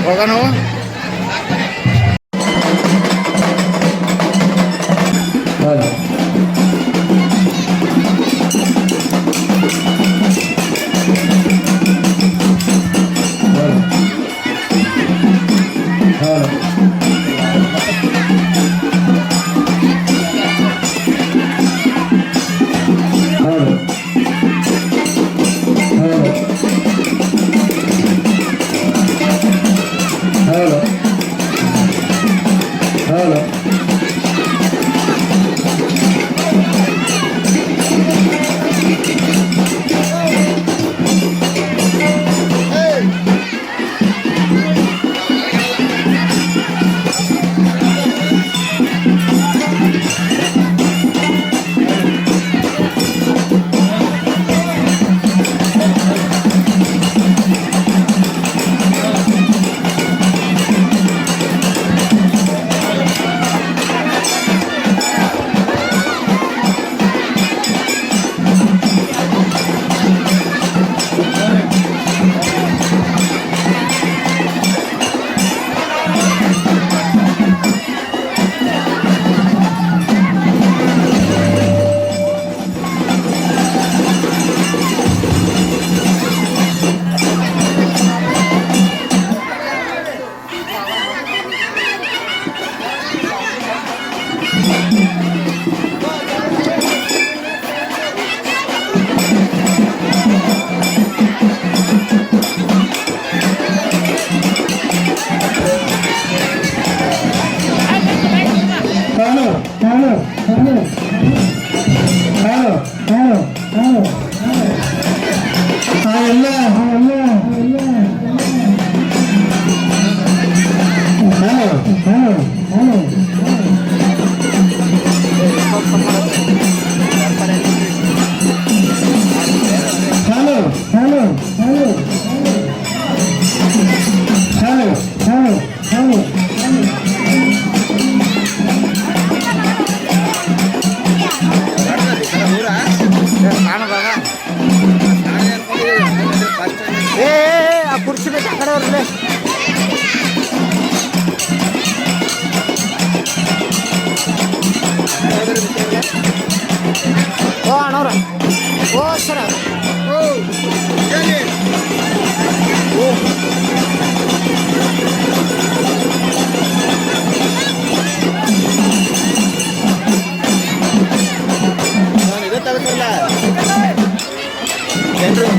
Organo. कुर्सी में खड़े हो रहे ओ अनोरा ओ सर ओ चलिए ओ ನಾನು ಇದೇ ತಗಸಲ್ಲ ಜನರು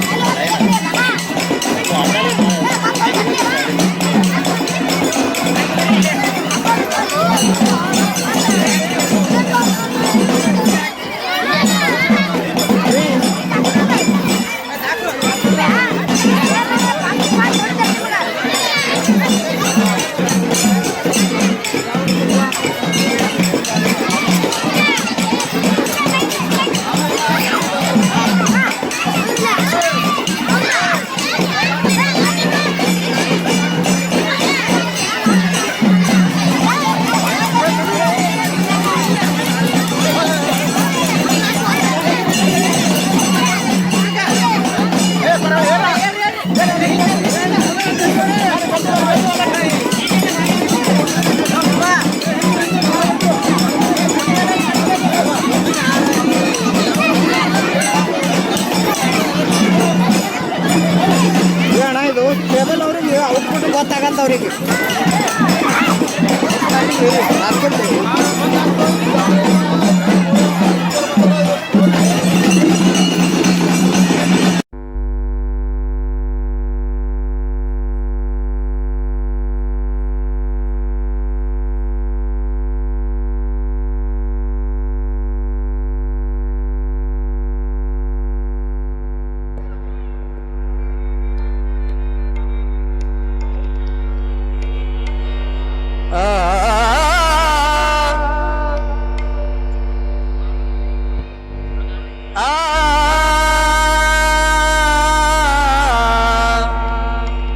ಆ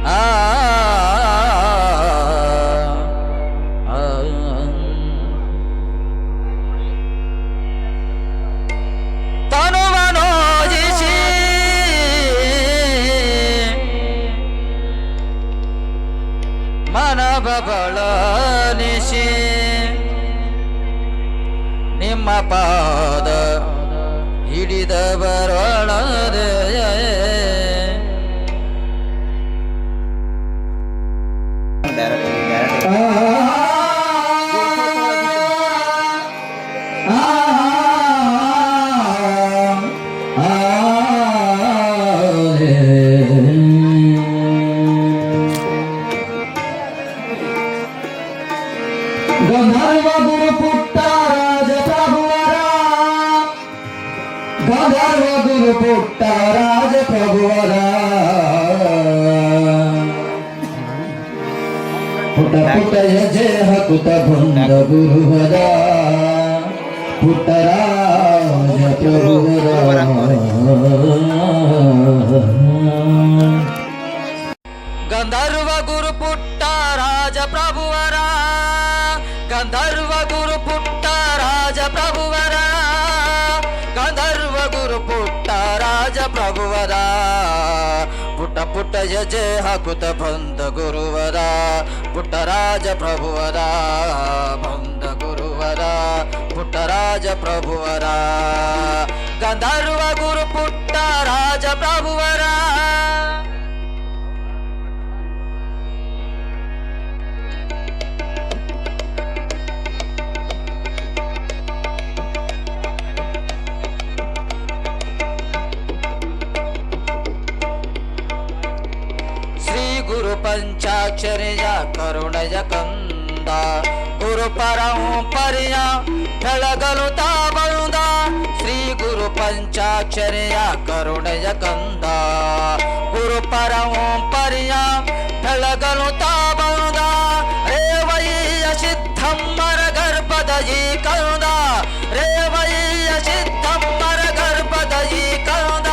ಆ ತನುವನೋಜಿಸಿ ಮನವ ಬಳಲಿಸಿ ನಿಮ್ಮ ಪಾದ ಹಿಡಿದವರೊಳದೆ ಗಂಧರ್ವ ಗುರು ಪುಟ್ಟ ರಾಜ ಪ್ರಭುವರ ಗಂಧರ್ವ ಗುರು ಪುಟ್ಟ ರಾಜ ಪ್ರಭುವರ ಪುಟ ಪುಟ ಹೆಜ್ಜೆ ಹಾಕುತ್ತ ಬಂದ ಗುರುವರ ಪುಟ್ಟ ರಾಜ ಪ್ರಭುವರ ಗಂಧರ್ವ ಗುರು ಪುಟ್ಟ ರಾಜ ಪ್ರಭುವರ ಗಂಧರ್ವ ಗುರು ಪುಟ್ಟ ರಾಜ ಪ್ರಭುವರ ಗಂಧರ್ವ ಗುರು ಪುಟ್ಟ ರಾಜ ಪ್ರಭುವರ ಪುಟ್ಟ ಪುಟ್ಟ ಹೆಜ್ಜೆ ಹಾಕುತ್ತ ಬಂದ ಗುರುವರ ಪುಟ್ಟ ರಾಜ ಪ್ರಭುವರ ಬಂದ ಗುರುವರ ಪುಟ್ಟ ರಾಜ ಪ್ರಭುವರ ಗಂಧರ್ವ ಗುರು ಪುಟ್ಟ ರಾಜ ಪ್ರಭುವರ ಗುರು ಪಂಚಾಕ್ಷರಿಯ ಕರುಣಯ ಕಂದ ಗುರು ಪರಂಪರೆಯ ಬೆಳಗಲು ತಾ ಬಂದ ಶ್ರೀ ಗುರು ಪಂಚಾಕ್ಷರಿಯ ಕರುಣಯ ಕಂದ ಗುರು ಪರಂಪರೆಯ ಬೆಳಗಲು ತಾ ಬಂದ ರೇವಯ್ಯ ಸಿದ್ಧಮ್ಮರ ಗರ್ಭದ ಈ ಕಂದ ರೇವಯ್ಯ ಸಿದ್ಧಮ್ಮರ ಗರ್ಭದ ಈ ಕಂದ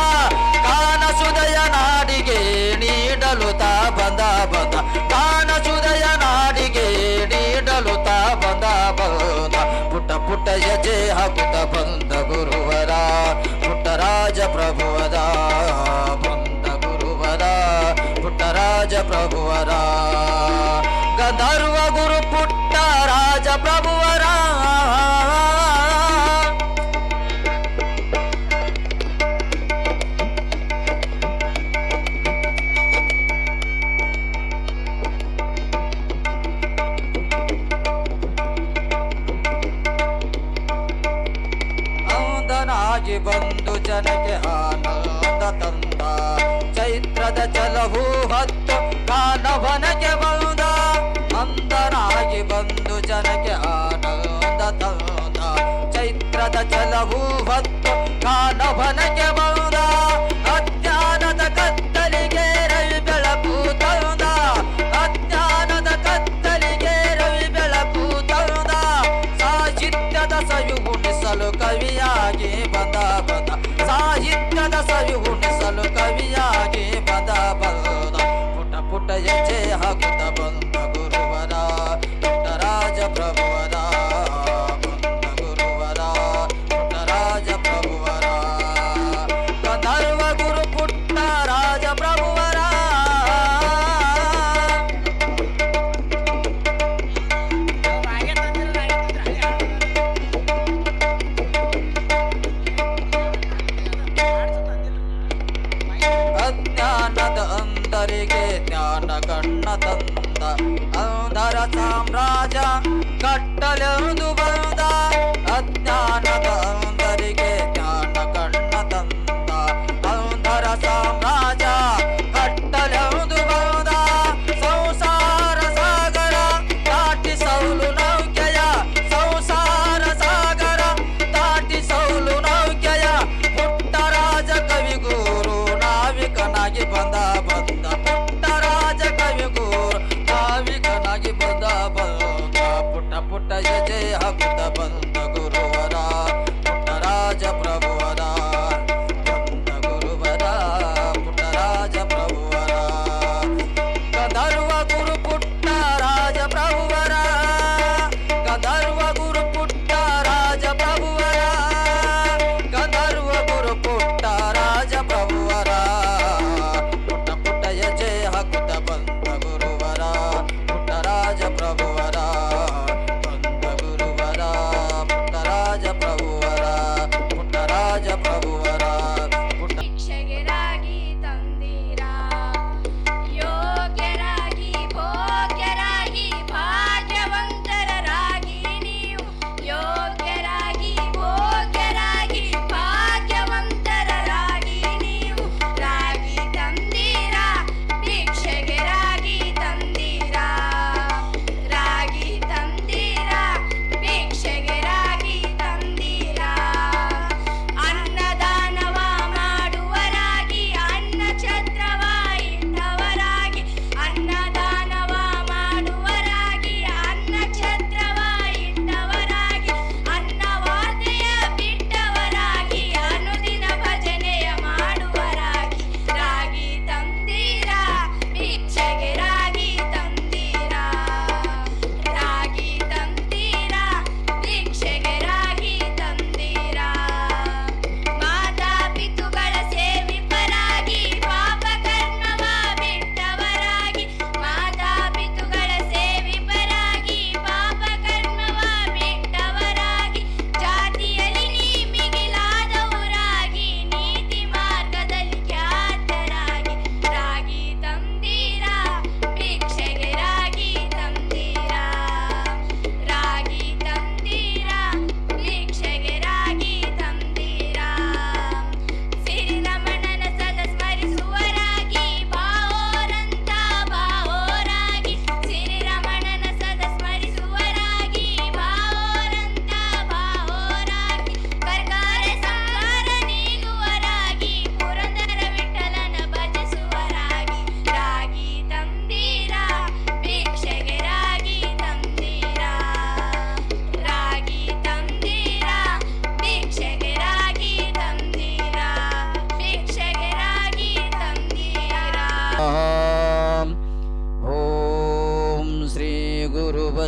ಕಾನಸುದಯ ನಾಡಿಗೆ ನೀಡಲು ತಾ ಬಂದ ಬಂದ ಕಾನಸುದಯ ನಾಡಿಗೆ ನೀಡಲು ತಾ ಬಂದ ಬಂದ ಪುಟ್ಟ ಪುಟ್ಟ ಹೆಜ್ಜೆ ಹಾಕುತ್ತ ಬಂದ ಗುರುವರ ಪುಟ್ಟ ರಾಜ ಪ್ರಭುವರ ಬಂದ ಗುರುವರ ಪುಟ್ಟ ರಾಜ ಪ್ರಭುವರ ಗಂಧರ್ವ ಗುರು ಪುಟ್ಟ ರಾಜ ಪ್ರಭುವರ ಅಂದನಾಗಿ ಬಂದು ಜನಕ್ಕೆ ಆನಂದ ತಂದ ಚೈತ್ರದ ಚಲಹು ಹತ್ತು ಕಾನವನಕ್ಕೆ ಬಂದ ಅಂದನಾಗಿ ಬಂದು ಜನಕ್ಕೆ ಆನಂದ ತಂದ ಚೈತ್ರದ ಚಲಹು ಹತ್ತು ಕಾನವನಕ್ಕೆ ಬಂದ ಅಜ್ಞಾನದ ಕತ್ತಲಿಗೆ ರವಿ ಬೆಳಕು ತಂದ ಅಜ್ಞಾನದ ಕತ್ತಲಿಗೆ ರವಿ ಬೆಳಕು ತಂದ ಸಾಹಿತ್ಯದ ಸವಿ ಉಣಿಸಲು ಕವಿಯಾಗಿ ಬಂದ ಬಂದ ಸಾಹಿತ್ಯದ ಸವಿ ಉಣಿಸಲು ಕವಿಯಾಗಿ ಬಂದ ಬಂದ ಪುಟ್ಟ ಪುಟ್ಟ ಹೆಜ್ಜೆ ಹಾಕುತ್ತ ಬಂದ ಗುರುವರ ಪುಟ್ಟ ರಾಜ ಪ್ರಭುವರ ಬಂದ ಗುರುವರ ಪುಟ್ಟ ರಾಜ ಪ್ರಭುವರ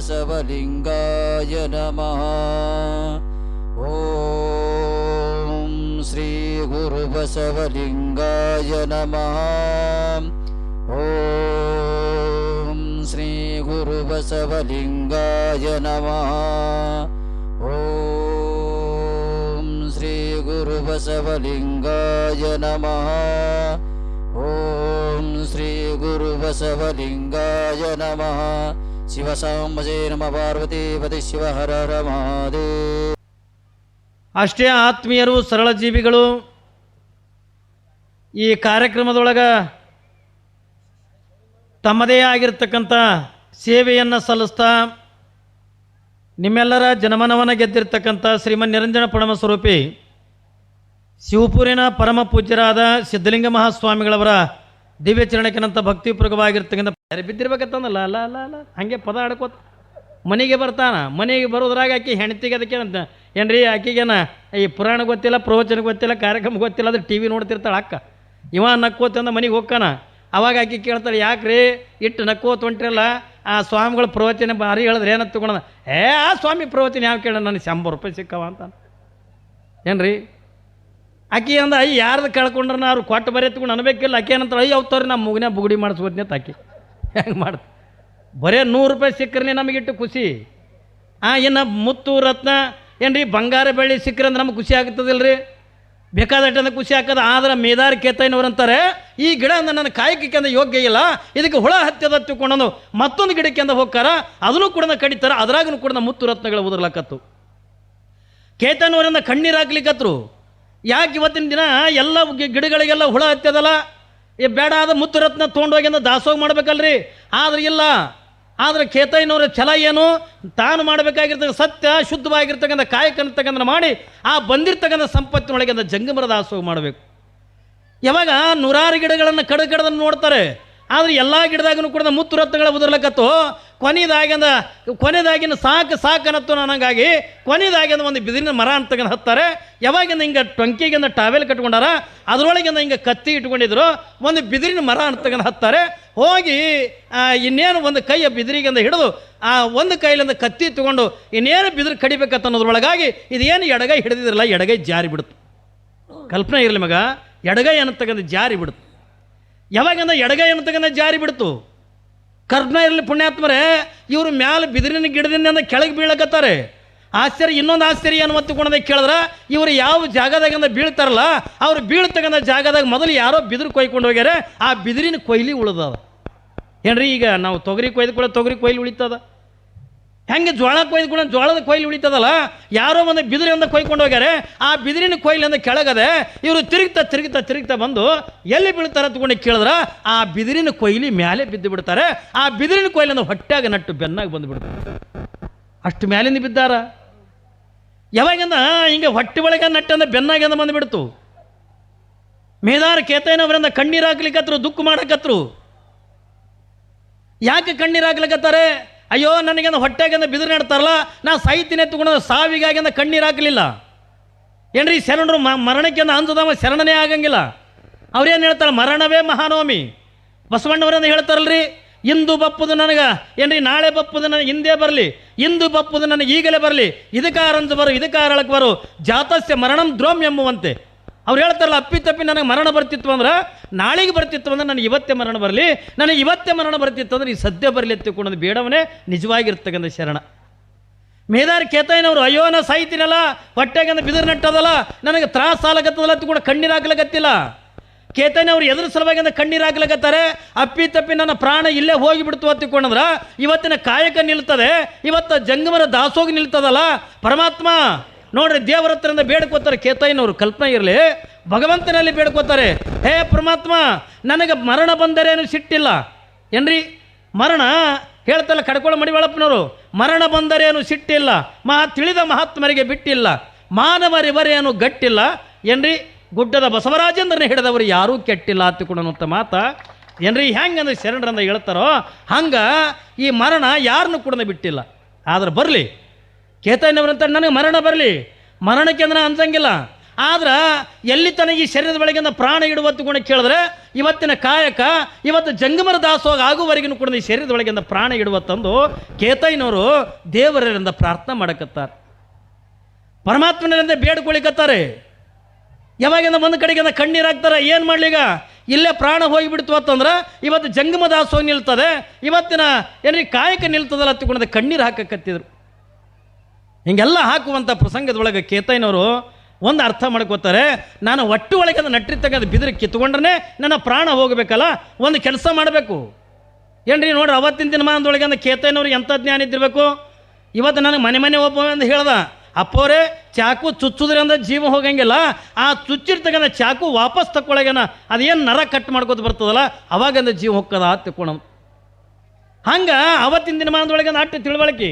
ಬಸವಲಿಂಗಾಯ ನಮಃ. ಓಂ ಶ್ರೀ ಗುರು ಬಸವಲಿಂಗಾಯ ನಮಃ. ಓಂ ಶ್ರೀ ಗುರು ಬಸವಲಿಂಗಾಯ ನಮಃ. ಓಂ ಶ್ರೀ ಗುರು ಬಸವಲಿಂಗಾಯ ನಮಃ. ಓಂ ಶ್ರೀ ಗುರು ಬಸವಲಿಂಗಾಯ ನಮಃ. ಶಿವ ಸಾಂಬಜೇ ನಮಃ. ಪಾರ್ವತಿ ಪತಿ ಶಿವ ಹರ ಹರ ಮಹಾದೇವ. ಅಷ್ಟೇ ಆತ್ಮೀಯರು, ಸರಳ ಜೀವಿಗಳು, ಈ ಕಾರ್ಯಕ್ರಮದೊಳಗೆ ತಮ್ಮದೇ ಆಗಿರ್ತಕ್ಕಂಥ ಸೇವೆಯನ್ನು ಸಲ್ಲಿಸ್ತಾ ನಿಮ್ಮೆಲ್ಲರ ಜನಮನವನ್ನು ಗೆದ್ದಿರ್ತಕ್ಕಂಥ ಶ್ರೀಮನ್ ನಿರಂಜನ ಪರಮ ಸ್ವರೂಪಿ ಶಿವಪುರಿನ ಪರಮ ಪೂಜ್ಯರಾದ ಸಿದ್ಧಲಿಂಗ ಮಹಾಸ್ವಾಮಿಗಳವರ ದಿವ್ಯ ಚರಣಕ್ಕಿನಂತ ಭಕ್ತಿಪೂರ್ವಕವಾಗಿರ್ತಕ್ಕಂಥ ಯಾರು ಬಿದ್ದಿರ್ಬೇಕಂತಂದಲ್ಲ ಅಲ್ಲ ಅಲ್ಲ ಅಲ್ಲ ಹಾಗೆ ಪದ ಆಡ್ಕೋತ ಮನೆಗೆ ಬರ್ತಾನ. ಮನೆಗೆ ಬರೋದ್ರಾಗ ಆಕೆ ಹೆಣ್ತಿಗೆ ಅದಕ್ಕೆ ಏನ್ರಿ ಆಕೆಗೇನ ಈ ಪುರಾಣ ಗೊತ್ತಿಲ್ಲ, ಪ್ರವಚನ ಗೊತ್ತಿಲ್ಲ, ಕಾರ್ಯಕ್ರಮ ಗೊತ್ತಿಲ್ಲ, ಅದ್ರ ಟಿ ವಿ ನೋಡ್ತಿರ್ತಾಳೆ ಅಕ್ಕ. ಇವ ನಕ್ಕೋತಂದ ಮನೆಗೆ ಹೋಗ್ಕಾನ. ಅವಾಗ ಆಕೆ ಕೇಳ್ತಾಳೆ, ಯಾಕ್ರಿ ಇಟ್ಟು ನಕ್ಕೋತ ಹೊಂಟ್ರಲ್ಲ, ಆ ಸ್ವಾಮಿಗಳ ಪ್ರವಚನ ಭಾರಿ ಹೇಳಿದ್ರೆ ಏನಂತ ತಗೊಂಡ. ಆ ಸ್ವಾಮಿ ಪ್ರವಚನ ಯಾವ ಕೇಳ, ನನಗೆ 100 ರೂಪಾಯಿ ಸಿಕ್ಕವ ಅಂತ ಏನ್ರಿ. ಆಕೆ ಅಂದ, ಅಯ್ಯ ಯಾರ್ದು ಕೇಳ್ಕೊಂಡ್ರೆ ಅವ್ರು ಕೊಟ್ಟು ಬರೀ ತಗೊಂಡು ಅನ್ಬೇಕಿಲ್ಲ. ಆಕೆ ಏನಂತ, ಅಯ್ಯ ಅವತ್ತವ್ರಿ ನಮ್ಮ ಮುಗಿನ ಬುಗುಡಿ ಮಾಡಿಸ್ಬೋದ್ನೆ ಅಂತ ಆಕೆ ಹೆಂಗೆ ಮಾಡ್ತ. ಬರೇ 100 ರೂಪಾಯಿ ಸಿಕ್ಕರೆ ನಮಗಿಟ್ಟು ಖುಷಿ. ಇನ್ನು ಮುತ್ತು ರತ್ನ ಏನ್ರಿ ಬಂಗಾರ ಬೆಳ್ಳಿ ಸಿಕ್ಕರೆ ಅಂದ್ರೆ ನಮ್ಗೆ ಖುಷಿ ಆಗ್ತದಿಲ್ರಿ, ಬೇಕಾದಟ್ಟಂದ್ರೆ ಖುಷಿ ಆಗ್ತದೆ. ಆದ್ರೆ ಮೇದಾರ ಕೇತಯ್ಯನವ್ರು ಅಂತಾರೆ, ಈ ಗಿಡ ಅಂದ್ರೆ ನನ್ನ ಕಾಯಕಕ್ಕೆ ಅಂದ್ರೆ ಯೋಗ್ಯ ಇಲ್ಲ, ಇದಕ್ಕೆ ಹುಳ ಹತ್ಯದ ತಿಳ್ಕೊಂಡು ಮತ್ತೊಂದು ಗಿಡಕ್ಕೆ ಅಂದ ಹೋಗ್ತಾರ, ಅದನ್ನು ಕೂಡ ಕಡಿತಾರ, ಅದ್ರಾಗೂ ಕೂಡ ಮುತ್ತು ರತ್ನಗಳು ಉದುರ್ಲಕ್ಕತ್ತು. ಕೇತಯ್ಯನವರಿಂದ ಕಣ್ಣೀರು ಹಾಕ್ಲಿಕ್ಕತ್ರು. ಯಾಕೆ ಇವತ್ತಿನ ದಿನ ಎಲ್ಲ ಗಿಡಗಳಿಗೆಲ್ಲ ಹುಳ ಹತ್ಯದಲ್ಲ, ಬೇಡ ಆದ ಮುತ್ತು ರತ್ನ ತೊಗೊಂಡೋಗಿ ಅಂದ್ರೆ ದಾಸೋಗ ಮಾಡ್ಬೇಕಲ್ರಿ. ಆದ್ರೆ ಇಲ್ಲ. ಆದರೆ ಕೇತಯ್ಯನವರ ಛಲ ಏನು, ತಾನು ಮಾಡಬೇಕಾಗಿರ್ತಕ್ಕಂಥ ಸತ್ಯ ಶುದ್ಧವಾಗಿರ್ತಕ್ಕಂಥ ಕಾಯಕ ಅಂತಕ್ಕಂಥ ಮಾಡಿ ಆ ಬಂದಿರ್ತಕ್ಕಂಥ ಸಂಪತ್ತಿನೊಳಗೆ ಅಂತ ಜಂಗಮರ ದಾಸೋಗ ಮಾಡಬೇಕು. ಯಾವಾಗ 100 ಗಿಡಗಳನ್ನು ಕಡದನ್ನು ನೋಡ್ತಾರೆ, ಆದರೆ ಎಲ್ಲ ಗಿಡದಾಗೂ ಕೂಡ ಮುತ್ತು ರತ್ನಗಳ ಉದುರ್ಲಕ್ಕತ್ತು. ಕೊನೆದಾಗಿನ ಸಾಕನತ್ತು ನನಗಾಗಿ ಕೊನೆದಾಗಿಂದ ಒಂದು ಬಿದಿರಿನ ಮರ ಅಂತಕ್ಕಂಥ ಹತ್ತಾರೆ. ಯಾವಾಗಿಂದ ಹಿಂಗೆ ಟೊಂಕಿಗಿಂದ ಟಾವೆಲ್ ಕಟ್ಕೊಂಡಾರ, ಅದರೊಳಗಿಂದ ಹಿಂಗೆ ಕತ್ತಿ ಇಟ್ಕೊಂಡಿದ್ರು, ಒಂದು ಬಿದಿರಿನ ಮರ ಅಂತಕ್ಕಂಥ ಹತ್ತಾರೆ. ಹೋಗಿ ಇನ್ನೇನು ಒಂದು ಕೈಯ ಬಿದಿರಿಗಿಂದ ಹಿಡಿದು ಒಂದು ಕೈಲಿಂದ ಕತ್ತಿ ತೊಗೊಂಡು ಇನ್ನೇನು ಬಿದಿರು ಕಡಿಬೇಕತ್ತ ಅನ್ನೋದ್ರೊಳಗಾಗಿ ಇದೇನು ಎಡಗೈ ಹಿಡಿದಿದ್ರಲ್ಲ, ಎಡಗೈ ಜಾರಿ ಬಿಡುತ್ತೆ. ಕಲ್ಪನೆ ಇರಲಿ ಮಗ, ಎಡಗೈ ಅನ್ನತಕ್ಕಂಥ ಜಾರಿ ಬಿಡುತ್ತೆ. ಯಾವಾಗಿಂದ ಎಡಗೈ ಅನ್ನತಕ್ಕಂಥ ಜಾರಿ ಬಿಡ್ತು. ಕರ್ಣ ಇರಲಿ ಪುಣ್ಯಾತ್ಮರೇ, ಇವರು ಮ್ಯಾಲೆ ಬಿದಿರಿನ ಗಿಡದಿಂದ ಕೆಳಗೆ ಬೀಳಕತ್ತಾರೆ. ಆಶ್ಚರ್ಯ, ಇನ್ನೊಂದು ಆಶ್ಚರ್ಯ ಏನು ಮತ್ತುಕೊಂಡದ ಕೇಳಿದ್ರೆ, ಇವರು ಯಾವ ಜಾಗದಾಗಿಂದ ಬೀಳ್ತಾರಲ್ಲ, ಅವ್ರು ಬೀಳ್ತಕ್ಕಂಥ ಜಾಗದಾಗ ಮೊದಲು ಯಾರೋ ಬಿದಿರು ಕೊಯ್ಕೊಂಡು ಹೋಗ್ಯಾರ, ಆ ಬಿದಿರಿನ ಕೊಯ್ಲಿ ಉಳಿದದ. ಏನ್ರಿ, ಈಗ ನಾವು ತೊಗರಿ ಕೊಯ್ದು ಕೂಡ ತೊಗರಿ ಕೊಯ್ಲು ಉಳಿತದ, ಹೆಂಗೆ ಜೋಳ ಕೊಯ್ದು ಕೂಡ ಜೋಳದ ಕೊಯ್ಲು ಉಳಿತದಲ್ಲ, ಯಾರೋ ಒಂದು ಬಿದಿರಿಂದ ಕೊಯ್ಕೊಂಡು ಹೋಗ್ಯಾರೆ, ಆ ಬಿದಿರಿನ ಕೊಯ್ಲಿಂದ ಕೆಳಗದೆ ಇವರು ತಿರುಗ್ತಾ ಬಂದು ಎಲ್ಲಿ ಬೀಳ್ತಾರೆ ತಗೊಂಡು ಕೇಳಿದ್ರೆ, ಆ ಬಿದಿರಿನ ಕೊಯ್ಲಿ ಮ್ಯಾಲೆ ಬಿದ್ದು ಬಿಡ್ತಾರೆ. ಆ ಬಿದಿರಿನ ಕೊಯ್ಲಿಂದ ಹೊಟ್ಟಾಗ ನಟ್ಟು ಬೆನ್ನಾಗಿ ಬಂದು ಬಿಡ್ತಾರೆ. ಅಷ್ಟು ಮ್ಯಾಲಿಂದ ಬಿದ್ದಾರ. ಯಾವಾಗಿಂದ ಹಿಂಗೆ ಹೊಟ್ಟೆ ಒಳಗೆ ನಟ್ಟಂದ ಬೆನ್ನಾಗಿಂದ ಬಂದುಬಿಡ್ತು. ಮೇದಾರ ಕೇತಯ್ಯನವರಿಂದ ಕಣ್ಣೀರು ಹಾಕ್ಲಿಕ್ಕತ್ರು, ದುಃಖ ಮಾಡಕತ್ರು. ಯಾಕೆ ಕಣ್ಣೀರು ಹಾಕ್ಲಿಕ್ಕತ್ತಾರೆ? ಅಯ್ಯೋ, ನನಗೇನು ಹೊಟ್ಟೆಗಿಂದ ಬಿದಿರು ನೆಡ್ತಾರಲ್ಲ, ನಾ ಸಾಹಿತ್ಯನೇ ತಗೊಂಡು ಸಾವಿಗಾಗಿಂದ ಕಣ್ಣೀರು ಹಾಕಲಿಲ್ಲ. ಏನ್ರಿ, ಶರಣರು ಮರಣಕ್ಕಿಂತ ಅಂಜದವ ಶರಣನೇ ಆಗಂಗಿಲ್ಲ. ಅವ್ರೇನು ಹೇಳ್ತಾರೆ, ಮರಣವೇ ಮಹಾನವಮಿ. ಬಸವಣ್ಣವರನ್ನು ಹೇಳ್ತಾರಲ್ರಿ, ಇಂದು ಬಪ್ಪುದು ನನಗೆ ಏನ್ರಿ, ನಾಳೆ ಬಪ್ಪುದು ನನಗೆ ಹಿಂದೆ ಬರಲಿ, ಇಂದು ಬಪ್ಪುದು ನನಗೆ ಈಗಲೇ ಬರಲಿ, ಇದಕ್ಕಾರಂಜು ಬರು ಇದಕ್ಕಾರಳಕ್ಕೆ ಬರು, ಜಾತಸ್ಯ ಮರಣಂ ದ್ರೋಮ್ ಎಂಬುವಂತೆ. ಅವ್ರು ಹೇಳ್ತಾರಲ್ಲ, ಅಪ್ಪಿತಪ್ಪಿ ನನಗೆ ಮರಣ ಬರ್ತಿತ್ತು ಅಂದ್ರೆ ನಾಳೆಗೆ ಬರ್ತಿತ್ತು ಅಂದ್ರೆ ನನಗೆ ಇವತ್ತೇ ಮರಣ ಬರಲಿ, ನನಗೆ ಇವತ್ತೇ ಮರಣ ಬರ್ತಿತ್ತು ಅಂದ್ರೆ ಈ ಸದ್ಯ ಬರಲಿ ಎತ್ತಿಕೊಂಡದ್ದು ಬೇಡವನೇ ನಿಜವಾಗಿರ್ತಕ್ಕಂಥ ಶರಣ. ಮೇದಾರ ಕೇತಯ್ಯನವರು, ಅಯ್ಯೋ ನಾ ಸಾಯ್ತೀನಲ್ಲ, ಹೊಟ್ಟೆಗಂದ ಬಿದಿರು ನಟ್ಟದಲ್ಲ, ನನಗೆ ತ್ರಾಸ ಸಾಲಕತ್ತದಲ್ಲ ತಗೊಂಡು ಕಣ್ಣೀರು ಹಾಕ್ಲಕತ್ತಿಲ್ಲ. ಕೇತಯ್ಯನವ್ರು ಎದುರು ಸಲುವಾಗಿಂದ ಕಣ್ಣೀರು ಹಾಕ್ಲಕತ್ತಾರೆ. ಅಪ್ಪಿ ತಪ್ಪಿ ನನ್ನ ಪ್ರಾಣ ಇಲ್ಲೇ ಹೋಗಿಬಿಡ್ತು ಅಂತಿಕೊಂಡ್ರ ಇವತ್ತಿನ ಕಾಯಕ ನಿಲ್ತದೆ, ಇವತ್ತು ಜಂಗಮರ ದಾಸೋಗಿ ನಿಲ್ತದಲ್ಲ. ಪರಮಾತ್ಮ ನೋಡ್ರಿ, ದೇವರ ಹತ್ರದಿಂದ ಬೇಡ್ಕೋತಾರೆ ಕೇತಯ್ಯನವರು. ಕಲ್ಪನೆ ಇರಲಿ, ಭಗವಂತನಲ್ಲಿ ಬೇಡ್ಕೋತಾರೆ, ಹೇ ಪರಮಾತ್ಮ, ನನಗೆ ಮರಣ ಬಂದರೇನು ಸಿಟ್ಟಿಲ್ಲ. ಏನ್ರಿ, ಮರಣ ಹೇಳ್ತಲ್ಲ ಕಡ್ಕೊಳ್ಳೋ ಮಡಿವಾಳಪ್ಪನವರು, ಮರಣ ಬಂದರೇನು ಸಿಟ್ಟಿಲ್ಲ, ತಿಳಿದ ಮಹಾತ್ಮರಿಗೆ ಬಿಟ್ಟಿಲ್ಲ, ಮಾನವರಿವರೇನು ಗಟ್ಟಿಲ್ಲ. ಏನ್ರಿ, ಗುಡ್ಡದ ಬಸವರಾಜೇಂದ್ರನ ಹಿಡಿದವರು ಯಾರೂ ಕೆಟ್ಟಿಲ್ಲ ಹತ್ತಿಕೊಂಡಂಥ ಮಾತ. ಏನ್ರಿ, ಹೆಂಗಂದ್ರೆ ಶರಣರಂದ ಹೇಳ್ತಾರೋ ಹಂಗೆ ಈ ಮರಣ ಯಾರನ್ನೂ ಕೂಡ ಬಿಟ್ಟಿಲ್ಲ. ಆದ್ರೆ ಬರಲಿ, ಕೇತಯ್ಯನವರಂತ ನನಗೆ ಮರಣ ಬರಲಿ, ಮರಣಕ್ಕೆ ಅಂದ್ರೆ ಅನ್ಸಂಗಿಲ್ಲ. ಆದ್ರೆ ಎಲ್ಲಿ ತನಗೆ ಈ ಶರೀರದ ಒಳಗಿಂದ ಪ್ರಾಣ ಇಡುವತ್ತು ಗುಣ ಕೇಳಿದ್ರೆ ಇವತ್ತಿನ ಕಾಯಕ ಇವತ್ತು ಜಂಗಮರ ದಾಸೋಗ ಆಗುವವರೆಗೂ ಕೂಡ ಈ ಶರೀರದ ಒಳಗಿಂದ ಪ್ರಾಣ ಇಡುವತ್ತಂದು ಕೇತಯ್ಯನವರು ದೇವರಿಂದ ಪ್ರಾರ್ಥನೆ ಮಾಡಕತ್ತಾರೆ, ಪರಮಾತ್ಮನಿಂದ ಬೇಡ್ಕೊಳಿಕತ್ತಾರೆ. ಯಾವಾಗಿಂದ ಒಂದು ಕಡೆಗಿಂದ ಕಣ್ಣೀರು ಹಾಕ್ತಾರೆ. ಏನು ಮಾಡಲಿಗ ಇಲ್ಲೇ ಪ್ರಾಣ ಹೋಗಿಬಿಡ್ತು ಅಂತಂದ್ರೆ ಇವತ್ತು ಜಂಗಮ ದಾಸೋಗ ನಿಲ್ತದೆ, ಇವತ್ತಿನ ಏನ್ರಿ ಕಾಯಕ ನಿಲ್ತದಲ್ಲ ಹತ್ತಿಕೊಂಡ ಕಣ್ಣೀರು ಹಾಕಕತ್ತಿದ್ರು. ಹಿಂಗೆಲ್ಲ ಹಾಕುವಂಥ ಪ್ರಸಂಗದೊಳಗೆ ಕೇತಯ್ಯನವರು ಒಂದು ಅರ್ಥ ಮಾಡ್ಕೋತಾರೆ, ನಾನು ಒಟ್ಟು ಒಳಗೆ ಅದು ನಟ್ರಿ ತೆಗೆದು ಬಿದಿರು ಕಿತ್ಕೊಂಡ್ರೆ ನನ್ನ ಪ್ರಾಣ ಹೋಗಬೇಕಲ್ಲ, ಒಂದು ಕೆಲಸ ಮಾಡಬೇಕು. ಏನ್ರಿ ನೋಡ್ರಿ, ಅವತ್ತಿನ ದಿನಮಾನದೊಳಗೆ ಅಂದ ಕೇತಯ್ಯನವ್ರಿಗೆ ಎಂಥ ಜ್ಞಾನ ಇದ್ದಿರಬೇಕು. ಇವತ್ತು ನನಗೆ ಮನೆ ಒಬ್ಬ ಅಂತ ಹೇಳ್ದ, ಅಪ್ಪೋರೆ ಚಾಕು ಚುಚ್ಚುದ್ರಿ ಅಂದ್ರೆ ಜೀವ ಹೋಗಂಗಿಲ್ಲ, ಆ ಚುಚ್ಚಿರ್ತಕ್ಕಂಥ ಚಾಕು ವಾಪಸ್ ತಕ್ಕೊಳಗನ ಅದೇನು ನರ ಕಟ್ ಮಾಡ್ಕೋತ ಬರ್ತದಲ್ಲ ಅವಾಗಂದ ಜೀವ ಹೋಗ್ತದ ಅಂತ ತಿಳ್ಕೊಳ. ಹಂಗೆ ಅವತ್ತಿನ ದಿನಮಾನದೊಳಗೆ ಅಟ್ಟು ತಿಳುವಳಿಕೆ.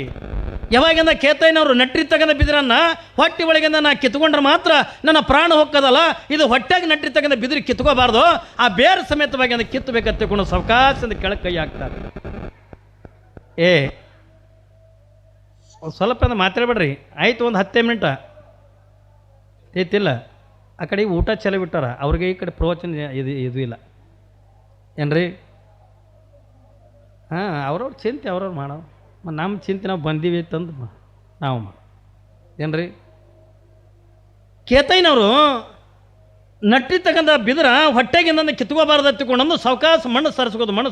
ಯಾವಾಗಿಂದ ಕೇತಯ್ಯನವರು ನಟ್ರಿ ತಗಂದ ಬಿದಿರನ್ನ ಹೊಟ್ಟೆ ಒಳಗಿಂದ ನಾ ಕಿತ್ಕೊಂಡ್ರೆ ಮಾತ್ರ ನನ್ನ ಪ್ರಾಣ ಹೋಗ್ತದಲ್ಲ, ಇದು ಹೊಟ್ಟೆಗೆ ನಟ್ರಿ ತಗಂದ ಬಿದಿರು ಕಿತ್ಕೋಬಾರ್ದು, ಆ ಬೇರೆ ಸಮೇತವಾಗಿ ಅಂದ ಕಿತ್ತಬೇಕಂತ ತಿಳ್ಕೊಂಡು ಸಾವಕಾಶದಿಂದ ಕೆಳಗೆ ಕೈ ಹಾಕ್ತಾರೆ. ಸ್ವಲ್ಪ ಅಂದ್ರೆ ಮಾತಾಡ್ಬೇಡ್ರಿ, ಆಯ್ತು ಒಂದು 10 ಮಿನಿಟ ಐತಿಲ್ಲ. ಆ ಕಡೆ ಊಟ ಚಲ ಬಿಟ್ಟಾರ, ಅವ್ರಿಗೆ ಈ ಕಡೆ ಪ್ರವಚನ ಇದು ಇಲ್ಲ ಏನ್ರಿ. ಹಾಂ, ಅವ್ರವ್ರ ಚಿಂತೆ ಅವ್ರವ್ರು ಮಾಡೋ, ನಮ್ಮ ಚಿಂತೆ ನಾವು ಬಂದೀವಿ ತಂದು ನಾವು ಮಾಡೋ ಏನ್ರಿ. ಕೇತಯ್ಯನವರು ನಟ್ಟಿ ತಗಂದ ಬಿದ್ರ ಹೊಟ್ಟೆಗಿಂದ ಕಿತ್ಕೋಬಾರ್ದು ಹತ್ತಿಕೊಂಡು ಸಾವಕಾಶ ಮಣ್ಣು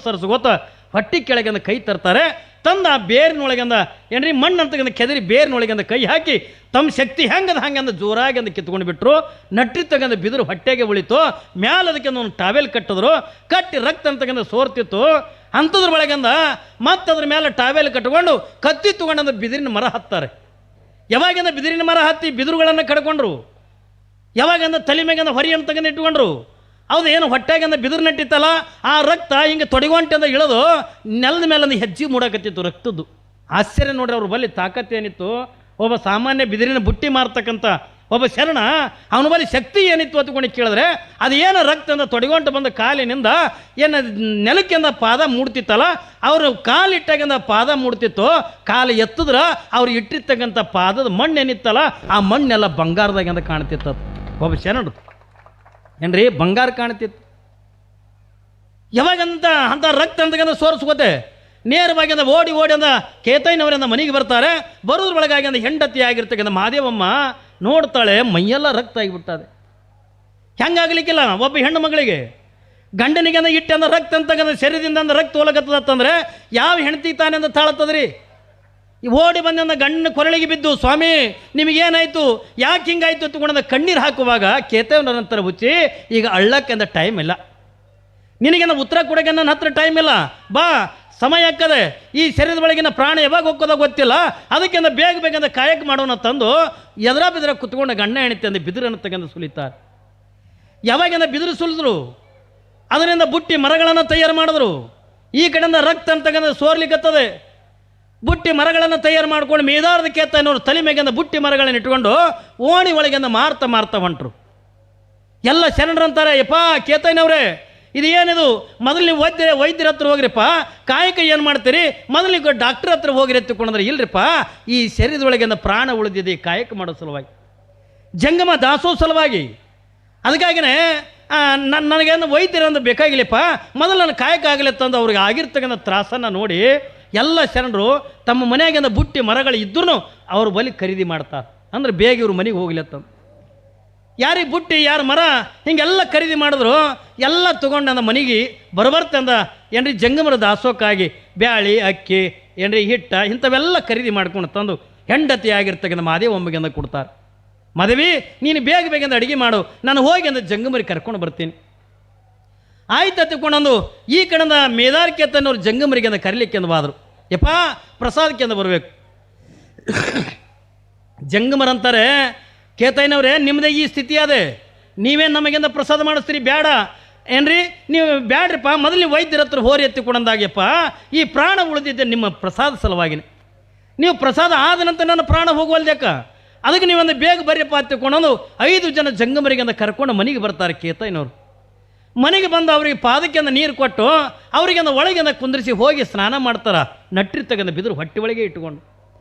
ಸರಿಸ್ಕೋತ ಹೊಟ್ಟೆ ಕೆಳಗಿಂದ ಕೈ ತರ್ತಾರೆ. ತಂದ ಆ ಬೇರಿನೊಳಗಿಂದ ಏನ್ರಿ ಮಣ್ಣು ಅಂತಕ್ಕಂಥ ಕೆದರಿ ಬೇರಿನೊಳಗಿಂದ ಕೈ ಹಾಕಿ ತಮ್ಮ ಶಕ್ತಿ ಹಂಗಂದ ಜೋರಾಗಿ ಅಂದ ಕಿತ್ಕೊಂಡು ಬಿಟ್ಟರು. ನಟ್ಟಿ ತಗಂದ ಬಿದಿರು ಹೊಟ್ಟೆಗೆ ಉಳಿತು. ಮ್ಯಾಲ ಅದಕ್ಕೆ ಒಂದು ಟಾವೆಲ್ ಕಟ್ಟಿದ್ರು, ಕಟ್ಟಿ ರಕ್ತ ಅಂತಕ್ಕಂಥ ಸೋರ್ತಿತ್ತು. ಅಂಥದ್ರ ಒಳಗಿಂದ ಮತ್ತದ್ರ ಮೇಲೆ ಟಾವೆಲ್ ಕಟ್ಕೊಂಡು ಕತ್ತಿ ತೊಗೊಂಡಂದ ಬಿದಿರಿನ ಮರ ಹತ್ತಾರೆ. ಯಾವಾಗಿಂದ ಬಿದಿರಿನ ಮರ ಹತ್ತಿ ಬಿದಿರುಗಳನ್ನು ಕಡ್ಕೊಂಡ್ರು, ಯಾವಾಗಿಂದ ತಲೆ ಮ್ಯಾಗಿಂದ ಹೊರಿಯನ್ನು ತಗೊಂಡು ಇಟ್ಕೊಂಡ್ರು. ಹೌದು, ಏನು ಹೊಟ್ಟೆಗಿಂದ ಬಿದಿರು ನಟ್ಟಿತ್ತಲ್ಲ, ಆ ರಕ್ತ ಹಿಂಗೆ ತೊಡೆಗೊಂಟೆಂದ ಇಳಿದು ನೆಲದ ಮೇಲೆ ಹೆಜ್ಜೆ ಮೂಡಕತ್ತಿತ್ತು ರಕ್ತದ್ದು. ಆಶ್ಚರ್ಯ ನೋಡ್ರಿ, ಅವ್ರ ಬಳಿ ತಾಕತ್ತೇನಿತ್ತು. ಒಬ್ಬ ಸಾಮಾನ್ಯ ಬಿದಿರಿನ ಬುಟ್ಟಿ ಮಾರ್ತಕ್ಕಂಥ ಒಬ್ಬ ಶರಣ, ಅವನ ಬಳಿ ಶಕ್ತಿ ಏನಿತ್ತು ಅಂತಕೊಂಡು ಕೇಳಿದ್ರೆ ಅದು ಏನು ರಕ್ತದಿಂದ ತೊಡೆಗೊಂಟು ಬಂದ ಕಾಲಿನಿಂದ ಏನು ನೆಲಕ್ಕಿಂದ ಪಾದ ಮೂಡ್ತಿತ್ತಲ್ಲ, ಅವರು ಕಾಲಿಟ್ಟಾಗಿಂದ ಪಾದ ಮೂಡ್ತಿತ್ತು. ಕಾಲು ಎತ್ತಿದ್ರೆ ಅವ್ರು ಇಟ್ಟಿರ್ತಕ್ಕಂಥ ಪಾದದ ಮಣ್ಣು ಏನಿತ್ತಲ್ಲ ಆ ಮಣ್ಣೆಲ್ಲ ಬಂಗಾರದಾಗಿಂದ ಕಾಣ್ತಿತ್ತು. ಒಬ್ಬ ಶರಣರು ಏನ್ರಿ ಬಂಗಾರ ಕಾಣ್ತಿತ್ತು. ಯಾವಾಗಂತ ಅಂಥ ರಕ್ತ ಅಂತಕ್ಕಂಥ ಸೋರಿಸ್ಕೋತೆ ನೇರವಾಗಿ ಅಂದ ಓಡಿ ಅಂದ ಕೇತಯ್ಯನವರಿಂದ ಮನೆಗೆ ಬರ್ತಾರೆ. ಬರೋದ್ರ ಒಳಗಾಗಿ ಅಂದ ಹೆಂಡತಿ ಆಗಿರ್ತಕ್ಕಂಥ ಮಾದೇವಮ್ಮ ನೋಡ್ತಾಳೆ, ಮೈಯೆಲ್ಲ ರಕ್ತ ಆಗಿಬಿಡ್ತದೆ. ಹೆಂಗಾಗಲಿಕ್ಕಿಲ್ಲ ಒಬ್ಬ ಹೆಣ್ಣು ಮಗಳಿಗೆ ಗಂಡನಿಗೆ ಅಂದ ಇಟ್ಟು ಅಂದ ರಕ್ತ ಅಂತಕ್ಕಂಥ ಶರೀರದಿಂದ ಅಂದ ರಕ್ತ ಹೋಲಕತ್ತದತ್ತಂದ್ರೆ ಯಾವ ಹೆಂಡತಿ ತಾನೇ ಅಂದ ತಾಳತ್ತದ್ರಿ. ಓಡಿ ಬಂದ ಗಂಡನ ಕೊರಳಿಗೆ ಬಿದ್ದು, ಸ್ವಾಮಿ ನಿಮಗೇನಾಯಿತು, ಯಾಕೆ ಹಿಂಗಾಯ್ತು ತಗೊಂಡ ಕಣ್ಣೀರು ಹಾಕುವಾಗ ಕೇತಯ್ಯನ ನಂತರ ಹುಚ್ಚಿ, ಈಗ ಅಳ್ಳಕ್ಕೆ ಅಂದ ಟೈಮ್ ಇಲ್ಲ, ನಿನಗೇನ ಉತ್ತರ ಕೊಡೋಕೆ ನನ್ನ ಹತ್ರ ಟೈಮ್ ಇಲ್ಲ, ಬಾ ಸಮಯ ಹಾಕದೆ, ಈ ಶರೀರದ ಒಳಗಿನ ಪ್ರಾಣ ಯಾವಾಗ ಹೋಗೋದ ಗೊತ್ತಿಲ್ಲ, ಅದಕ್ಕೆ ಬೇಗ ಕಾಯಕ ಮಾಡೋಣ ತಂದು ಎದರ ಬಿದ್ರ ಕುತ್ಕೊಂಡು ಗಂಡ ಹೆಣಿತೆ ಅಂದ ಬಿದಿರನ್ನು ತಗೊಂಡು ಸುಲಿತಾರೆ. ಯಾವಾಗಿಂದ ಬಿದಿರು ಸುಲಿದ್ರು, ಅದರಿಂದ ಬುಟ್ಟಿ ಮರಗಳನ್ನು ತಯಾರು ಮಾಡಿದ್ರು. ಈ ಕಡೆಯಿಂದ ರಕ್ತ ಅಂತಕ್ಕಂಥ ಸೋರ್ಲಿಕ್ಕತ್ತದೆ. ಬುಟ್ಟಿ ಮರಗಳನ್ನು ತಯಾರು ಮಾಡ್ಕೊಂಡು ಮೇದಾರದ ಕೇತಯ್ಯನವರು ತಲೆ ಮೇಗಿಂದ ಬುಟ್ಟಿ ಮರಗಳನ್ನು ಇಟ್ಕೊಂಡು ಓಣಿ ಒಳಗಿಂದ ಮಾರ್ತಾ ಹೊಂಟ್ರು. ಎಲ್ಲ ಶರಣರಂತಾರೆ, ಯಪ್ಪ ಕೇತಯ್ಯನವ್ರೆ ಇದು ಏನಿದು, ಮೊದಲು ನೀವು ವೈದ್ಯರ ಹತ್ರ ಹೋಗ್ರಿಪ್ಪ, ಕಾಯಕ ಏನು ಮಾಡ್ತೀರಿ, ಮೊದಲು ನೀವು ಡಾಕ್ಟರ್ ಹತ್ರ ಹೋಗಿರಿ ಎತ್ತುಕೊಂಡ್ರೆ, ಇಲ್ರಿಪ್ಪ ಈ ಶರೀರದೊಳಗಿಂದ ಪ್ರಾಣ ಉಳಿದಿದೆ ಕಾಯಕ ಮಾಡೋ ಸಲುವಾಗಿ, ಜಂಗಮ ದಾಸೋ ಸಲುವಾಗಿ. ಅದಕ್ಕಾಗಿಯೇ ನನಗೇನು ವೈದ್ಯರಂದು ಬೇಕಾಗಿಲ್ಲಪ್ಪ, ಮೊದಲು ನನ್ನ ಕಾಯಕ ಆಗಲಿತ್ತಂದು ಅವ್ರಿಗೆ ಆಗಿರ್ತಕ್ಕಂಥ ತ್ರಾಸನ್ನು ನೋಡಿ ಎಲ್ಲ ಶರಣರು ತಮ್ಮ ಮನೆಯಾಗಿಂದ ಬುಟ್ಟಿ ಮರಗಳು ಇದ್ರೂ ಅವ್ರ ಬಲಿ ಖರೀದಿ ಮಾಡ್ತಾರೆ. ಅಂದ್ರೆ ಬೇಗ ಇವ್ರ ಮನೆಗೆ ಹೋಗ್ಲತ್ತಂದು, ಯಾರಿಗೆ ಬುಟ್ಟಿ ಯಾರು ಮರ ಹಿಂಗೆಲ್ಲ ಖರೀದಿ ಮಾಡಿದ್ರು. ಎಲ್ಲ ತೊಗೊಂಡು ಅಂದ ಮನೆಗೆ ಬರಬರ್ತೆ ಅಂದ ಏನ್ರಿ ಜಂಗಮರ ದಾಸೋಕ್ಕಾಗಿ ಬ್ಯಾಳಿ ಅಕ್ಕಿ ಏನ್ರಿ ಹಿಟ್ಟ ಇಂಥವೆಲ್ಲ ಖರೀದಿ ಮಾಡ್ಕೊಂಡು ತಂದು ಹೆಂಡತಿ ಆಗಿರ್ತಕ್ಕಂಥ ಮಾದೇವೊಮ್ಮಗೆ ಅಂದ ಕೊಡ್ತಾರೆ. ಮದುವೆ ನೀನು ಬೇಗ ಅಡುಗೆ ಮಾಡು, ನಾನು ಹೋಗಿ ಅಂದ ಜಂಗಮರಿ ಕರ್ಕೊಂಡು ಬರ್ತೀನಿ. ಆಯ್ತು ತಿಳ್ಕೊಂಡಂದು ಈ ಕಡೆಯಿಂದ ಮೇದಾರಿಕೆ ತನ್ನವ್ರು ಜಂಗಮರಿಗೆ ಅಂದ ಕರೀಲಿಕ್ಕೆ ಅಂದ ಬಾದರು. ಯಪ್ಪ ಪ್ರಸಾದಕ್ಕೆ ಅಂದ ಬರಬೇಕು. ಜಂಗಮರಂತಾರೆ, ಕೇತಯ್ಯನವ್ರೆ ನಿಮ್ಮದೇ ಈ ಸ್ಥಿತಿ ಅದೇ, ನೀವೇನು ನಮಗಿಂದ ಪ್ರಸಾದ ಮಾಡಿಸ್ತೀರಿ, ಬೇಡ ಏನ್ರಿ ನೀವು ಬ್ಯಾಡ್ರಿಪ್ಪ, ಮೊದಲು ವೈದ್ಯರ ಹತ್ರ ಹೋರಿ ಎತ್ತಿಕೊಂಡಂದಾಗ್ಯಪ್ಪ, ಈ ಪ್ರಾಣ ಉಳಿದಿದ್ದೆ ನಿಮ್ಮ ಪ್ರಸಾದ ಸಲುವಾಗಿನೇ, ನೀವು ಪ್ರಸಾದ ಆದ ನಂತರ ನನ್ನ ಪ್ರಾಣ ಹೋಗುವಲ್ದ್ಯಾಕ, ಅದಕ್ಕೆ ನೀವೊಂದು ಬೇಗ ಬರ್ರಿಯಪ್ಪ ಎತ್ತಿಕೊಂಡಂದು 5 ಜನ ಜಂಗಮರಿಗೆಂದ ಕರ್ಕೊಂಡು ಮನೆಗೆ ಬರ್ತಾರೆ. ಕೇತಯ್ಯನವರು ಮನೆಗೆ ಬಂದು ಅವರಿಗೆ ಪಾದಕ್ಕೆಂದ ನೀರು ಕೊಟ್ಟು ಅವರಿಗೆಂದ ಒಳಗೆಂದ ಕುಂದಿರಿಸಿ ಹೋಗಿ ಸ್ನಾನ ಮಾಡ್ತಾರೆ. ನಟ್ರಿ ತಗೊಂಡು ಬಿದಿರು ಹೊಟ್ಟೆ ಒಳಗೆ ಇಟ್ಕೊಂಡು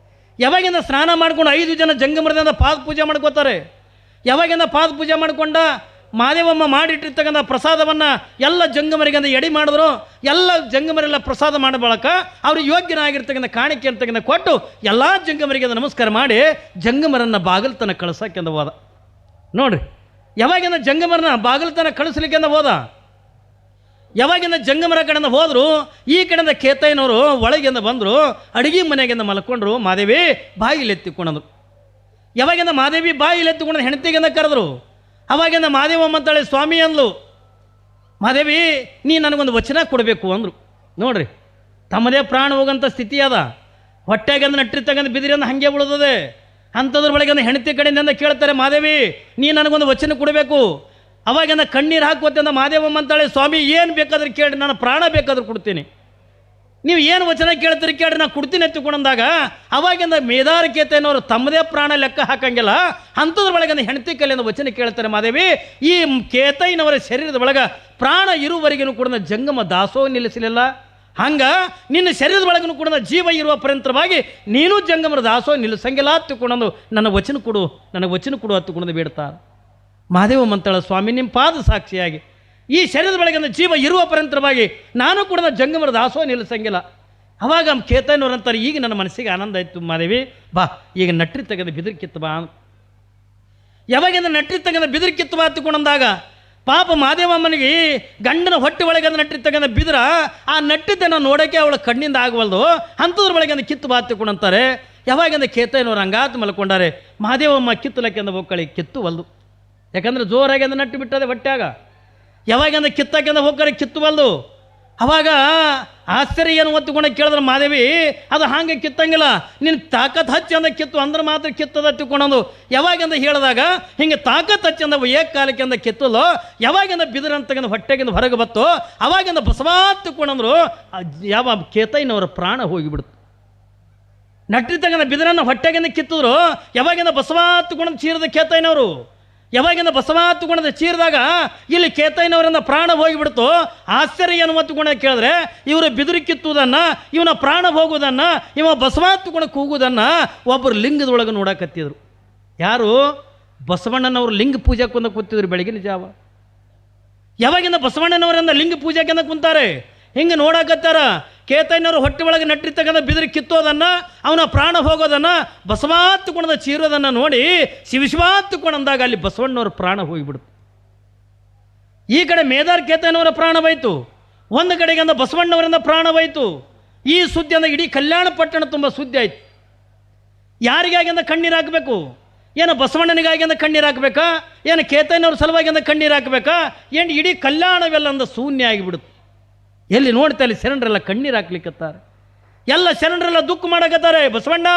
ಯಾವಾಗಿಂದ ಸ್ನಾನ ಮಾಡ್ಕೊಂಡು 5 ಜನ ಜಂಗಮರದಿಂದ ಪಾದ ಪೂಜೆ ಮಾಡ್ಕೋತಾರೆ. ಯಾವಾಗಿಂದ ಪಾದ ಪೂಜೆ ಮಾಡಿಕೊಂಡ ಮಾದೇವಮ್ಮ ಮಾಡಿಟ್ಟಿರ್ತಕ್ಕಂಥ ಪ್ರಸಾದವನ್ನು ಎಲ್ಲ ಜಂಗಮರಿಗಂದ ಎಡೆ ಮಾಡಿದ್ರು. ಎಲ್ಲ ಜಂಗಮರೆಲ್ಲ ಪ್ರಸಾದ ಮಾಡೋ ಬಳಕ ಅವರು ಯೋಗ್ಯನಾಗಿರ್ತಕ್ಕಂಥ ಕಾಣಿಕೆ ಅಂತಕ್ಕಂಥ ಕೊಟ್ಟು ಎಲ್ಲ ಜಂಗಮರಿಗೆ ನಮಸ್ಕಾರ ಮಾಡಿ ಜಂಗಮರನ್ನು ಬಾಗಿಲ್ತನ ಕಳ್ಸೋಕ್ಕೆಂದ ಹೋದ. ನೋಡ್ರಿ, ಯಾವಾಗಿಂದ ಜಂಗಮರನ್ನ ಬಾಗಿಲ್ತನ ಕಳಿಸ್ಲಿಕ್ಕೆಂದ ಹೋದ, ಯಾವಾಗಿಂದ ಜಂಗಮರ ಕಡೆಯಿಂದ ಹೋದರು, ಈ ಕಡೆಯಿಂದ ಕೇತಯ್ಯನವರು ಒಳಗಿಂದ ಬಂದರು, ಅಡುಗೆ ಮನೆಗಿಂದ ಮಲ್ಕೊಂಡ್ರು. ಮಾದೇವಿ ಬಾಗಿಲೆತ್ತಿಕೊಂಡರು. ಯಾವಾಗಿಂದ ಮಾದೇವಿ ಬಾಗಿಲೆತ್ತಿಕೊಂಡ್ರು ಹೆಂಡತಿಗಿಂದ ಕರೆದ್ರು. ಅವಾಗಿಂದ ಮಾದೇವಮ್ಮ ಅಂತಾಳೆ ಸ್ವಾಮಿ ಅಂದ್ಲು. ಮಾದೇವಿ ನೀ ನನಗೊಂದು ವಚನ ಕೊಡಬೇಕು ಅಂದರು. ನೋಡ್ರಿ, ತಮ್ಮದೇ ಪ್ರಾಣ ಹೋಗೋಂಥ ಸ್ಥಿತಿ ಅದ. ಹೊಟ್ಟೆಗಂದು ನಟ್ಟಿ ತಗಂದು ಬಿದಿರಿಂದ ಹಾಗೆ ಉಳಿದದೆ. ಅಂಥದ್ರ ಒಳಗೆ ಹೆಂಡತಿ ಕಡೆಯಿಂದ ಕೇಳ್ತಾರೆ, ಮಾದೇವಿ ನೀ ನನಗೊಂದು ವಚನ ಕೊಡಬೇಕು. ಅವಾಗಿಂದ ಕಣ್ಣೀರು ಹಾಕುವಂತ ಮಾದೇವಮ್ಮ ಅಂತಾಳೆ, ಸ್ವಾಮಿ ಏನು ಬೇಕಾದ್ರೆ ಕೇಳಿ, ನಾನು ಪ್ರಾಣ ಬೇಕಾದ್ರೂ ಕೊಡ್ತೀನಿ, ನೀವು ಏನು ವಚನ ಕೇಳ್ತೀರಿ ಕೇಳಿ, ನಾನು ಕೊಡ್ತೀನಿ ಎತ್ತಿಕೊಂಡಂದಾಗ ಅವಾಗಿಂದ ಮೇದಾರ ಕೇತಯ್ಯನವರು ತಮ್ಮದೇ ಪ್ರಾಣ ಲೆಕ್ಕ ಹಾಕಂಗಿಲ್ಲ. ಅಂಥದ್ರ ಒಳಗಿಂದ ಹೆಂಡತಿ ಕಲೆಯಿಂದ ವಚನ ಕೇಳ್ತಾರೆ, ಮಾದೇವಿ ಈ ಕೇತಯ್ಯನವರ ಶರೀರದ ಒಳಗೆ ಪ್ರಾಣ ಇರುವವರೆಗೂ ಕೂಡ ಜಂಗಮ ದಾಸೋಹ ನಿಲ್ಲಿಸಲಿಲ್ಲ, ಹಂಗ ನಿನ್ನ ಶರೀರದ ಒಳಗೂ ಕೂಡ ಜೀವ ಇರುವ ಪರ್ಯಂತರವಾಗಿ ನೀನು ಜಂಗಮರ ದಾಸೋಹ ನಿಲ್ಲಿಸಂಗಿಲ್ಲ ಹತ್ತುಕೊಂಡು ನನ್ನ ವಚನ ಕೊಡು, ನನಗೆ ವಚನ ಕೊಡು ಹತ್ತುಕೊಂಡು ಬೇಡ್ತಾರೆ. ಮಾದೇವಮ್ಮ ಅಂತಾಳ, ಸ್ವಾಮಿ ನಿಮ್ಮ ಪಾದ ಸಾಕ್ಷಿಯಾಗಿ ಈ ಶರೀರದ ಒಳಗಿಂದ ಜೀವ ಇರುವ ಪರ್ಯಂತರವಾಗಿ ನಾನು ಕೂಡ ಜಂಗಮರ ದಾಸೋಹ ನಿಲ್ಲಿಸಂಗಿಲ್ಲ. ಅವಾಗ ಕೇತಯ್ಯನವ್ರು ಅಂತಾರೆ, ಈಗ ನನ್ನ ಮನಸ್ಸಿಗೆ ಆನಂದ ಆಯಿತು ಮಾದೇವಿ, ಬಾ ಈಗ ನಟ್ರಿ ತೆಗೆದು ಬಿದಿರು ಕಿತ್ತು ಬಾ. ಯಾವಾಗಿಂದ ನಟ್ರಿ ತೆಗೆದ ಬಿದಿರು ಕಿತ್ತು ಬಾ ಹತ್ತುಕೊಂಡಂದಾಗ ಪಾಪ ಮಾದೇವಮ್ಮನಿಗೆ ಗಂಡನ ಹೊಟ್ಟೆ ಒಳಗೆ ನಟ್ಟಿ ತಗೊಂಡ ಬಿದ್ರ ಆ ನಟ್ಟಿದ್ದನ್ನು ನೋಡೋಕ್ಕೆ ಅವಳ ಕಣ್ಣಿಂದ ಆಗವಲ್ದು. ಅಂಥದ್ರ ಒಳಗೆ ಕಿತ್ತು ಬಾ ಹತ್ತಿಕೊಂಡಂತಾರೆ. ಯಾವಾಗಿಂದ ಕೇತಯ್ಯನವ್ರು ಹಂಗಾತು ಮಲ್ಕೊಂಡಾರೆ. ಮಾದೇವಮ್ಮ ಕಿತ್ತಲಕ್ಕೆಂದ ಹೋಗ್ಕಳಿ ಕಿತ್ತುವಲ್ದು, ಯಾಕಂದ್ರೆ ಜೋರಾಗಿ ಅಂದ ನಟ್ಟು ಬಿಟ್ಟದೆ ಹೊಟ್ಟ್ಯಾಗ. ಯಾವಾಗಿಂದ ಕಿತ್ತಕ್ಕೆಂದ ಹೋಗ್ಕಳಿ ಕಿತ್ತುವಲ್ದು. ಅವಾಗ ಆಶ್ಚರ್ಯ ಏನು ಒತ್ತುಕೊಂಡು ಕೇಳಿದ್ರೆ, ಮಾದೇವಿ ಅದು ಹಾಗೆ ಕಿತ್ತಂಗಿಲ್ಲ, ನಿನ್ನ ತಾಕತ್ ಹಚ್ಚಿ ಅಂದ ಕಿತ್ತು ಅಂದ್ರೆ ಮಾತ್ರ ಕಿತ್ತದ ಹತ್ತಿಕೊಂಡಂದು. ಯಾವಾಗಿಂದ ಹೇಳಿದಾಗ ಹಿಂಗೆ ತಾಕತ್ ಹಚ್ಚಿ ಅಂದ ಏಕಾಲಕ್ಕೆ ಅಂದ ಕಿತ್ತಲು. ಯಾವಾಗಿಂದ ಬಿದಿರಂತಗಿಂದ ಹೊಟ್ಟೆಗಿಂದ ಹೊರಗೆ ಬತ್ತು, ಅವಾಗಿಂದ ಬಸವಾ ಹತ್ತಿಕೊಂಡಂದ್ರು. ಯಾವ ಕೇತಯ್ಯನವರ ಪ್ರಾಣ ಹೋಗಿಬಿಡ್ತು. ನಟ್ಟಿ ತಗೊಂಡ ಬಿದಿರನ್ನು ಹೊಟ್ಟೆಗಿಂದ ಕಿತ್ತಿದ್ರು. ಯಾವಾಗಿಂದ ಬಸವಾ ಹತ್ತಿಕೊಂಡ ಚೀರದ ಕೇತಯ್ಯನವರು, ಯಾವಾಗಿಂದ ಬಸವಾ ಹತ್ತುಕೊಂಡ ಚೀರಿದಾಗ ಇಲ್ಲಿ ಕೇತಯ್ಯನವರಿಂದ ಪ್ರಾಣ ಹೋಗಿಬಿಡ್ತು. ಆಶ್ಚರ್ಯ ಏನು ಹೊತ್ತುಕೊಂಡ ಕೇಳಿದ್ರೆ, ಇವರು ಬಿದಿರು ಕಿತ್ತುವುದನ್ನು, ಇವನ ಪ್ರಾಣ ಹೋಗುವುದನ್ನು, ಇವ ಬಸವ ಹತ್ತುಕೊಂಡು ಕೂಗುವುದನ್ನು ಒಬ್ಬರು ಲಿಂಗದೊಳಗೆ ನೋಡಕತ್ತಿದ್ರು. ಯಾರು? ಬಸವಣ್ಣನವರು ಲಿಂಗ ಪೂಜೆಕೊಂದ ಕೂತಿದ್ರು ಬೆಳಗಿನ ಜಾವ. ಯಾವಾಗಿಂದ ಬಸವಣ್ಣನವರಿಂದ ಲಿಂಗ ಪೂಜೆಕೊಂದ ಕುಂತಾರೆ, ಹಿಂಗೆ ನೋಡಕತ್ತಾರ. ಕೇತಯ್ಯನವರು ಹೊಟ್ಟೆ ಒಳಗೆ ನಟ್ಟಿ ತಗೊಂಡ ಬಿದಿರು ಕಿತ್ತೋದನ್ನು, ಅವನ ಪ್ರಾಣ ಹೋಗೋದನ್ನು, ಬಸವಾತ್ತುಕೊಂಡ ಚೀರೋದನ್ನು ನೋಡಿ ಶಿವಶಿವಾತ್ತುಕೊಂಡಂದಾಗ ಅಲ್ಲಿ ಬಸವಣ್ಣವ್ರ ಪ್ರಾಣ ಹೋಗಿಬಿಡ್ತು. ಈ ಕಡೆ ಮೇದಾರ್ ಕೇತಯ್ಯನವರ ಪ್ರಾಣ ಹೋಯ್ತು, ಒಂದು ಕಡೆಗೆ ಅಂದ ಬಸವಣ್ಣವರಿಂದ ಪ್ರಾಣ ಹೋಯ್ತು. ಈ ಸುದ್ದಿ ಅಂದ ಇಡೀ ಕಲ್ಯಾಣ ಪಟ್ಟಣ ತುಂಬ ಸುದ್ದಿ ಆಯ್ತು. ಯಾರಿಗಾಗಿ ಅಂದ ಕಣ್ಣೀರು ಹಾಕಬೇಕು? ಏನು ಬಸವಣ್ಣನಿಗಾಗಿ ಅಂದ ಕಣ್ಣೀರು ಹಾಕಬೇಕಾ? ಏನು ಕೇತಯ್ಯನವ್ರ ಸಲುವಾಗಿ ಅಂದ ಕಣ್ಣೀರು ಹಾಕಬೇಕಾ? ಏನು ಇಡೀ ಕಲ್ಯಾಣವೆಲ್ಲ ಅಂದ ಶೂನ್ಯ ಆಗಿಬಿಡುತ್ತೆ. ಎಲ್ಲಿ ನೋಡ್ತಾ ಇಲ್ಲಿ ಶರಣರೆಲ್ಲ ಕಣ್ಣೀರು ಹಾಕ್ಲಿಕ್ಕತ್ತಾರೆ, ಎಲ್ಲ ಶರಣರೆಲ್ಲ ದುಃಖ ಮಾಡಕತ್ತಾರೆ. ಬಸವಣ್ಣ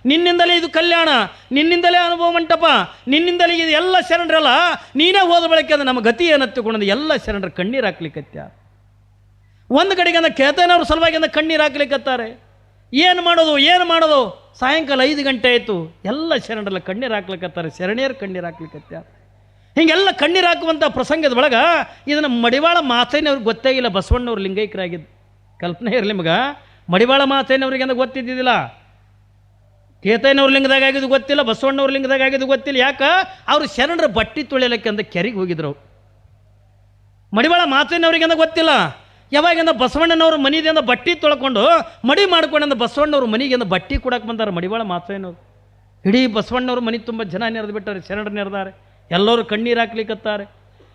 ನಿನ್ನಿಂದಲೇ ಇದು ಕಲ್ಯಾಣ, ನಿನ್ನಿಂದಲೇ ಅನುಭವ ಮಂಟಪ, ನಿನ್ನಿಂದಲೇ ಇದು ಎಲ್ಲ ಶರಣರೆಲ್ಲ ನೀನೇ ಹೋದ ಬಳಕೆ ಅದು ನಮ್ಮ ಗತಿ ಏನತ್ತುಕೊಂಡು ಎಲ್ಲ ಶರಣರು ಕಣ್ಣೀರು ಹಾಕ್ಲಿಕ್ಕತ್ಯ. ಒಂದು ಕಡೆಗೆ ಅಂದ ಕೇತಯ್ಯನವ್ರ ಸಲುವಾಗಿ ಅಂದ ಕಣ್ಣೀರು ಹಾಕ್ಲಿಕ್ಕತ್ತಾರೆ. ಏನು ಮಾಡೋದು? ಸಾಯಂಕಾಲ 5 ಗಂಟೆ ಆಯಿತು, ಎಲ್ಲ ಶರಣರೆಲ್ಲ ಕಣ್ಣೀರು ಹಾಕ್ಲಿಕ್ಕತ್ತಾರೆ, ಶರಣೆಯರು ಕಣ್ಣೀರು ಹಾಕ್ಲಿಕ್ಕತ್ಯ. ಹಿಂಗೆಲ್ಲ ಕಣ್ಣೀರು ಹಾಕುವಂಥ ಪ್ರಸಂಗದ ಒಳಗೆ ಇದನ್ನು ಮಡಿವಾಳ ಮಾತಯ್ಯನವ್ರಿಗೆ ಗೊತ್ತೇ ಇಲ್ಲ. ಬಸವಣ್ಣವ್ರು ಲಿಂಗೈಕ್ಯರಾಗಿದ್ದು ಕಲ್ಪನೆ ಇರಲಿ ನಿಮಗೆ. ಮಡಿವಾಳ ಮಾತಯ್ಯನವ್ರಿಗೆ ಅಂದ ಗೊತ್ತಿದ್ದಿದ್ದಿಲ್ಲ, ಕೇತಯ್ಯನವ್ರ ಲಿಂಗದಾಗ ಆಗಿದ್ದು ಗೊತ್ತಿಲ್ಲ, ಬಸವಣ್ಣವ್ರ ಲಿಂಗದಾಗ ಆಗಿದ್ದು ಗೊತ್ತಿಲ್ಲ. ಯಾಕೆ? ಅವರು ಶರಣರ ಬಟ್ಟಿ ತೊಳೆಯಲಿಕ್ಕೆ ಅಂದ ಕೆರೆಗೆ ಹೋಗಿದ್ರು. ಮಡಿವಾಳ ಮಾತಯ್ಯನವ್ರಿಗೆ ಅಂದ ಗೊತ್ತಿಲ್ಲ. ಯಾವಾಗಿಂದ ಬಸವಣ್ಣನವ್ರ ಮನೆಯಿಂದ ಬಟ್ಟಿ ತೊಳ್ಕೊಂಡು ಮಡಿ ಮಾಡ್ಕೊಂಡಂದ ಬಸವಣ್ಣವ್ರ ಮನೆಗಿಂದ ಬಟ್ಟಿ ಕೊಡಕ್ಕೆ ಬಂದಾರೆ ಮಡಿವಾಳ ಮಾತಯ್ಯನವ್ರು. ಇಡೀ ಬಸವಣ್ಣವ್ರ ಮನೆ ತುಂಬ ಜನ ನೆರೆದು ಬಿಟ್ಟಾರೆ, ಶರಣರು ನೆರೆದಾರೆ, ಎಲ್ಲರೂ ಕಣ್ಣೀರು ಹಾಕ್ಲಿಕ್ಕತ್ತಾರೆ.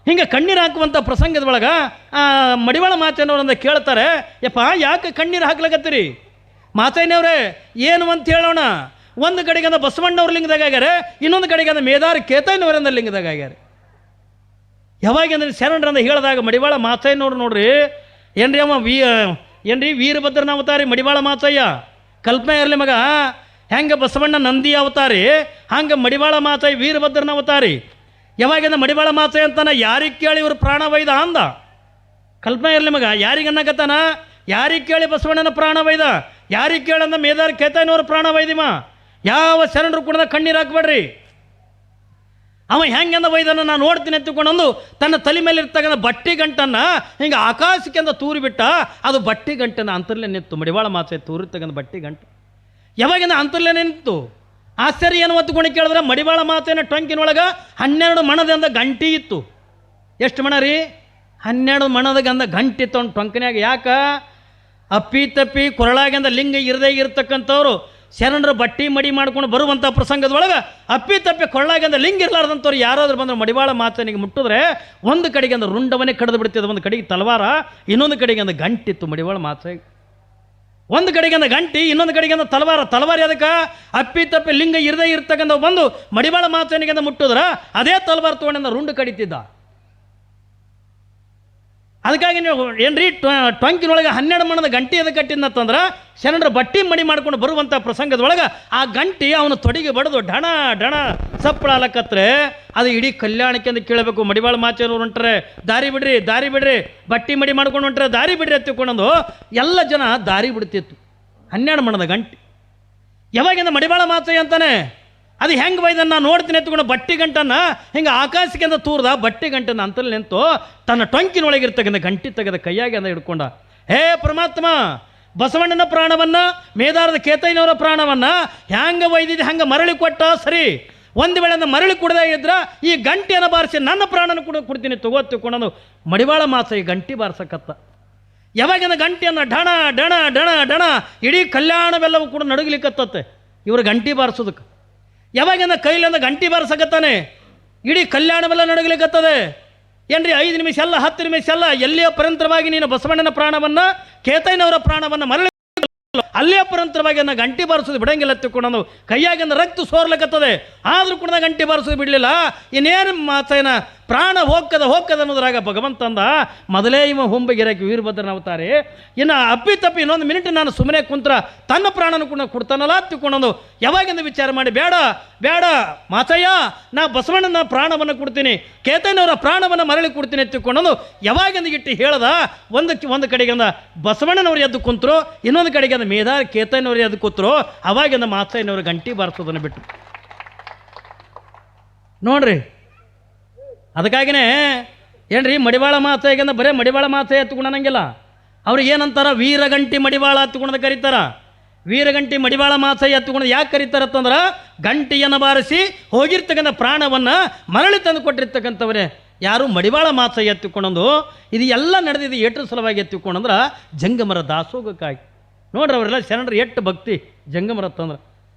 ಹಿಂಗೆ ಕಣ್ಣೀರು ಹಾಕುವಂಥ ಪ್ರಸಂಗದ ಒಳಗೆ ಮಡಿವಾಳ ಮಾತಯ್ಯನವ್ರಂದ ಕೇಳ್ತಾರೆ, ಯಪ್ಪ ಯಾಕೆ ಕಣ್ಣೀರು ಹಾಕ್ಲಿಕತ್ತೀರಿ? ಮಾತಯ್ಯನವ್ರೆ ಏನು ಅಂತ ಹೇಳೋಣ. ಒಂದು ಕಡೆಗೆ ಅಂದ ಬಸವಣ್ಣವ್ರ ಲಿಂಗದಾಗ ಆಗ್ಯಾರೆ, ಇನ್ನೊಂದು ಕಡೆಗೆ ಅಂದ ಮೇದಾರ ಕೇತಯ್ಯನವರಿಂದ ಲಿಂಗದಾಗ ಆಗ್ಯಾರೆ. ಯಾವಾಗಂದ್ರೆ ಶರಣರಂದ ಹೇಳಿದಾಗ ಮಡಿವಾಳ ಮಾತಯ್ಯನವ್ರು ನೋಡ್ರಿ, ಏನ್ರಿ ಅವ ಏನ್ರಿ ವೀರಭದ್ರನ ಅವತಾರಿ ಮಡಿವಾಳ ಮಾತಯ್ಯ. ಕಲ್ಪನೆ ಇರಲಿ ಮಗ, ಹೆಂಗೆ ಬಸವಣ್ಣ ನಂದಿ ಅವತಾರಿ ಹಂಗೆ ಮಡಿವಾಳ ಮಾತಯ್ಯ ವೀರಭದ್ರನ ಅವತಾರಿ. ಯಾವಾಗಿಂದ ಮಡಿವಾಳ ಮಾತಯ್ಯ ಅಂತಾನ ಯಾರಿಗೆ ಕೇಳಿ ಇವರು ಪ್ರಾಣ ವೈದ ಅಂದ. ಕಲ್ಪನೆ ಇರಲಿ ಮಗ, ಯಾರಿಗೆ ಅನ್ನಕತ್ತಾನ? ಯಾರಿಗೆ ಕೇಳಿ ಬಸವಣ್ಣನ ಪ್ರಾಣ ವೈದ, ಯಾರಿಗೆ ಕೇಳಂದ ಮೇದಾರ ಕೇತಯ್ಯನವ್ರ ಪ್ರಾಣ ವೈದಿಮ. ಯಾವ ಶರಣರು ಕೂಡ ಕಣ್ಣೀರು ಹಾಕ್ಬೇಡ್ರಿ. ಅವ ಹೆಂಗೆಂದ ವೈದನ ನಾನು ನೋಡ್ತೀನಿ ಎತ್ತುಕೊಂಡಂದು ತನ್ನ ತಲೆ ಮೇಲೆ ಇರ್ತಕ್ಕಂಥ ಬಟ್ಟಿ ಗಂಟನ್ನು ಹಿಂಗೆ ಆಕಾಶಕ್ಕೆಂದ ತೂರಿ ಬಿಟ್ಟ. ಅದು ಬಟ್ಟಿ ಗಂಟನ್ನು ಅಂತರ್ಲೆ ನಿಂತು, ಮಡಿವಾಳ ಮಾತಯ್ಯ ತೂರಿ ತಗೊಂಡ ಬಟ್ಟಿ ಗಂಟು ಯಾವಾಗಿಂದ ಅಂತರ್ಲೆ ನಿಂತು. ಆಶ್ಚರ್ಯ ಏನು ಹೊತ್ತುಕೊಂಡು ಕೇಳಿದ್ರೆ ಮಡಿವಾಳ ಮಾತೆಯ ಟೊಂಕಿನೊಳಗೆ 12 ಮಣದಿಂದ ಗಂಟಿ ಇತ್ತು. ಎಷ್ಟು ಮಣ ರೀ? 12 ಮಣದ ಗಂಟಿ ಇತ್ತು ಅವ್ನು ಟೊಂಕನ್ಯಾಗ. ಯಾಕೆ? ಅಪ್ಪಿ ತಪ್ಪಿ ಕೊರಳಾಗಿಂದ ಲಿಂಗ ಇರದೇ ಇರತಕ್ಕಂಥವ್ರು ಶರಣರ ಬಟ್ಟಿ ಮಡಿ ಮಾಡ್ಕೊಂಡು ಬರುವಂಥ ಪ್ರಸಂಗದೊಳಗೆ ಅಪ್ಪಿ ತಪ್ಪಿ ಕೊರಳಾಗಿಂದ ಲಿಂಗ ಇರಲಾರ್ದಂಥವ್ರು ಯಾರಾದ್ರೂ ಬಂದ್ರೆ ಮಡಿವಾಳ ಮಾತನಿಗೆ ಮುಟ್ಟಿದ್ರೆ ಒಂದು ಕಡೆಗೆ ರುಂಡವನ್ನೇ ಕಡಿದು ಬಿಡ್ತಿದ್ದ, ಒಂದು ಕಡೆಗೆ ತಲವಾರ, ಇನ್ನೊಂದು ಕಡೆಗೆ ಗಂಟಿತ್ತು ಮಡಿವಾಳ ಮಾತೆಗೆ. ಒಂದು ಕಡೆಗೆ ಗಂಟಿ, ಇನ್ನೊಂದು ಕಡೆಗೆ ತಲವಾರ ಅದಕ್ಕೆ ಅಪ್ಪಿ ತಪ್ಪಿ ಲಿಂಗ ಇರದೇ ಇರ್ತಕ್ಕಂಥ ಬಂದು ಮಡಿವಾಳ ಮಾತನಿಗೆ ಮುಟ್ಟಿದ್ರೆ ಅದೇ ತಲವಾರ ತೊಗೊಂಡಿಂದ ರುಂಡು ಕಡಿತಿದ್ದ. ಅದಕ್ಕಾಗಿ ನೀವು ಏನ್ರಿ ಟೊಂಕಿನೊಳಗೆ 12 ಮಣದ ಗಂಟಿ ಅದಕ್ಕೆ ಕಟ್ಟಿದ್ನಂತಂದ್ರೆ ಶರಣರ ಬಟ್ಟಿ ಮಡಿ ಮಾಡ್ಕೊಂಡು ಬರುವಂಥ ಪ್ರಸಂಗದೊಳಗೆ ಆ ಗಂಟಿ ಅವನು ತೊಡಿಗೆ ಬಡಿದು ಢಣ ಢಣ ಸಪ್ಪಳ ಅಲಕತ್ರೆ ಅದು ಇಡೀ ಕಲ್ಯಾಣಕ್ಕೆ ಅಂತ ಕೇಳಬೇಕು. ಮಡಿವಾಳ ಮಾಚೇನವ್ರು ಹೊಂಟ್ರೆ ದಾರಿ ಬಿಡ್ರಿ, ಬಟ್ಟಿ ಮಡಿ ಮಾಡ್ಕೊಂಡು ಹೊಂಟ್ರೆ ದಾರಿ ಬಿಡ್ರಿ ಎತ್ತಿಕೊಂಡಂದು ಎಲ್ಲ ಜನ ದಾರಿ ಬಿಡ್ತಿತ್ತು. 12 ಮಣದ ಗಂಟಿ ಯಾವಾಗಿಂದ ಮಡಿವಾಳ ಮಾಚಯ್ಯ ಅಂತಾನೆ ಅದು ಹೆಂಗೆ ಬೈದನ್ನು ನಾನು ನೋಡ್ತೀನಿ ಎತ್ಕೊಂಡು ಬಟ್ಟಿ ಗಂಟನ್ನು ಹಿಂಗೆ ಆಕಾಶಕ್ಕೆ ಅಂತ ತೂರ್ದ ಬಟ್ಟಿ ಗಂಟನ್ನು ಅಂತಲ್ಲಿ ನಿಂತು ತನ್ನ ಟೊಂಕಿನೊಳಗಿರ್ತಕ್ಕಂಥ ಗಂಟಿ ತೆಗೆದ ಕೈಯಾಗಿ ಅಂತ ಹಿಡ್ಕೊಂಡ. ಹೇ ಪರಮಾತ್ಮ, ಬಸವಣ್ಣನ ಪ್ರಾಣವನ್ನು, ಮೇದಾರದ ಕೇತಯ್ಯನವರ ಪ್ರಾಣವನ್ನು ಹ್ಯಾಂಗೆ ಒಯ್ದಿದ್ದು ಹಂಗೆ ಮರಳಿ ಕೊಟ್ಟ ಸರಿ. ಒಂದು ವೇಳೆ ಮರಳಿ ಕೊಡದೇ ಇದ್ರೆ ಈ ಗಂಟೆಯನ್ನು ಬಾರಿಸಿ ನನ್ನ ಪ್ರಾಣನ ಕೊಡ್ತೀನಿ ತಗೋತಿಕೊಂಡು ಮಡಿವಾಳ ಮಾಚಯ್ಯ ಗಂಟಿ ಬಾರಿಸಕತ್ತ. ಯಾವಾಗಿನ ಗಂಟೆಯನ್ನು ಢಣ ಢಣ ಢಣ ಢಣ ಇಡೀ ಕಲ್ಯಾಣವೆಲ್ಲವೂ ಕೂಡ ನಡುಗಲಿಕ್ಕತ್ತತ್ತೆ ಇವರು ಗಂಟಿ ಬಾರಿಸೋದಕ್ಕೆ. ಯಾವಾಗಿಂದ ಕೈಲಿಂದ ಗಂಟಿ ಬಾರಿಸಕತ್ತಾನೆ ಇಡೀ ಕಲ್ಯಾಣವೆಲ್ಲ ನಡಗಲಿಕ್ಕತ್ತದೆ. ಏನ್ರಿ 5 ನಿಮಿಷ ಅಲ್ಲ 10 ನಿಮಿಷ ಅಲ್ಲ, ಎಲ್ಲಿಯ ಪರಂತರವಾಗಿ ನೀನು ಬಸವಣ್ಣನ ಪ್ರಾಣವನ್ನು ಕೇತಯ್ಯನವರ ಪ್ರಾಣವನ್ನು ಮರಳಿ ಅಲ್ಲೇ ಪರಂತರವಾಗಿ ಅದನ್ನು ಗಂಟಿ ಬಾರಿಸೋದು ಬಿಡಂಗಿಲ್ಲ ತಿಳ್ಕೊಂಡು ಕೈಯಾಗಿಂದ ರಕ್ತ ಸೋರ್ಲಕತ್ತದೆ. ಆದರೂ ಕೂಡ ಗಂಟಿ ಬಾರಿಸೋದು ಬಿಡಲಿಲ್ಲ. ಇನ್ನೇನು ಮಾತೇನ ಪ್ರಾಣ ಹೋಗ್ಕದ ಅನ್ನೋದ್ರಾಗ ಭಗವಂತ ಅಂದ ಮೊದಲೇ ಇವ ಹುಂಬಗಿರಕ್ಕೆ ವೀರಭದ್ರನ ಅವತಾರಿ. ಇನ್ನು ಅಪ್ಪಿ ತಪ್ಪಿ ಇನ್ನೊಂದು ಮಿನಿಟ್ ನಾನು ಸುಮ್ಮನೆ ಕುಂತ್ರ ತನ್ನ ಪ್ರಾಣನ ಕೂಡ ಕೊಡ್ತಾನಲ್ಲ ತಿಳ್ಕೊಂಡು ಯಾವಾಗಿಂದ ವಿಚಾರ ಮಾಡಿ ಬೇಡ ಮಾಚಯ್ಯ, ನಾ ಬಸವಣ್ಣನ ಪ್ರಾಣವನ್ನು ಕೊಡ್ತೀನಿ, ಕೇತಯ್ಯನವರ ಪ್ರಾಣವನ್ನು ಮರಳಿ ಕೊಡ್ತೀನಿ ತಿಳ್ಕೊಂಡು ಯಾವಾಗಿಂದ ಇಟ್ಟು ಹೇಳ್ದ. ಒಂದು ಕಡೆಗಿಂದ ಬಸವಣ್ಣನವ್ರು ಎದ್ದು ಕುಂತರು, ಇನ್ನೊಂದು ಕಡೆಗೆ ಮೇಧಾರ ಕೇತಯ್ಯನವ್ರು ಎದ್ದು ಕೂತರು. ಅವಾಗಿಂದ ಮಾಚಯ್ಯನವರು ಗಂಟಿ ಬಾರಿಸೋದನ್ನು ಬಿಟ್ಟು ನೋಡ್ರಿ. ಅದಕ್ಕಾಗಿನೇ ಏನ್ರಿ ಮಡಿವಾಳ ಮಾತೆಗಿಂದ ಬರೀ ಮಡಿವಾಳ ಮಾತೆ ಎತ್ಕೊಂಡಂಗಿಲ್ಲ, ಅವ್ರಿಗೆ ಏನಂತಾರ ವೀರಗಂಟಿ ಮಡಿವಾಳ ಹತ್ಕೊಂಡ ಕರೀತಾರ. ವೀರಗಂಟಿ ಮಡಿವಾಳ ಮಾತೆ ಎತ್ಕೊಂಡು ಯಾಕೆ ಕರೀತಾರತ್ತಂದ್ರೆ ಗಂಟಿಯನ್ನು ಬಾರಿಸಿ ಹೋಗಿರ್ತಕ್ಕಂಥ ಪ್ರಾಣವನ್ನು ಮರಳಿ ತಂದು ಕೊಟ್ಟಿರ್ತಕ್ಕಂಥವ್ರೆ ಯಾರು ಮಡಿವಾಳ ಮಾತೆ ಎತ್ತಿಕೊಂಡಂದು. ಇದು ಎಲ್ಲ ನಡೆದಿದ್ದು ಏಟರ ಸಲುವಾಗಿ ಎತ್ತಿಕೊಂಡಂದ್ರೆ ಜಂಗಮರ ದಾಸೋಗಕ್ಕಾಗಿ. ನೋಡ್ರಿ ಅವರೆಲ್ಲ ಶರಣರು ಎಷ್ಟು ಭಕ್ತಿ ಜಂಗಮರ ತಂದ್ರೆ.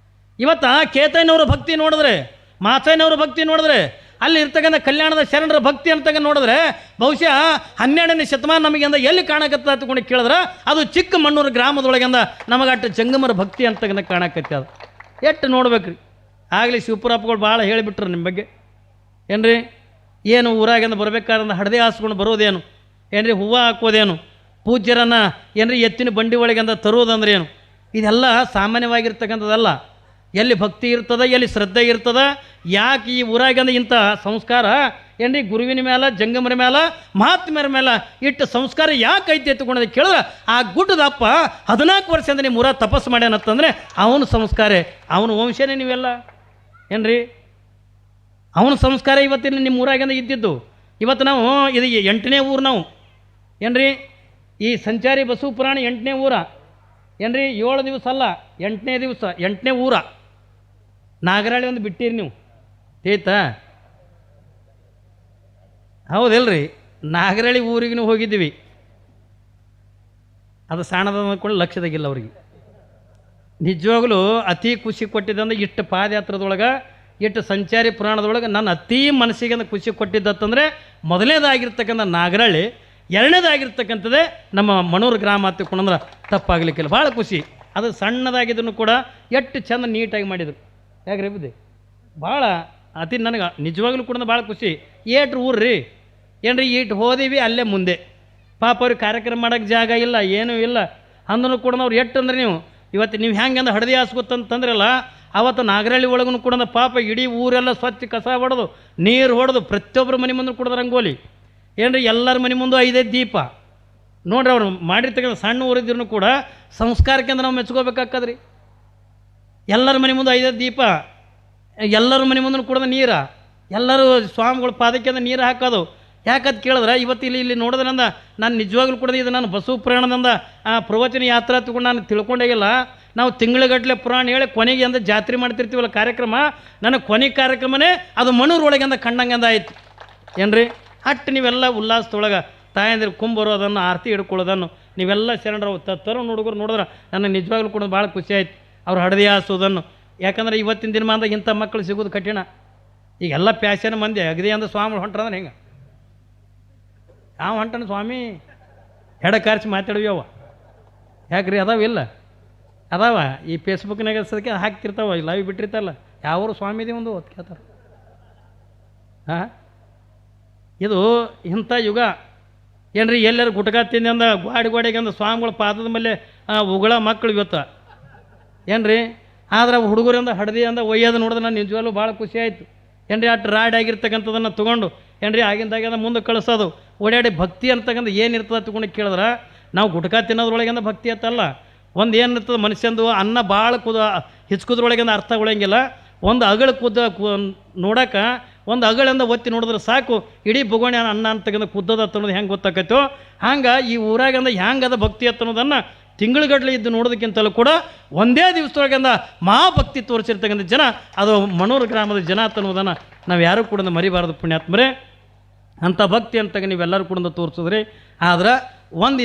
ಇವತ್ತು ಕೇತಯ್ಯನವ್ರ ಭಕ್ತಿ ನೋಡಿದ್ರೆ, ಮಾಚಯ್ಯನವ್ರ ಭಕ್ತಿ ನೋಡಿದ್ರೆ, ಅಲ್ಲಿ ಇರ್ತಕ್ಕಂಥ ಕಲ್ಯಾಣದ ಶರಣರ ಭಕ್ತಿ ಅಂತಕ್ಕ ನೋಡಿದ್ರೆ ಬಹುಶಃ 12ನೇ ಶತಮಾನ ನಮಗೆ ಅಂದ ಎಲ್ಲಿ ಕಾಣಕತ್ತ ಹತ್ಕೊಂಡು ಕೇಳಿದ್ರೆ ಅದು ಚಿಕ್ಕಮಣ್ಣೂರು ಗ್ರಾಮದೊಳಗಿಂದ ನಮಗಟ್ಟು ಜಂಗಮರ ಭಕ್ತಿ ಅಂತಕ್ಕಂಥ ಕಾಣಕತ್ತೆ. ಅದು ಎಷ್ಟು ನೋಡ್ಬೇಕ್ರಿ. ಆಗಲಿ ಶಿವಪುರಪ್ಪಗಳು ಭಾಳ ಹೇಳಿಬಿಟ್ರು ನಿಮ್ಮ ಬಗ್ಗೆ. ಏನ್ರಿ ಏನು ಊರಾಗಿಂದ ಬರಬೇಕಾದ್ರೆ ಹಳದಿ ಹಾಸ್ಕೊಂಡು ಬರೋದೇನು, ಏನ್ರಿ ಹೂವು ಹಾಕೋದೇನು, ಪೂಜ್ಯರನ್ನು ಏನ್ರಿ ಎತ್ತಿನ ಬಂಡಿ ಒಳಗಿಂದ ತರುವುದಂದ್ರೆ ಏನು, ಇದೆಲ್ಲ ಸಾಮಾನ್ಯವಾಗಿರ್ತಕ್ಕಂಥದ್ದಲ್ಲ. ಎಲ್ಲಿ ಭಕ್ತಿ ಇರ್ತದ, ಎಲ್ಲಿ ಶ್ರದ್ಧೆ ಇರ್ತದ. ಯಾಕೆ ಈ ಊರಾಗಂದ ಇಂಥ ಸಂಸ್ಕಾರ ಏನ್ರಿ ಗುರುವಿನ ಮೇಲೆ, ಜಂಗಮರ ಮೇಲೆ, ಮಹಾತ್ಮರ ಮೇಲೆ ಇಟ್ಟು ಸಂಸ್ಕಾರ ಯಾಕೆ ಐತಿ ಎತ್ತುಕೊಂಡದ ಕೇಳಿದ್ರೆ ಆ ಗುಡ್ಡದಪ್ಪ 14 ವರ್ಷದಿಂದ ನಿಮ್ಮ ಊರ ತಪಸ್ಸು ಮಾಡ್ಯಾನತ್ತಂದರೆ ಅವನ ಸಂಸ್ಕಾರ, ಅವನ ವಂಶನೇ ನೀವೆಲ್ಲ ಏನ್ರಿ. ಅವನ ಸಂಸ್ಕಾರ ಇವತ್ತಿನ ನಿಮ್ಮ ಊರಾಗಿಂದ ಇದ್ದಿದ್ದು. ಇವತ್ತು ನಾವು ಇದು 8ನೇ ಊರು ನಾವು ಏನ್ರಿ. ಈ ಸಂಚಾರಿ ಬಸವ ಪುರಾಣ 8ನೇ ಊರ ಏನ್ರಿ. 7 ದಿವಸ ಅಲ್ಲ, 8ನೇ ದಿವಸ 8ನೇ ಊರ. ನಾಗರಾಳಿ ಒಂದು ಬಿಟ್ಟಿರಿ ನೀವು ತೇತ, ಹೌದಿಲ್ರಿ. ನಾಗರಳ್ಳಿ ಊರಿಗೂ ಹೋಗಿದ್ದೀವಿ, ಅದು ಸಾಣದ ಕೂಡ ಲಕ್ಷ್ಯದಾಗಿಲ್ಲ ಅವ್ರಿಗೆ. ನಿಜವಾಗ್ಲೂ ಅತಿ ಖುಷಿ ಕೊಟ್ಟಿದ್ದಂದ್ರೆ ಇಷ್ಟು ಪಾದಯಾತ್ರದೊಳಗೆ, ಇಟ್ಟು ಸಂಚಾರಿ ಪುರಾಣದೊಳಗೆ ನನ್ನ ಅತೀ ಮನಸ್ಸಿಗೆ ಖುಷಿ ಕೊಟ್ಟಿದ್ದತ್ತಂದರೆ ಮೊದಲನೇದಾಗಿರ್ತಕ್ಕಂಥ ನಾಗರಳ್ಳಿ, ಎರಡನೇದಾಗಿರ್ತಕ್ಕಂಥದ್ದೇ ನಮ್ಮ ಮಣೂರು ಗ್ರಾಮ ಹತ್ತಿಕೊಂಡ್ರೆ ತಪ್ಪಾಗಲಿಕ್ಕಿಲ್ಲ. ಭಾಳ ಖುಷಿ. ಅದು ಸಣ್ಣದಾಗಿದ್ದನ್ನು ಕೂಡ ಎಷ್ಟು ಚೆಂದ ನೀಟಾಗಿ ಮಾಡಿದರು. ಯಾಕ್ರಿ ಬುದ್ಧಿ ಭಾಳ ಅತಿ ನನಗೆ ನಿಜವಾಗ್ಲೂ ಕೂಡ ಭಾಳ ಖುಷಿ. ಏಟ್ರು ಊರು ರೀ ಏನ್ರಿ, ಈಟು ಹೋದೀವಿ ಅಲ್ಲೇ ಮುಂದೆ ಪಾಪ ಅವ್ರಿಗೆ ಕಾರ್ಯಕ್ರಮ ಮಾಡೋಕ್ಕೆ ಜಾಗ ಇಲ್ಲ, ಏನೂ ಇಲ್ಲ ಅಂದ್ರೂ ಕೂಡ ಅವ್ರು ಎಷ್ಟು ಅಂದ್ರೆ ಇವತ್ತು ನೀವು ಹೆಂಗೆ ಅಂದ್ರೆ ಹಳದಿ ಹಾಸ್ಕೊತಂತಂದ್ರಲ್ಲ, ಅವತ್ತು ನಾಗರಳ್ಳಿ ಒಳಗೂ ಕೂಡ ಪಾಪ ಇಡೀ ಊರೆಲ್ಲ ಸ್ವಚ್ಛ ಕಸ ಹೊಡೆದು ನೀರು ಹೊಡೆದು ಪ್ರತಿಯೊಬ್ಬರ ಮನೆ ಮುಂದೆ ಕೂಡ ರಂಗೋಲಿ ಏನ್ರಿ, ಎಲ್ಲರ ಮನೆ ಮುಂದೆ 5 ದೀಪ ನೋಡ್ರಿ. ಅವ್ರು ಮಾಡಿರ್ತಕ್ಕಂಥ ಸಣ್ಣ ಊರಿದ್ರೂ ಕೂಡ ಸಂಸ್ಕಾರಕ್ಕೆ ಅಂದ್ರೆ ನಾವು ಮೆಚ್ಕೋಬೇಕಾಗ್ತದ್ರಿ. ಎಲ್ಲರ ಮನೆ ಮುಂದೆ 5 ದೀಪ, ಎಲ್ಲರ ಮನೆ ಮುಂದೆ ಕೂಡ ನೀರ, ಎಲ್ಲರೂ ಸ್ವಾಮಿಗಳ ಪಾದಕ್ಕೆ ಅಂದ್ರೆ ನೀರು ಹಾಕೋದು. ಯಾಕಂತ ಕೇಳಿದ್ರೆ ಇವತ್ತು ಇಲ್ಲಿ ನೋಡೋದ್ರಿಂದ ನಾನು ನಿಜವಾಗ್ಲೂ ಕೂಡ ಇದು ನಾನು ಬಸವ ಪುರಾಣದಿಂದ ಪ್ರವಚನ ಯಾತ್ರಾ ತಗೊಂಡು ನಾನು ತಿಳ್ಕೊಂಡೇಗಿಲ್ಲ. ನಾವು ತಿಂಗಳಗಟ್ಟಲೆ ಪುರಾಣ ಹೇಳಿ ಕೊನೆಗೆ ಅಂದ ಜಾತ್ರೆ ಮಾಡ್ತಿರ್ತೀವಲ್ಲ ಕಾರ್ಯಕ್ರಮ, ನನಗೆ ಕೊನೆ ಕಾರ್ಯಕ್ರಮನೇ ಅದು ಮಣೂರೊಳಗೆ ಅಂದ ಕಂಡಂಗಂದ ಆಯ್ತು ಏನ್ರಿ. ಅಟ್ಟು ನೀವೆಲ್ಲ ಉಲ್ಲಾಸದೊಳಗೆ ತಾಯಂದಿರು ಕುಂಬರು ಅದನ್ನು ಆರತಿ ಹಿಡ್ಕೊಳ್ಳೋದನ್ನು ನೀವೆಲ್ಲ ಶರಣರು ತರೋ ಹುಡುಗರು ನೋಡಿದ್ರೆ ನನಗೆ ನಿಜವಾಗ್ಲೂ ಕೂಡ ಭಾಳ ಖುಷಿ ಆಯ್ತು ಅವ್ರು ಹಡದಿ ಹಾಸೋದನ್ನು. ಯಾಕಂದ್ರೆ ಇವತ್ತಿನ ದಿನಮಾನದಾಗ ಇಂಥ ಮಕ್ಕಳು ಸಿಗೋದು ಕಠಿಣ. ಈಗೆಲ್ಲ ಪ್ಯಾಶನ್ ಮಂದಿ ಅಗದಿ ಅಂದ್ರೆ ಸ್ವಾಮಿ ಹೊಂಟ್ರಂದ್ರೆ ಹೆಂಗೆ ಯಾವ ಹೊಂಟನ ಸ್ವಾಮಿ ಹೆಡ ಕಾರ್ಸಿ ಮಾತಾಡುವ ಯಾಕ್ರಿ ಅದಾವಿಲ್ಲ ಅದಾವ ಈ ಫೇಸ್ಬುಕ್ನಾಗ ಸದಕ್ಕೆ ಹಾಕ್ತಿರ್ತಾವ ಲೈವ್ ಬಿಟ್ಟಿರ್ತಾರಲ್ಲ ಯಾವರು ಸ್ವಾಮಿದೇ ಒಂದು ಹೊತ್ತು ಕೇಳ್ತಾರೆ. ಹಾಂ ಇದು ಇಂಥ ಯುಗ ಏನ್ರಿ. ಎಲ್ಲರೂ ಗುಟ್ಕಾ ತಿಂದಿಂದ ಗೋಡೆಗೆ ಅಂದ ಸ್ವಾಮಿಗಳ ಪಾದದ ಮೇಲೆ ಉಗಳ ಮಕ್ಕಳು ಇವತ್ತು ಏನ್ರಿ. ಆದ್ರೆ ಹುಡುಗರಿಂದ ಹಡದಿ ಅಂದ ಒಯ್ಯೋದು ನೋಡಿದ್ರೆ ನಾನು ನಿಜವಾಗ್ಲೂ ಭಾಳ ಖುಷಿ ಆಯಿತು ಏನ್ರಿ. ಅಷ್ಟು ರಾಡ್ ಆಗಿರ್ತಕ್ಕಂಥದ್ದನ್ನು ತೊಗೊಂಡು ಏನ್ರಿ ಆಗಿಂದಾಗಿಂದ ಮುಂದೆ ಕಳಿಸೋದು ಓಡಾಡಿ ಭಕ್ತಿ ಅಂತಕ್ಕಂಥ ಏನಿರ್ತದೆ ತೊಗೊಂಡು ಕೇಳಿದ್ರೆ ನಾವು ಗುಟ್ಕಾ ತಿನ್ನೋದ್ರೊಳಗಿಂದ ಭಕ್ತಿ ಅಂತಲ್ಲ. ಒಂದು ಏನಿರ್ತದೆ ಮನುಷ್ಯಂದು ಅನ್ನ ಭಾಳ ಹಿಚ್ಕೋದ್ರೊಳಗಿಂದ ಅರ್ಥ ಉಳಿಯಂಗಿಲ್ಲ. ಒಂದು ಅಗಳ ನೋಡೋಕೆ ಒಂದು ಅಗಳಿಂದ ಒತ್ತಿ ನೋಡಿದ್ರೆ ಸಾಕು ಇಡೀ ಬೊಗೋಣಿ ಅನ್ನ ಅಂತಕ್ಕಂಥ ಕುದ್ದದ ಅನ್ನೋದು ಹೆಂಗೆ ಗೊತ್ತಾಕೈತೋ ಹಂಗೆ ಈ ಊರಾಗಂದ ಹೆಂಗದ ಭಕ್ತಿ ಅನ್ನೋದನ್ನು ತಿಂಗಳುಗಟ್ಟಲೆ ಇದ್ದು ನೋಡೋದಕ್ಕಿಂತಲೂ ಕೂಡ ಒಂದೇ ದಿವಸದೊಳಗಿಂದ ಮಹಾಭಕ್ತಿ ತೋರಿಸಿರ್ತಕ್ಕಂಥ ಜನ ಅದು ಮಣೂರು ಗ್ರಾಮದ ಜನ ಅನ್ನೋದನ್ನು ನಾವು ಯಾರೂ ಕೂಡ ಮರಿಬಾರದು ಪುಣ್ಯಾತ್ಮರೇ. ಅಂಥ ಭಕ್ತಿ ಅಂತಗ ನೀವೆಲ್ಲರೂ ಕೂಡ ತೋರಿಸಿದ್ರಿ. ಆದ್ರೆ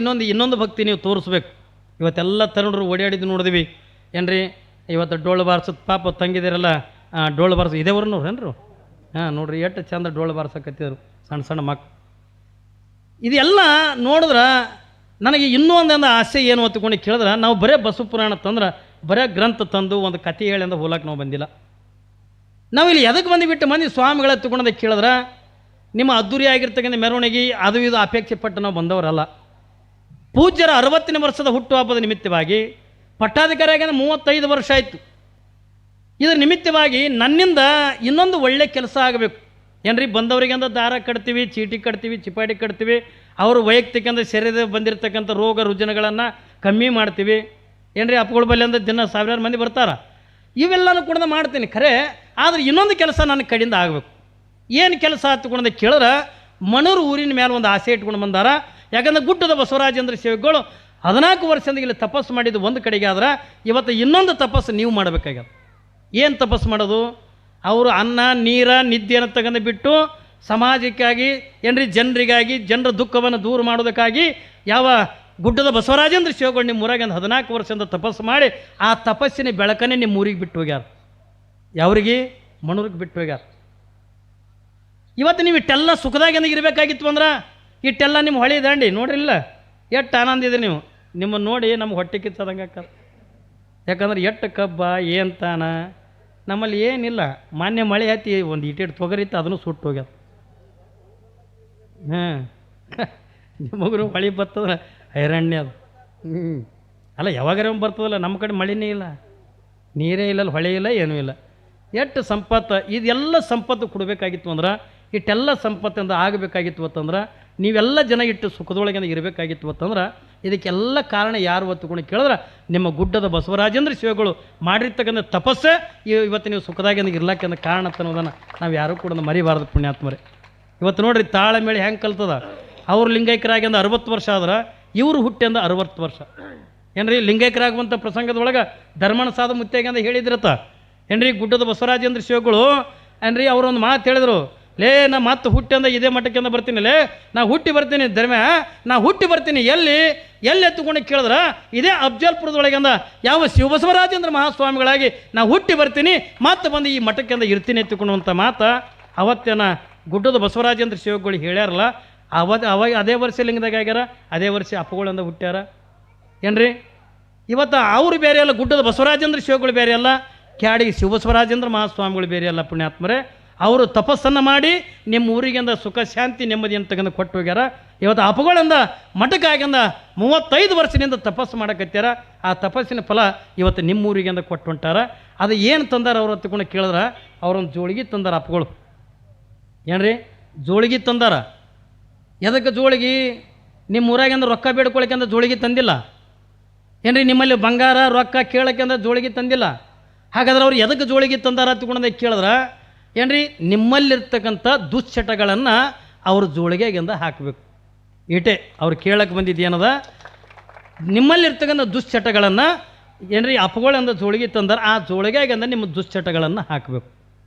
ಇನ್ನೊಂದು ಭಕ್ತಿ ನೀವು ತೋರಿಸ್ಬೇಕು. ಇವತ್ತೆಲ್ಲ ತರುಣರು ಓಡಾಡಿದ್ದು ನೋಡಿದ್ವಿ ಏನ್ರಿ. ಇವತ್ತು ಡೋಳು ಬಾರಿಸೋದು ಪಾಪ ತಂಗಿದಿರಲ್ಲ ಡೋಳು ಬಾರಿಸೋ ಇದೇವ್ರನ್ನೋರು ಏನ್ರು. ಹಾಂ ನೋಡ್ರಿ ಎಷ್ಟು ಚಂದ ಡೋಳು ಬಾರಿಸಕತ್ತಿದ್ರು ಸಣ್ಣ ಸಣ್ಣ ಮಕ್ಕಳು. ಇದೆಲ್ಲ ನೋಡಿದ್ರೆ ನನಗೆ ಇನ್ನೂ ಒಂದೊಂದು ಆಸೆ ಏನು ಹೊತ್ಕೊಂಡು ಕೇಳಿದ್ರೆ ನಾವು ಬರೇ ಬಸವ ಪುರಾಣ ತಂದ್ರೆ ಬರೇ ಗ್ರಂಥ ತಂದು ಒಂದು ಕತೆ ಹೇಳಿ ಅಂದ ಹೋಲಕ್ಕೆ ನಾವು ಬಂದಿಲ್ಲ. ನಾವು ಇಲ್ಲಿ ಎದಕ್ಕೆ ಬಂದುಬಿಟ್ಟು ಮಂದಿ ಸ್ವಾಮಿಗಳ ತಗೊಂಡೋದಕ್ಕೆ ಕೇಳಿದ್ರೆ ನಿಮ್ಮ ಅದ್ದೂರಿ ಆಗಿರ್ತಕ್ಕಂಥ ಮೆರವಣಿಗೆ ಅದು ಇದು ಅಪೇಕ್ಷೆ ಪಟ್ಟು ನಾವು ಬಂದವರಲ್ಲ. ಪೂಜ್ಯರ 60ನೇ ವರ್ಷದ ಹುಟ್ಟುಹಬ್ಬದ ನಿಮಿತ್ತವಾಗಿ ಪಟ್ಟಾಧಿಕಾರಿಯಾಗಿ 35 ವರ್ಷ ಆಯಿತು. ಇದರ ನಿಮಿತ್ತವಾಗಿ ನನ್ನಿಂದ ಇನ್ನೊಂದು ಒಳ್ಳೆ ಕೆಲಸ ಆಗಬೇಕು ಏನ್ರಿ. ಬಂದವರಿಗೆಂದ ದಾರ ಕಟ್ತೀವಿ, ಚೀಟಿ ಕಟ್ತೀವಿ, ಚಿಪಾಟಿ ಕಟ್ತೀವಿ. ಅವರು ವೈಯಕ್ತಿಕ ಶರೀರದ ಬಂದಿರತಕ್ಕಂಥ ರೋಗ ರುಜಿನಗಳನ್ನು ಕಮ್ಮಿ ಮಾಡ್ತೀವಿ ಏನ್ರಿ. ಅಪ್ಪಗಳ ಬಲ್ಲಿ ಅಂದ್ರೆ ದಿನ ಸಾವಿರಾರು ಮಂದಿ ಬರ್ತಾರೆ. ಇವೆಲ್ಲನೂ ಕೂಡ ಮಾಡ್ತೀನಿ ಖರೆ. ಆದರೆ ಇನ್ನೊಂದು ಕೆಲಸ ನನ್ನ ಕಡೆಯಿಂದ ಆಗಬೇಕು. ಏನು ಕೆಲಸ ಹತ್ಕೊಂಡ ಕೇಳಿದ್ರೆ ಮಣೂರು ಊರಿನ ಮೇಲೆ ಒಂದು ಆಸೆ ಇಟ್ಕೊಂಡು ಬಂದಾರ. ಯಾಕಂದ್ರೆ ಗುಡ್ಡದ ಬಸವರಾಜೇಂದ್ರ ಸೇವೆಗಳು 14 ವರ್ಷದಿಂದ ಇಲ್ಲಿ ತಪಸ್ಸು ಮಾಡಿದ್ದು ಒಂದು ಕಡೆಗೆ ಆದ್ರೆ ಇವತ್ತು ಇನ್ನೊಂದು ತಪಸ್ಸು ನೀವು ಮಾಡಬೇಕಾಗ್ಯದ. ಏನು ತಪಸ್ಸು ಮಾಡೋದು? ಅವರು ಅನ್ನ ನೀರ ನಿದ್ದೆಯನ್ನು ತಗೊಂಡು ಬಿಟ್ಟು ಸಮಾಜಕ್ಕಾಗಿ ಏನ್ರಿ ಜನರಿಗಾಗಿ ಜನರ ದುಃಖವನ್ನು ದೂರ ಮಾಡೋದಕ್ಕಾಗಿ ಯಾವ ಗುಡ್ಡದ ಬಸವರಾಜೇಂದ್ರ ಶಿವಗಳು ನಿಮ್ಮ ಊರಾಗ 14 ವರ್ಷದಿಂದ ತಪಸ್ಸು ಮಾಡಿ ಆ ತಪಸ್ಸಿನ ಬೆಳಕನ್ನೇ ನಿಮ್ಮ ಊರಿಗೆ ಬಿಟ್ಟು ಹೋಗ್ಯಾರ. ಯಾವ್ರಿಗೆ? ಮಣೂರಿಗೆ ಬಿಟ್ಟು ಹೋಗ್ಯಾರ. ಇವತ್ತು ನೀವು ಇಟ್ಟೆಲ್ಲ ಸುಖದಾಗ ಇರಬೇಕಾಗಿತ್ತು ಅಂದ್ರೆ ಇಟ್ಟೆಲ್ಲ ನಿಮ್ಮ ಹೊಳೆ ದಾಂಡಿ ನೋಡ್ರಿಲ್ಲ ಎಷ್ಟು ಆನಂದ ಇದೆ. ನೀವು ನಿಮ್ಮನ್ನು ನೋಡಿ ನಮ್ಗೆ ಹೊಟ್ಟೆ ಕಿಚ್ಚದಂಗೆ ಅಕ್ಕ. ಯಾಕಂದ್ರೆ ಎಷ್ಟು ಕಬ್ಬ ಏನು ತಾನ ನಮ್ಮಲ್ಲಿ ಏನಿಲ್ಲ. ಮಾನ್ಯ ಮಳೆ ಹತ್ತಿ ಒಂದು ಇಟ್ಟಿಟ್ಟು ತೊಗರಿತ್ತು ಅದನ್ನು ಸುಟ್ಟು ಹೋಗ್ಯದ. ಹಾಂ ನಿಮಗರು ಮಳೆ ಬರ್ತದ್ರೆ ಹೈರಾಣ್ಯ ಅದು. ಅಲ್ಲ ಯಾವಾಗಾರ ಬರ್ತದಲ್ಲ. ನಮ್ಮ ಕಡೆ ಮಳೆನೇ ಇಲ್ಲ, ನೀರೇ ಇಲ್ಲ, ಹೊಳೆ ಇಲ್ಲ, ಏನೂ ಇಲ್ಲ. ಎಷ್ಟು ಸಂಪತ್ತು ಇದೆಲ್ಲ ಸಂಪತ್ತು ಕೊಡಬೇಕಾಗಿತ್ತು ಅಂದ್ರೆ ಇಟ್ಟೆಲ್ಲ ಸಂಪತ್ತಿಂದ ಆಗಬೇಕಾಗಿತ್ತು ಅಂತಂದ್ರೆ ನೀವೆಲ್ಲ ಜನ ಇಟ್ಟು ಸುಖದೊಳಗಿಂದ ಇರಬೇಕಾಗಿತ್ತು ಅಂತಂದ್ರೆ ಇದಕ್ಕೆಲ್ಲ ಕಾರಣ ಯಾರು ಹೊತ್ತುಕೊಂಡು ಕೇಳಿದ್ರೆ ನಿಮ್ಮ ಗುಡ್ಡದ ಬಸವರಾಜೇಂದ್ರ ಶಿವಗಳು ಮಾಡಿರ್ತಕ್ಕಂಥ ತಪಸ್ಸೇ ಇವತ್ತು ನೀವು ಸುಖದಾಗಿಂದ ಇರ್ಲಾಕೆಂದ ಕಾರಣ ಅನ್ನೋದನ್ನು ನಾವು ಯಾರೂ ಕೂಡ ಮರಿಬಾರ್ದು ಪುಣ್ಯಾತ್ಮರೇ. ಇವತ್ತು ನೋಡ್ರಿ ತಾಳಮೇಳೆ ಹೆಂಗೆ ಕಲ್ತದ. ಅವ್ರು ಲಿಂಗೈಕ್ಯರಾಗಿ ಅಂದ 60 ವರ್ಷ ಆದ್ರೆ ಇವರು ಹುಟ್ಟಿ ಅಂದ 60 ವರ್ಷ ಏನ್ರಿ. ಲಿಂಗೈಕ್ಯರಾಗುವಂಥ ಪ್ರಸಂಗದೊಳಗೆ ಧರ್ಮಣ ಸಾಧ ಮುತ್ಯಾಗ ಅಂತ ಹೇಳಿದ್ರತ್ತ ಏನ್ರಿ. ಗುಡ್ಡದ ಬಸವರಾಜೇಂದ್ರ ಶಿವಗಳು ಏನ್ರಿ ಅವರೊಂದು ಮಾತು ಹೇಳಿದ್ರು. ಲೇ ನಾ ಮತ್ತೆ ಹುಟ್ಟಿ ಅಂದ ಇದೇ ಮಠಕ್ಕೆ ಅಂದ ಬರ್ತೀನಿ. ಲೇ ನಾ ಹುಟ್ಟಿ ಬರ್ತೀನಿ ಧರ್ಮ, ನಾ ಹುಟ್ಟಿ ಬರ್ತೀನಿ ಎಲ್ಲಿ ಎತ್ತುಕೊಂಡು ಕೇಳಿದ್ರೆ ಇದೇ ಅಫ್ಜಲ್ಪುರದೊಳಗೆ ಅಂದ ಯಾವ ಶಿವಬಸವರಾಜೇಂದ್ರ ಮಹಾಸ್ವಾಮಿಗಳಾಗಿ ನಾ ಹುಟ್ಟಿ ಬರ್ತೀನಿ ಮತ್ತೆ ಬಂದು ಈ ಮಠಕ್ಕೆ ಅಂದ ಇರ್ತೀನಿ ಎತ್ತುಕೊಳ್ಳುವಂಥ ಮಾತು ಅವತ್ತೇನ ಗುಡ್ಡದ ಬಸವರಾಜೇಂದ್ರ ಶಿವಗಳು ಹೇಳ್ಯಾರಲ್ಲ. ಅವಾಗ ಅದೇ ವರ್ಷ ಲಿಂಗದಾಗ ಆಗ್ಯಾರ, ಅದೇ ವರ್ಷ ಅಪ್ಪಗಳಿಂದ ಹುಟ್ಟ್ಯಾರ ಏನ್ರಿ. ಇವತ್ತು ಅವರು ಬೇರೆ ಅಲ್ಲ, ಗುಡ್ಡದ ಬಸವರಾಜೇಂದ್ರ ಶಿವಗಳು ಬೇರೆ ಅಲ್ಲ, ಕ್ಯಾಡಿಗೆ ಶಿವಬಸವರಾಜೇಂದ್ರ ಮಹಾಸ್ವಾಮಿಗಳು ಬೇರೆ ಅಲ್ಲ ಪುಣ್ಯಾತ್ಮರೇ. ಅವರು ತಪಸ್ಸನ್ನು ಮಾಡಿ ನಿಮ್ಮ ಊರಿಗೆಂದ ಸುಖ ಶಾಂತಿ ನೆಮ್ಮದಿ ಅಂತಕ್ಕಂಥ ಕೊಟ್ಟು ಹೋಗ್ಯಾರ. ಇವತ್ತು ಅಪಗಳಿಂದ ಮಠಕ್ಕಾಗಿಂದ 35 ವರ್ಷದಿಂದ ತಪಸ್ಸು ಮಾಡಕತ್ಯಾರ. ಆ ತಪಸ್ಸಿನ ಫಲ ಇವತ್ತು ನಿಮ್ಮ ಊರಿಗೆಂದ ಕೊಟ್ಟು ಹೊಂಟಾರ. ಅದು ಏನು ತಂದಾರ ಅವ್ರು ಹತ್ಕೊಂಡು ಕೇಳಿದ್ರೆ ಅವ್ರೊಂದು ಜೋಳಿಗೆ ತಂದಾರ ಅಪ್ಪಗಳು ಏನ್ರಿ. ಜೋಳಿಗೆ ತಂದಾರ. ಎದಕ್ಕೆ ಜೋಳಿಗೆ? ನಿಮ್ಮ ಊರಾಗಿಂದ ರೊಕ್ಕ ಬೇಡ್ಕೊಳಕ್ಕೆಂದ ಜೋಳಿಗೆ ತಂದಿಲ್ಲ ಏನ್ರಿ. ನಿಮ್ಮಲ್ಲಿ ಬಂಗಾರ ರೊಕ್ಕ ಕೇಳಕ್ಕೆಂದ ಜೋಳಿಗೆ ತಂದಿಲ್ಲ. ಹಾಗಾದ್ರೆ ಅವ್ರು ಎದಕ್ಕೆ ಜೋಳಿಗೆ ತಂದಾರ ಹತ್ಕೊಂಡೆ ಕೇಳಿದ್ರೆ ಏನ್ರಿ ನಿಮ್ಮಲ್ಲಿರ್ತಕ್ಕಂಥ ದುಶ್ಚಟಗಳನ್ನು ಅವ್ರ ಜೋಳಿಗೆಗಿಂದ ಹಾಕಬೇಕು. ಇಟೇ ಅವ್ರು ಕೇಳಕ್ಕೆ ಬಂದಿದ್ದು ಏನದ, ನಿಮ್ಮಲ್ಲಿರ್ತಕ್ಕಂಥ ದುಶ್ಚಟಗಳನ್ನು ಏನ್ರಿ ಅಪ್ಪಗಳು ಅಂದ ಜೋಳಿಗೆ ತಂದಾರ, ಆ ಜೋಳಿಗೆಗೆ ಅಂದ್ರೆ ನಿಮ್ಮ ದುಶ್ಚಟಗಳನ್ನು ಹಾಕಬೇಕು.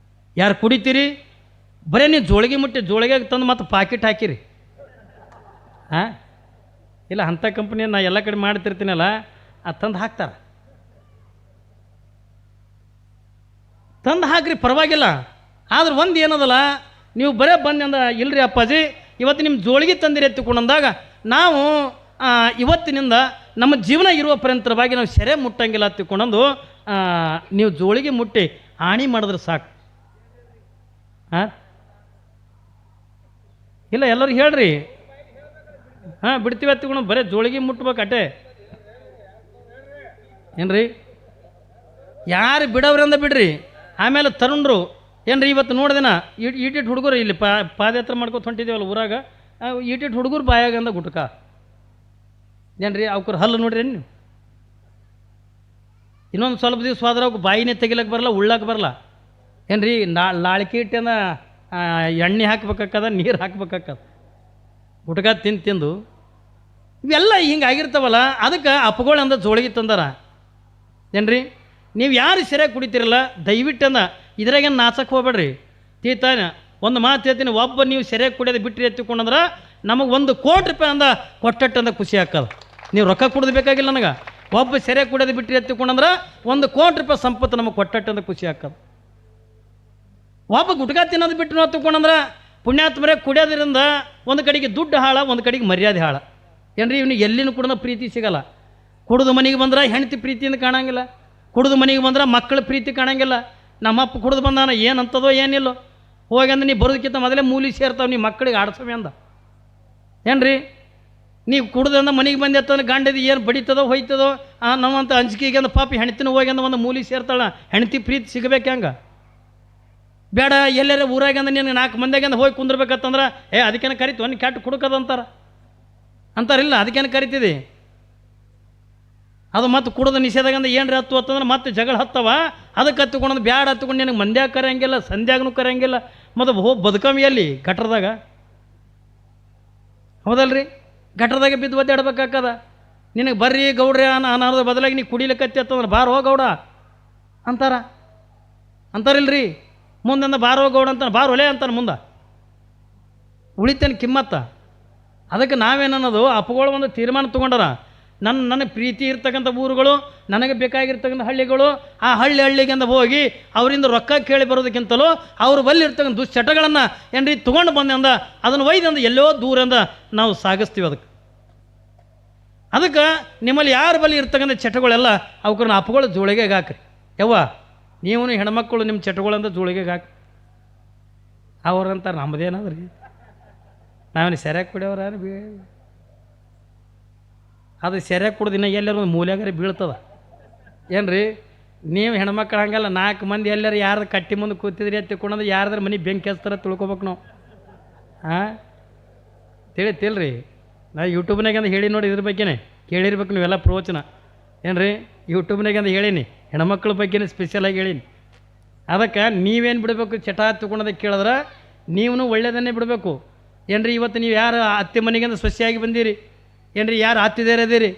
ಯಾರು ಕುಡಿತೀರಿ ಬರೀ ನೀವು ಜೋಳಿಗೆ ಮುಟ್ಟಿ ಜೋಳಿಗೆ ತಂದು ಮತ್ತು ಪಾಕೆಟ್ ಹಾಕಿರಿ. ಹಾಂ ಇಲ್ಲ, ಅಂಥ ಕಂಪ್ನಿ ನಾ ಎಲ್ಲ ಕಡೆ ಮಾಡ್ತಿರ್ತೀನಲ್ಲ, ಅದು ತಂದು ಹಾಕ್ತಾರೆ. ತಂದು ಹಾಕ್ರಿ, ಪರವಾಗಿಲ್ಲ. ಆದ್ರೆ ಒಂದು ಏನದಲ್ಲ, ನೀವು ಬರೇ ಬಂದು ಇಲ್ರಿ ಅಪ್ಪಾಜಿ ಇವತ್ತು ನಿಮ್ಮ ಜೋಳಿಗೆ ತಂದಿರಿ ಎತ್ತಿಕೊಂಡಂದಾಗ ನಾವು ಇವತ್ತಿನಿಂದ ನಮ್ಮ ಜೀವನ ಇರುವ ಪರ್ಯಂತರವಾಗಿ ನಾವು ಸೆರೆ ಮುಟ್ಟಂಗಿಲ್ಲ ತಿಳ್ಕೊಂಡಂದು ನೀವು ಜೋಳಿಗೆ ಮುಟ್ಟಿ ಆಣಿ ಮಾಡಿದ್ರೆ ಸಾಕು. ಹಾಂ ಇಲ್ಲ, ಎಲ್ಲರೂ ಹೇಳ್ರಿ. ಹಾಂ ಬಿಡ್ತೀವಿ ಹತ್ತಿಕೊಂಡು ಬರೀ ಜೋಳಿಗೆ ಮುಟ್ಬೇಕು ಅಟೆ ಏನ್ರಿ. ಯಾರು ಬಿಡೋವ್ರಿಂದ ಬಿಡ್ರಿ. ಆಮೇಲೆ ತರುಣ್ರು ಏನ್ರಿ ಇವತ್ತು ನೋಡಿದೆನ ಈಟಿಟ್ಟು ಹುಡುಗರು ಇಲ್ಲಿ ಪಾದಯಾತ್ರೆ ಮಾಡ್ಕೊತ ಹೊಂಟಿದ್ದೀವಲ್ಲ ಊರಾಗ, ಈಟಿಟ್ಟು ಹುಡುಗರು ಬಾಯಾಗಂದ ಗುಟ್ಕ ಏನ್ರಿ ಅವ್ಕರ ಹಲ್ಲು ನೋಡ್ರಿ ನೀವು. ಇನ್ನೊಂದು ಸ್ವಲ್ಪ ದಿವಸ ಹೋದ್ರೆ ಅವ್ಕೆ ಬಾಯಿನೇ ತೆಗಿಲಕ್ಕೆ ಬರಲ್ಲ, ಉಳ್ಳಕ್ಕೆ ಬರಲ್ಲ ಏನ್ರಿ. ಲಾಳಿಕೆ ಇಟ್ಟಂದ ಎಣ್ಣೆ ಹಾಕ್ಬೇಕಾಕದ, ನೀರು ಹಾಕ್ಬೇಕಾಕದ, ಗುಟ್ಕ ತಿಂದು ಇವೆಲ್ಲ ಹಿಂಗೆ ಆಗಿರ್ತಾವಲ್ಲ. ಅದಕ್ಕೆ ಅಪ್ಪಗಳು ಅಂದ ಜೋಳಿಗೆ ತಂದಾರ ಏನ್ರಿ. ನೀವು ಯಾರು ಸರಿಯಾಗಿ ಕುಡಿತೀರಲ್ಲ ದಯವಿಟ್ಟಂದ ಇದ್ರಾಗೇನು ನಾಚಕ್ಕೆ ಹೋಗ್ಬೇಡ್ರಿ. ತೀತಾನ ಒಂದು ಮಾತು ಹೇಳ್ತೀನಿ, ಒಬ್ಬ ನೀವು ಸರಿಯಾಗಿ ಕುಡಿಯೋದು ಬಿಟ್ಟರೆ ಎತ್ತಿಕೊಂಡಂದ್ರೆ ನಮಗೆ 1 ಕೋಟಿ ರೂಪಾಯಿ ಅಂದ ಕೊಟ್ಟಟ್ಟಂದ ಖುಷಿ ಹಾಕಲ್ಲ. ನೀವು ರೊಕ್ಕ ಕುಡಿದು ಬೇಕಾಗಿಲ್ಲ ನನಗೆ. ಒಬ್ಬ ಸರಿಯಾಗಿ ಕುಡಿಯೋದು ಬಿಟ್ಟರೆ ಎತ್ತಿಕೊಂಡಂದ್ರೆ 1 ಕೋಟಿ ರೂಪಾಯಿ ಸಂಪತ್ತು ನಮಗೆ ಕೊಟ್ಟಟ್ಟಂದ ಖುಷಿ ಹಾಕಲ್ಲ. ಒಬ್ಬ ಗುಟ್ಕಾ ತಿನ್ನೋದು ಬಿಟ್ಟು ನಾವು ತಿಳ್ಕೊಂಡಂದ್ರೆ ಪುಣ್ಯಾತ್ಮರೇ ಕುಡಿಯೋದ್ರಿಂದ ಒಂದು ಕಡೆಗೆ ದುಡ್ಡು ಹಾಳ, ಒಂದು ಕಡೆಗೆ ಮರ್ಯಾದೆ ಹಾಳ ಏನ್ರಿ. ಇವನಿಗೆ ಎಲ್ಲಿನೂ ಕೂಡ ಪ್ರೀತಿ ಸಿಗಲ್ಲ. ಕುಡಿದು ಮನೆಗೆ ಬಂದ್ರೆ ಹೆಂಡತಿ ಪ್ರೀತಿಯಿಂದ ಕಾಣಂಗಿಲ್ಲ, ಕುಡಿದು ಮನೆಗೆ ಬಂದ್ರೆ ಮಕ್ಕಳ ಪ್ರೀತಿ ಕಾಣಂಗಿಲ್ಲ. ನಮ್ಮಪ್ಪ ಕುಡಿದು ಬಂದಾನ ಏನಂತದೋ ಏನಿಲ್ಲೋ, ಹೋಗಿ ಅಂದ್ರೆ ನೀವು ಬರೋದಕ್ಕಿಂತ ಮೊದಲೇ ಮೂಲಿ ಸೇರ್ತಾವೆ ನೀವು ಮಕ್ಕಳಿಗೆ ಆಡ್ಸವೆ ಅಂದ ಏನ್ರಿ. ನೀವು ಕುಡ್ದಂದ ಮನೆಗೆ ಬಂದಿರ್ತಂದ್ರೆ ಗಂಡದು ಏನು ಬಡಿತದೋ ಹೋಯ್ತದೋ ನಮ್ಮಂತ ಅಂಜಿಕೆಗೆ ಅಂದ ಪಾಪಿ ಹೆಣ್ತಿನ ಹೋಗಿ ಅಂದ ಒಂದು ಮೂಲಿ ಸೇರ್ತಾಳ. ಹೆಣ್ತಿ ಪ್ರೀತಿ ಸಿಗಬೇಕು ಹೆಂಗೆ ಬೇಡ. ಎಲ್ಲರ ಊರಾಗಂದ ನೀನು 4 ಮಂದಿಯಾಗಂದ ಹೋಗಿ ಕುಂದ್ರಬೇಕಂತಂದ್ರೆ ಅದಕ್ಕೇನು ಕರಿತು ಒಂದು ಕೆಟ್ಟ ಕುಡುಕದಂತಾರ ಅಂತಾರಿಲ್ಲ, ಅದಕ್ಕೇನು ಕರಿತಿದೆ ಅದು. ಮತ್ತು ಕುಡ್ದು ನಿಷೇಧಾಗಂದ ಏನ್ರಿ ಹತ್ತು ಅಂತಂದ್ರೆ ಮತ್ತೆ ಜಗಳ ಹತ್ತವ. ಅದಕ್ಕೆ ಹತ್ತುಕೊಂಡು ಬ್ಯಾಡ ಹತ್ತುಕೊಂಡು ನಿನಗೆ ಮಂದ್ಯಾಗ ಕರೆಯಂಗಿಲ್ಲ, ಸಂಧ್ಯಾಗನೂ ಕರೆಯಂಗಿಲ್ಲ. ಮತ್ತು ಹೋಗಿ ಬದುಕಮಿಯಲ್ಲಿ ಗಟ್ರದಾಗ ಹೌದಲ್ರಿ. ಗಟ್ರದಾಗ ಬಿದ್ದು ಒದ್ದಾಡ್ಬೇಕಾಕದ. ನಿನಗೆ ಬರ್ರಿ ಗೌಡ್ರಿ ಅನ್ನೋದ್ರ ಬದಲಾಗಿ ನೀ ಕುಡಿಲಿಕ್ಕತ್ತಿ ಅಂತಂದ್ರೆ ಬಾರೋ ಗೌಡ ಅಂತಾರಿಲ್ರಿ. ಮುಂದಿಂದ ಬಾರೋ ಗೌಡ ಅಂತಾನೆ, ಬಾರ್ ಒಲೆ ಅಂತಾನೆ ಮುಂದೆ ಉಳಿತೇನೆ ಕಿಮ್ಮತ್ತ. ಅದಕ್ಕೆ ನಾವೇನನ್ನೋದು ಅಪ್ಪಗಳು ಒಂದು ತೀರ್ಮಾನ ತೊಗೊಂಡಾರ. ನನಗೆ ಪ್ರೀತಿ ಇರ್ತಕ್ಕಂಥ ಊರುಗಳು, ನನಗೆ ಬೇಕಾಗಿರ್ತಕ್ಕಂಥ ಹಳ್ಳಿಗಳು, ಆ ಹಳ್ಳಿಗೆಂದ ಹೋಗಿ ಅವರಿಂದ ರೊಕ್ಕ ಕೇಳಿ ಬರೋದಕ್ಕಿಂತಲೂ ಅವ್ರು ಬಲ್ಲಿರ್ತಕ್ಕಂಥ ದುಶ್ಚಟಗಳನ್ನು ಏನ್ರಿ ತೊಗೊಂಡು ಬಂದೆ ಅದನ್ನು ಒಯ್ದಂದ ಎಲ್ಲೋ ದೂರಿಂದ ನಾವು ಸಾಗಿಸ್ತೀವಿ. ಅದಕ್ಕೆ ನಿಮ್ಮಲ್ಲಿ ಯಾರು ಬಲ್ಲಿ ಇರ್ತಕ್ಕಂಥ ಚಟಗಳೆಲ್ಲ ಅವಕ್ಕನ್ನ ಅಪ್ಪಗಳು ಜೋಳಿಗೆ ಹಾಕ್ರಿ. ಯವ್ವ ನೀವು ಹೆಣ್ಮಕ್ಕಳು ನಿಮ್ಮ ಚಟಗಳಂದ ಜೋಳಿಗೆ ಹಾಕಿ. ಅವ್ರಂತಾರೆ ನಮ್ಮದೇನಾದ್ರಿ ನಾವೇನು ಸರಿಯಾಗಿ ಕುಡಿಯೋರ ಅದು ಸರಿಯಾಗಿ ಕುಡ್ದಿನ ಎಲ್ಲರೂ ಒಂದು ಮೂಲೆಗಾರಿ ಬೀಳ್ತದ ಏನ್ರಿ. ನೀವು ಹೆಣ್ಮಕ್ಳು ಹಂಗಲ್ಲ, 4 ಮಂದಿ ಎಲ್ಲರೂ ಯಾರ್ದು ಕಟ್ಟಿ ಮುಂದೆ ಕೂತಿದ್ರಿ ತಿಳ್ಕೊಂಡ್ರೆ ಯಾರ್ದಾರ ಮನೆ ಬೆಂಕಿ ಹಚ್ತಾರ ತಿಳ್ಕೊಬೇಕು ನಾವು. ಹಾಂ ತಿಳಿತಿಲ್ರಿ. ನಾ ಯೂಟ್ಯೂಬ್ನಾಗಂದ ಹೇಳಿ ನೋಡಿ, ಇದ್ರ ಬಗ್ಗೆನೇ ಕೇಳಿರ್ಬೇಕು ನೀವೆಲ್ಲ ಪ್ರವಚನ ಏನ್ರಿ. ಯೂಟ್ಯೂಬ್ನಾಗಂದ ಹೇಳೀನಿ, ಹೆಣ್ಮಕ್ಳ ಬಗ್ಗೆನೇ ಸ್ಪೆಷಲಾಗಿ ಹೇಳೀನಿ. ಅದಕ್ಕೆ ನೀವೇನು ಬಿಡಬೇಕು ಚಟ ತೊಗೊಂಡೋದಕ್ಕೆ ಕೇಳಿದ್ರೆ ನೀವು ಒಳ್ಳೆಯದನ್ನೇ ಬಿಡಬೇಕು ಏನ್ರಿ. ಇವತ್ತು ನೀವು ಯಾರು ಅತ್ತೆ ಮನೆಗಿಂದ ಸೊಸೆಯಾಗಿ ಬಂದಿರಿ ಏನ್ರಿ, ಯಾರು ಅತ್ತಿದೇರದಿರಿ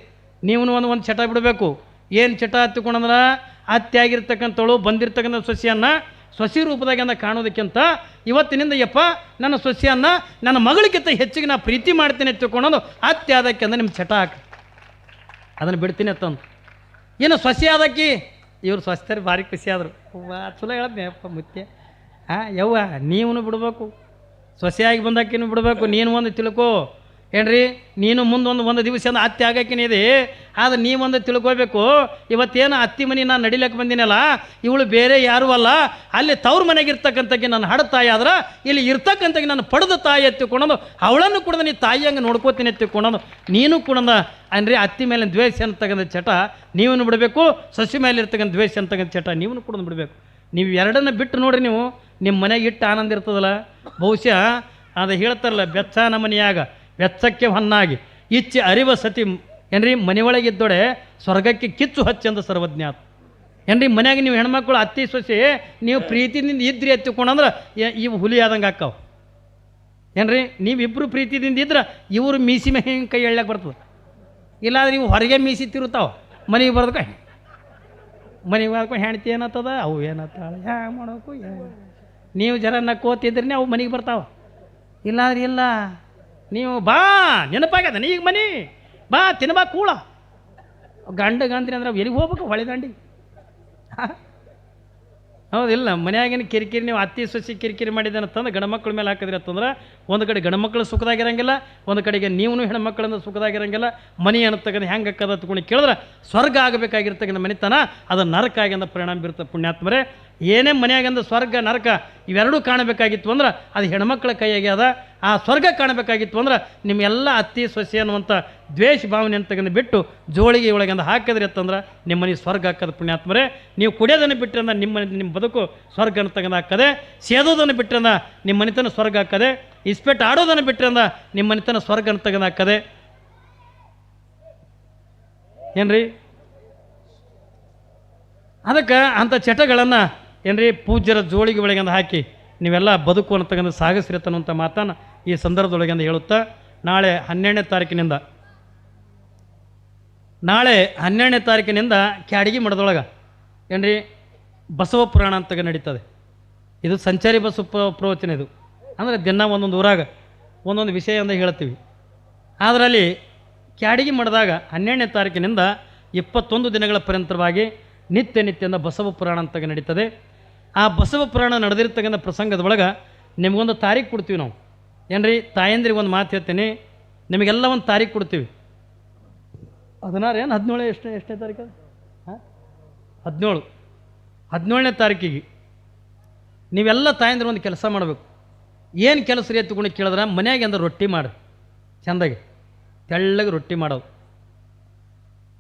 ನೀವು ಒಂದು ಚಟ ಬಿಡಬೇಕು. ಏನು ಚಟ ಹತ್ತಿಕೊಂಡಂದ್ರೆ ಅತ್ತೆ ಆಗಿರ್ತಕ್ಕಂಥವಳು ಬಂದಿರ್ತಕ್ಕಂಥ ಸೊಸೆಯನ್ನು ಸೊಸೆ ರೂಪದಾಗಿಂದ ಕಾಣೋದಕ್ಕಿಂತ ಇವತ್ತಿನಿಂದ ಯಪ್ಪ ನನ್ನ ಸೊಸೆಯನ್ನು ನನ್ನ ಮಗಳಿಗಿಂತ ಹೆಚ್ಚಿಗೆ ನಾ ಪ್ರೀತಿ ಮಾಡ್ತೀನಿ ತಿಳ್ಕೊಳ್ಳೋದು ಅತ್ತೆ ಆದಕ್ಕೆ ಅಂದ್ರೆ ನಿಮ್ಮ ಚಟ ಹಾಕಿ ಅದನ್ನು ಬಿಡ್ತೀನಿ ಅಂತಂದು. ಏನು ಸೊಸೆ ಆದಕ್ಕಿ ಇವ್ರು ಸ್ವಸ್ಥರು ಭಾರಿ ಖುಷಿ ಆದರು. ಚಲೋ ಹೇಳದ್ನೆ ಅಪ್ಪ ಮುತ್ತೆ. ಯವ್ವ ನೀವು ಬಿಡಬೇಕು, ಸೊಸೆಯಾಗಿ ಬಂದಾಕಿನೂ ಬಿಡಬೇಕು. ನೀನು ಒಂದು ತಿಳ್ಕೊ ಏನ್ರಿ, ನೀನು ಮುಂದೊಂದು ದಿವಸ ಅತ್ತೆ ಆಗಕ್ಕಿನ ಇದೆ. ಆದರೆ ನೀವೊಂದು ತಿಳ್ಕೊಬೇಕು, ಇವತ್ತೇನು ಅತ್ತಿ ಮನೆ ನಾನು ನಡಿಲಕ್ಕೆ ಬಂದಿನಲ್ಲ, ಇವಳು ಬೇರೆ ಯಾರೂ ಅಲ್ಲ, ಅಲ್ಲಿ ತವ್ರ ಮನೆಗೆ ಇರ್ತಕ್ಕಂಥಕ್ಕೆ ನಾನು ಹಡ ತಾಯಿ ಆದ್ರೆ ಇಲ್ಲಿ ಇರ್ತಕ್ಕಂಥಕ್ಕೆ ನಾನು ಪಡೆದ ತಾಯಿ ಎತ್ತಿಕೊಳ್ಳೋದು, ಅವಳನ್ನು ಕೂಡ ನೀ ತಾಯಿ ಹಂಗೆ ನೋಡ್ಕೋತೀನಿ ಎತ್ತಿಕೊಳ್ಳೋದು. ನೀನು ಕೂಡ ಅಂದರೆ ಅತ್ತಿ ಮೇಲೆ ದ್ವೇಷ ಅಂತಕ್ಕಂಥ ಚಟ ನೀವೂ ಬಿಡಬೇಕು, ಸೊಸೆ ಮೇಲೆ ಇರ್ತಕ್ಕಂಥ ದ್ವೇಷ ಅಂತಕ್ಕಂಥ ಚಟ ನೀವೂ ಕೂಡ ಬಿಡಬೇಕು. ನೀವು ಎರಡನ್ನು ಬಿಟ್ಟು ನೋಡ್ರಿ, ನೀವು ನಿಮ್ಮ ಮನೆಗೆ ಇಟ್ಟು ಆನಂದ ಇರ್ತದಲ್ಲ. ಬಹುಶಃ ಅದು ಹೇಳ್ತಾರಲ್ಲ, ಬೆಚ್ಚನ ಮನೆಯಾಗ ಬೆಚ್ಚಕ್ಕೆ ಹೊನ್ನಾಗಿ ಇಚ್ಚೆ ಅರಿವ ಸತಿ ಏನ್ರಿ, ಮನೆಯೊಳಗಿದ್ದೊಡೆ ಸ್ವರ್ಗಕ್ಕೆ ಕಿಚ್ಚು ಹಚ್ಚಂದ ಸರ್ವಜ್ಞಾತ ಏನ್ರಿ. ಮನ್ಯಾಗ ನೀವು ಹೆಣ್ಮಕ್ಳು ಅತ್ತಿ ಸೊಸೆ ನೀವು ಪ್ರೀತಿಯಿಂದ ಇದ್ರಿ ಎತ್ತಿಕೊಂಡಂದ್ರೆ ಇವು ಹುಲಿ ಆದಂಗೆ ಹಾಕಾವು ಏನ್ರಿ. ನೀವಿಬ್ಬರು ಪ್ರೀತಿದಿಂದ ಇದ್ರೆ ಇವರು ಮೀಸಿ ಮೇಲೆ ಕೈ ಎಳ್ಯಕ್ಕೆ ಬರ್ತದೆ. ಇಲ್ಲಾಂದ್ರೆ ಇವು ಹೊರಗೆ ಮೀಸಿ ತಿರುತ್ತಾವೆ, ಮನೆಗೆ ಬರೋದಕ್ಕೆ ಮನೆಗೆ ಮಾಡ್ಕೊಂಡು ಹೆಣ್ತಿ ಏನತ್ತದ ಅವು ಏನತ್ತಾಳ ಹ್ಯಾಂಗೆ ಮಾಡೋಕು ನೀವು ಜರ ನಕ್ಕೋತಿದ್ರಿ ಅವು ಮನೆಗೆ ಬರ್ತಾವ ಇಲ್ಲಾಂದ್ರೆ ಇಲ್ಲ ನೀವು ಬಾ ನೆನಪಾಗ್ಯದ ಈಗ ಮನೆ ಬಾ ತಿನ್ಬಾ ಕೂಳ ಗಂಡಗಂದ್ರಿ ಅಂದ್ರೆ ಅವು ಎಲ್ಲಿಗೆ ಹೋಗ್ಬೇಕು ಹೊಳೆ ದಂಡಿ ಹೌದಿಲ್ಲ ಮನ್ಯಾಗಿನ ಕಿರಿಕಿರಿ ನೀವು ಅತ್ತಿ ಸೊಸಿ ಕಿರಿಕಿರಿ ಮಾಡಿದ್ದೇನೆ ಅಂತಂದ್ರೆ ಗಂಡ್ಮಕ್ಳ ಮೇಲೆ ಹಾಕಿದ್ರಿ ಅಂತಂದ್ರೆ ಒಂದು ಕಡೆ ಗಂಡ್ಮಕ್ಳು ಸುಖದಾಗಿರಂಗಿಲ್ಲ ಒಂದು ಕಡೆಗೆ ನೀವು ಹೆಣ್ಮಕ್ಳಿಂದ ಸುಖದಾಗಿರಂಗಿಲ್ಲ ಮನೆ ಅನ್ನತಕ್ಕಂಥ ಹೆಂಗೆ ಅಕ್ಕದ ತಗೊಂಡು ಕೇಳಿದ್ರೆ ಸ್ವರ್ಗ ಆಗಬೇಕಾಗಿರ್ತಕ್ಕಂಥ ಮನೆತನ ಅದು ನರಕ ಆಗಿಂದ ಪರಿಣಾಮ ಬೀರ್ತದೆ ಪುಣ್ಯಾತ್ಮರೇ. ಏನೇ ಮನೆಯಾಗಂದ ಸ್ವರ್ಗ ನರಕ ಇವೆರಡೂ ಕಾಣಬೇಕಾಗಿತ್ತು ಅಂದ್ರೆ ಅದು ಹೆಣ್ಮಕ್ಳ ಕೈಯಾಗಿ ಅದ. ಆ ಸ್ವರ್ಗ ಕಾಣಬೇಕಾಗಿತ್ತು ಅಂದ್ರೆ ನಿಮ್ಮೆಲ್ಲ ಅತ್ತಿ ಸೊಸೆ ಅನ್ನುವಂಥ ದ್ವೇಷ ಭಾವನೆ ಅಂತಕ್ಕಂಥ ಬಿಟ್ಟು ಜೋಳಿಗೆ ಒಳಗಂದು ಹಾಕಿದ್ರಿ ಅಂತಂದ್ರೆ ನಿಮ್ಮ ಮನೆ ಸ್ವರ್ಗ ಹಾಕದ ಪುಣ್ಯಾತ್ಮರೇ. ನೀವು ಕುಡಿಯೋದನ್ನು ಬಿಟ್ಟರೆ ನಿಮ್ಮ ಬದುಕು ಸ್ವರ್ಗ ಅಂತಕ್ಕಂಥ ಹಾಕದೆ, ಸೇದೋದನ್ನು ಬಿಟ್ಟರೆ ನಿಮ್ಮ ಮನೆತನ ಸ್ವರ್ಗ ಹಾಕದೆ, ಇಸ್ಪೆಟ್ ಆಡೋದನ್ನು ಬಿಟ್ಟರೆ ನಿಮ್ಮ ಮನೆತನ ಸ್ವರ್ಗ ಅಂತಕ್ಕಂಥ ಹಾಕದೆ. ಏನ್ರಿ ಅದಕ್ಕೆ ಅಂಥ ಚಟಗಳನ್ನು ಏನ್ರಿ ಪೂಜ್ಯರ ಜೋಳಿಗೆ ಒಳಗಂದು ಹಾಕಿ ನೀವೆಲ್ಲ ಬದುಕು ಅನ್ನತಕ್ಕಂಥ ಸಾಗಿಸಿರತ್ತನ್ನುವಂಥ ಮಾತನ್ನು ಈ ಸಂದರ್ಭದೊಳಗಂದು ಹೇಳುತ್ತಾ ನಾಳೆ 12ನೇ ತಾರೀಕಿನಿಂದ ಕ್ಯಾಡಗಿ ಮಠದೊಳಗೆ ಏನ್ರಿ ಬಸವ ಪುರಾಣ ಅಂತ ನಡೀತದೆ. ಇದು ಸಂಚಾರಿ ಬಸವ ಪ್ರವಚನ. ಇದು ಅಂದರೆ ದಿನ ಒಂದೊಂದು ಊರಾಗ ಒಂದೊಂದು ವಿಷಯ ಅಂತ ಹೇಳ್ತೀವಿ. ಅದರಲ್ಲಿ ಕ್ಯಾಡಗಿ ಮಠದಾಗ 12ನೇ ತಾರೀಕಿನಿಂದ 21 ದಿನಗಳ ಪರ್ಯಂತರವಾಗಿ ನಿತ್ಯದಿಂದ ಬಸವ ಪುರಾಣ ಅಂತ ನಡೀತದೆ. ಆ ಬಸವ ಪುರಾಣ ನಡೆದಿರ್ತಕ್ಕಂಥ ಪ್ರಸಂಗದೊಳಗೆ ನಿಮಗೊಂದು ತಾರೀಕು ಕೊಡ್ತೀವಿ ನಾವು. ಏನ್ರಿ ತಾಯಂದ್ರಿಗೆ ಒಂದು ಮಾತು ಹೇಳ್ತೀನಿ, ನಿಮಗೆಲ್ಲ ಒಂದು ತಾರೀಕು ಕೊಡ್ತೀವಿ. 16 ಏನು 17 ಎಷ್ಟನೇ ತಾರೀಕು? 17ನೇ ತಾರೀಕಿಗೆ ನೀವೆಲ್ಲ ತಾಯಂದ್ರೆ ಒಂದು ಕೆಲಸ ಮಾಡಬೇಕು. ಏನು ಕೆಲಸ ರೀ ಎತ್ಕೊಂಡು ಕೇಳಿದ್ರೆ ಮನೆಯಾಗೆ ಅಂದ್ರೆ ರೊಟ್ಟಿ ಮಾಡಿ ಚೆಂದಾಗಿ ತೆಳ್ಳಗೆ ರೊಟ್ಟಿ ಮಾಡೋದು.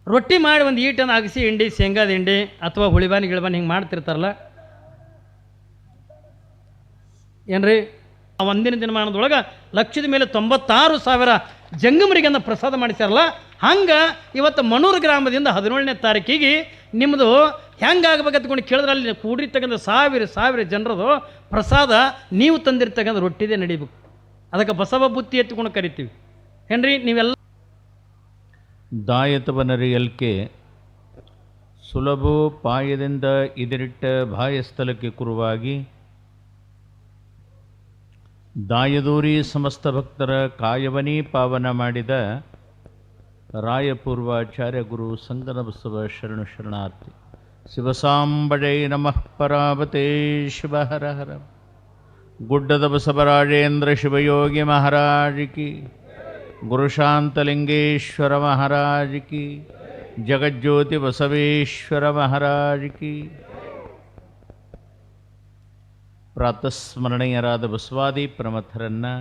ರೊಟ್ಟಿ ಮಾಡಿ ಒಂದು ಈಟನ್ನು ಅಗಸಿ ಹಿಂಡಿ, ಶೇಂಗಾದ ಹಿಂಡಿ ಅಥವಾ ಹುಳಿಬಾನಿ ಗಿಳಿಬಾನಿ ಹಿಂಗೆ ಮಾಡ್ತಿರ್ತಾರಲ್ಲ ಏನ್ರಿ, ಆ ಒಂದಿನ ದಿನಮಾನದೊಳಗೆ ಲಕ್ಷದ ಮೇಲೆ 96,000 ಜಂಗಮರಿಗೆಂದು ಪ್ರಸಾದ ಮಾಡಿಸ್ಯಾರಲ್ಲ. ಹಂಗೆ ಇವತ್ತು ಮಣೂರು ಗ್ರಾಮದಿಂದ 17ನೇ ತಾರೀಕಿಗೆ ನಿಮ್ಮದು ಹೆಂಗಾಗಬೇಕಂತಕೊಂಡು ಕೇಳಿದ್ರೆ ಅಲ್ಲಿ ಕೂಡಿರ್ತಕ್ಕಂಥ ಸಾವಿರ ಜನರದು ಪ್ರಸಾದ ನೀವು ತಂದಿರ್ತಕ್ಕಂಥ ರೊಟ್ಟಿದೆ ನಡಿಬೇಕು. ಅದಕ್ಕೆ ಬಸವ ಬುತ್ತಿ ಎತ್ತಿಕೊಂಡು ಕರಿತೀವಿ. ಏನ್ರಿ ನೀವೆಲ್ಲ ದಾಯತವನರಿಯಲ್ಕೆ ಸುಲಭೋಪಾಯದಿಂದ ಇದರಿಟ್ಟ ಬಾಯಸ್ಥಳಕ್ಕೆ ಕುರುವಾಗಿ ದಾಯದೂರಿ ಸಮಸ್ತ ಭಕ್ತರ ಕಾಯವನೇ ಪಾವನ ಮಾಡಿದ ರಾಯಪೂರ್ವಾಚಾರ್ಯ ಗುರು ಸಂಗನ ಬಸವ ಶರಣು ಶರಣಾರ್ಥಿ. ಶಿವಸಾಂಬಜೈ ನಮಃ ಪರಾವತೆ ಶಿವ ಹರ ಹರ. ಗುಡ್ಡದ ಬಸವರಾಜೇಂದ್ರ ಶಿವಯೋಗಿ ಮಹಾರಾಜ್ ಕಿ, ಗುರುಶಾಂತಲಿಂಗೇಶ್ವರ ಮಹಾರಾಜ್ ಕಿ, ಜಗಜ್ಯೋತಿ ಬಸವೇಶ್ವರ ಮಹಾರಾಜ್ ಕಿ. ಪ್ರಾತಸ್ಮರಣೀಯರಾದ ಬಸವಾದಿ ಪ್ರಮಥರನ್ನು,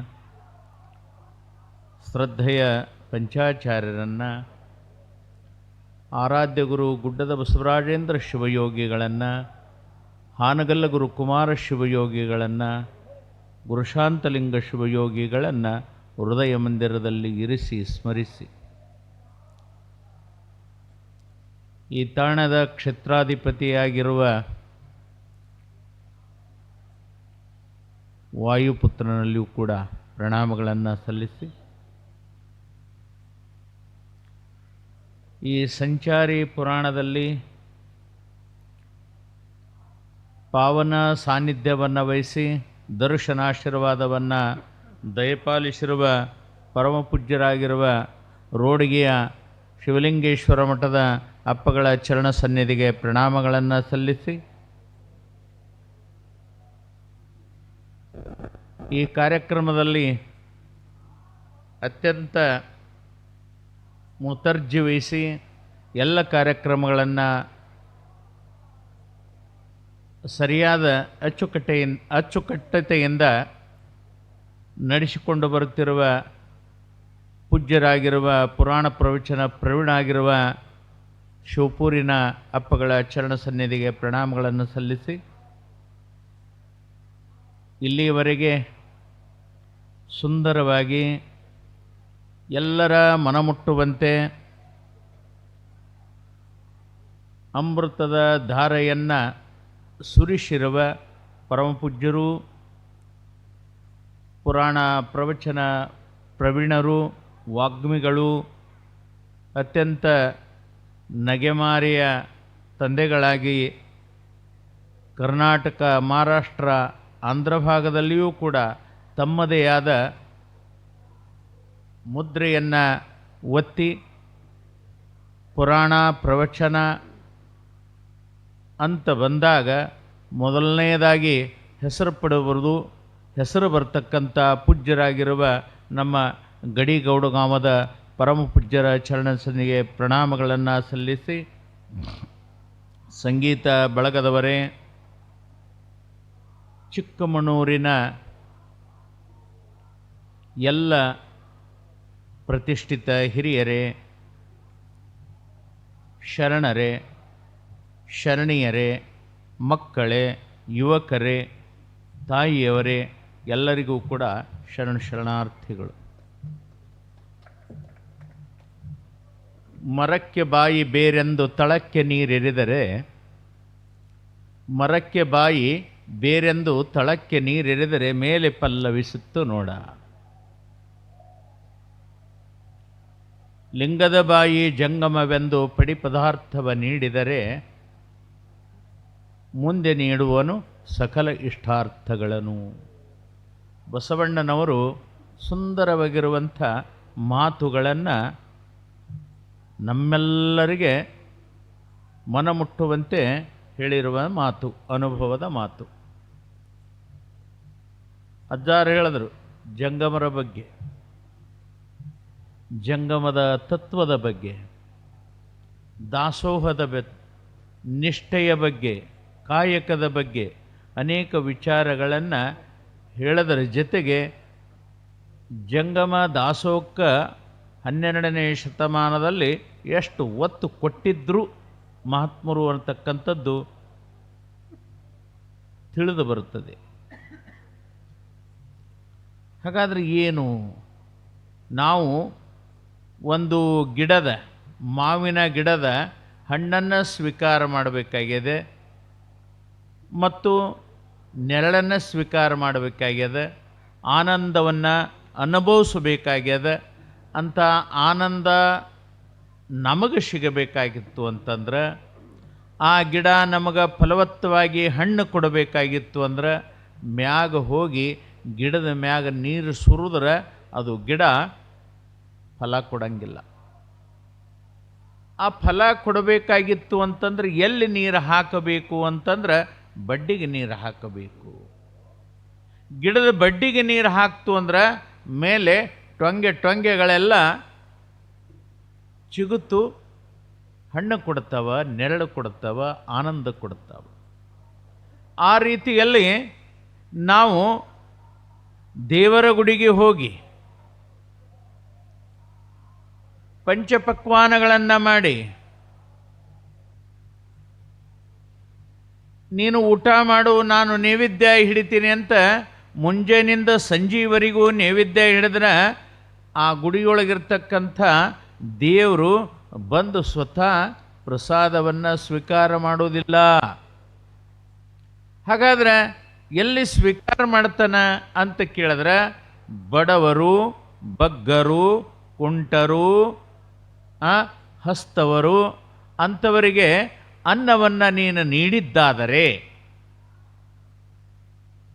ಶ್ರದ್ಧೆಯ ಪಂಚಾಚಾರ್ಯರನ್ನು, ಆರಾಧ್ಯ ಗುರು ಗುಡ್ಡದ ಬಸವರಾಜೇಂದ್ರ ಶಿವಯೋಗಿಗಳನ್ನು, ಹಾನಗಲ್ಲ ಗುರು ಕುಮಾರ ಶಿವಯೋಗಿಗಳನ್ನು, ಗುರುಶಾಂತಲಿಂಗ ಶಿವಯೋಗಿಗಳನ್ನು ಹೃದಯ ಮಂದಿರದಲ್ಲಿ ಇರಿಸಿ ಸ್ಮರಿಸಿ ಈ ತಾಣದ ಕ್ಷೇತ್ರಾಧಿಪತಿಯಾಗಿರುವ ವಾಯುಪುತ್ರನಲ್ಲಿಯೂ ಕೂಡ ಪ್ರಣಾಮಗಳನ್ನು ಸಲ್ಲಿಸಿ ಈ ಸಂಚಾರಿ ಪುರಾಣದಲ್ಲಿ ಪಾವನ ಸಾನ್ನಿಧ್ಯವನ್ನು ವಹಿಸಿ ದರ್ಶನಾಶೀರ್ವಾದವನ್ನು ದಯಪಾಲಿಸಿರುವ ಪರಮಪೂಜ್ಯರಾಗಿರುವ ರೋಡಿಗೆಯ ಶಿವಲಿಂಗೇಶ್ವರ ಮಠದ ಅಪ್ಪಗಳ ಚರಣ ಸನ್ನಿಧಿಗೆ ಪ್ರಣಾಮಗಳನ್ನು ಸಲ್ಲಿಸಿ ಈ ಕಾರ್ಯಕ್ರಮದಲ್ಲಿ ಅತ್ಯಂತ ಮುತರ್ಜಿ ವಹಿಸಿ ಎಲ್ಲ ಕಾರ್ಯಕ್ರಮಗಳನ್ನು ಸರಿಯಾದ ಅಚ್ಚುಕಟ್ಟತೆಯಿಂದ ನಡೆಸಿಕೊಂಡು ಬರುತ್ತಿರುವ ಪೂಜ್ಯರಾಗಿರುವ ಪುರಾಣ ಪ್ರವಚನ ಪ್ರವೀಣಾಗಿರುವ ಶಿವಪೂರಿನ ಅಪ್ಪಗಳ ಚರಣ ಸನ್ನಿಧಿಗೆ ಪ್ರಣಾಮಗಳನ್ನು ಸಲ್ಲಿಸಿ ಇಲ್ಲಿಯವರೆಗೆ ಸುಂದರವಾಗಿ ಎಲ್ಲರ ಮನಮುಟ್ಟುವಂತೆ ಅಮೃತದ ಧಾರೆಯನ್ನು ಸುರಿಸಿರುವ ಪರಮಪೂಜ್ಯರು, ಪುರಾಣ ಪ್ರವಚನ ಪ್ರವೀಣರು, ವಾಗ್ಮಿಗಳು, ಅತ್ಯಂತ ನಗೆಮಾರಿಯ ತಂದೆಗಳಾಗಿ ಕರ್ನಾಟಕ, ಮಹಾರಾಷ್ಟ್ರ, ಆಂಧ್ರ ಭಾಗದಲ್ಲಿಯೂ ಕೂಡ ತಮ್ಮದೇ ಆದ ಮುದ್ರೆಯನ್ನು ಒತ್ತಿ ಪುರಾಣ ಪ್ರವಚನ ಅಂತ ಬಂದಾಗ ಮೊದಲನೆಯದಾಗಿ ಹೆಸರು ಬರ್ತಕ್ಕಂಥ ಪೂಜ್ಯರಾಗಿರುವ ನಮ್ಮ ಗಡಿಗೌಡಗಾಮದ ಪರಮ ಪೂಜ್ಯರ ಚರಣ ಸನ್ನಿಗೆ ಪ್ರಣಾಮಗಳನ್ನು ಸಲ್ಲಿಸಿ, ಸಂಗೀತ ಬಳಗದವರೇ, ಚಿಕ್ಕಮಗಳೂರಿನ ಎಲ್ಲ ಪ್ರತಿಷ್ಠಿತ ಹಿರಿಯರೇ, ಶರಣರೇ, ಶರಣಿಯರೇ, ಮಕ್ಕಳೇ, ಯುವಕರೇ, ತಾಯಿಯವರೇ, ಎಲ್ಲರಿಗೂ ಕೂಡ ಶರಣಾರ್ಥಿಗಳು. ಮರಕ್ಕೆ ಬಾಯಿ ಬೇರೆಂದು ತಳಕ್ಕೆ ನೀರೆರೆದರೆ, ಮರಕ್ಕೆ ಬಾಯಿ ಬೇರೆಂದು ತಳಕ್ಕೆ ನೀರೆರೆದರೆ ಮೇಲೆ ಪಲ್ಲವಿಸುತ್ತು ನೋಡ. ಲಿಂಗದ ಬಾಯಿ ಜಂಗಮವೆಂದು ಪಡಿ ಪದಾರ್ಥವ ನೀಡಿದರೆ ಮುಂದೆ ನೀಡುವನು ಸಕಲ ಇಷ್ಟಾರ್ಥಗಳನ್ನು. ಬಸವಣ್ಣನವರು ಸುಂದರವಾಗಿರುವಂಥ ಮಾತುಗಳನ್ನು ನಮ್ಮೆಲ್ಲರಿಗೆ ಮನಮುಟ್ಟುವಂತೆ ಹೇಳಿರುವ ಮಾತು, ಅನುಭವದ ಮಾತು. ಅಜ್ಜಾರು ಹೇಳಿದರು ಜಂಗಮರ ಬಗ್ಗೆ, ಜಂಗಮದ ತತ್ವದ ಬಗ್ಗೆ, ದಾಸೋಹದ ನಿಷ್ಠೆಯ ಬಗ್ಗೆ, ಕಾಯಕದ ಬಗ್ಗೆ ಅನೇಕ ವಿಚಾರಗಳನ್ನು ಹೇಳದರ ಜೊತೆಗೆ ಜಂಗಮ ದಾಸೋಹಕ್ಕೆ 12ನೇ ಶತಮಾನದಲ್ಲಿ ಎಷ್ಟು ಒತ್ತು ಕೊಟ್ಟಿದ್ದರು ಮಹಾತ್ಮರು ಅಂತಕ್ಕಂಥದ್ದು ತಿಳಿದು ಬರುತ್ತದೆ. ಹಾಗಾದರೆ ಏನು, ನಾವು ಒಂದು ಗಿಡದ, ಮಾವಿನ ಗಿಡದ ಹಣ್ಣನ್ನು ಸ್ವೀಕಾರ ಮಾಡಬೇಕಾಗಿದೆ ಮತ್ತು ನೆರಳನ್ನು ಸ್ವೀಕಾರ ಮಾಡಬೇಕಾಗ್ಯದ, ಆನಂದವನ್ನು ಅನುಭವಿಸಬೇಕಾಗ್ಯದ. ಅಂಥ ಆನಂದ ನಮಗೆ ಸಿಗಬೇಕಾಗಿತ್ತು ಅಂತಂದ್ರೆ, ಆ ಗಿಡ ನಮಗೆ ಫಲವತ್ತವಾಗಿ ಹಣ್ಣು ಕೊಡಬೇಕಾಗಿತ್ತು ಅಂದ್ರೆ ಮ್ಯಾಗ ಹೋಗಿ ಗಿಡದ ಮ್ಯಾಗ ನೀರು ಸುರಿದ್ರೆ ಅದು ಗಿಡ ಫಲ ಕೊಡಂಗಿಲ್ಲ. ಆ ಫಲ ಕೊಡಬೇಕಾಗಿತ್ತು ಅಂತಂದ್ರೆ ಎಲ್ಲಿ ನೀರು ಹಾಕಬೇಕು ಅಂತಂದ್ರೆ ಬಡ್ಡಿಗೆ ನೀರು ಹಾಕಬೇಕು. ಗಿಡದ ಬಡ್ಡಿಗೆ ನೀರು ಹಾಕ್ತು ಅಂದ್ರೆ ಮೇಲೆ ಟೊಂಗೆಗಳೆಲ್ಲ ಚಿಗುತ್ತು ಹಣ್ಣು ಕೊಡ್ತಾವ, ನೆರಳು ಕೊಡ್ತಾವ, ಆನಂದ ಕೊಡ್ತಾವ. ಆ ರೀತಿಯಲ್ಲಿ ನಾವು ದೇವರ ಗುಡಿಗೆ ಹೋಗಿ ಪಂಚಪಕ್ವಾನಗಳನ್ನು ಮಾಡಿ ನೀನು ಊಟ ಮಾಡು, ನಾನು ನೈವೇದ್ಯ ಹಿಡಿತೀನಿ ಅಂತ ಮುಂಜಾನಿಂದ ಸಂಜೆವರೆಗೂ ನೈವೇದ್ಯ ಹಿಡಿದ್ರೆ ಆ ಗುಡಿಯೊಳಗಿರ್ತಕ್ಕಂಥ ದೇವರು ಬಂದು ಸ್ವತಃ ಪ್ರಸಾದವನ್ನು ಸ್ವೀಕಾರ ಮಾಡೋದಿಲ್ಲ. ಹಾಗಾದರೆ ಎಲ್ಲಿ ಸ್ವೀಕಾರ ಮಾಡ್ತಾನೆ ಅಂತ ಕೇಳಿದ್ರೆ ಬಡವರು, ಬಗ್ಗರು, ಕುಂಟರು, ಹಸ್ತವರು ಅಂಥವರಿಗೆ ಅನ್ನವನ್ನು ನೀನು ನೀಡಿದ್ದಾದರೆ,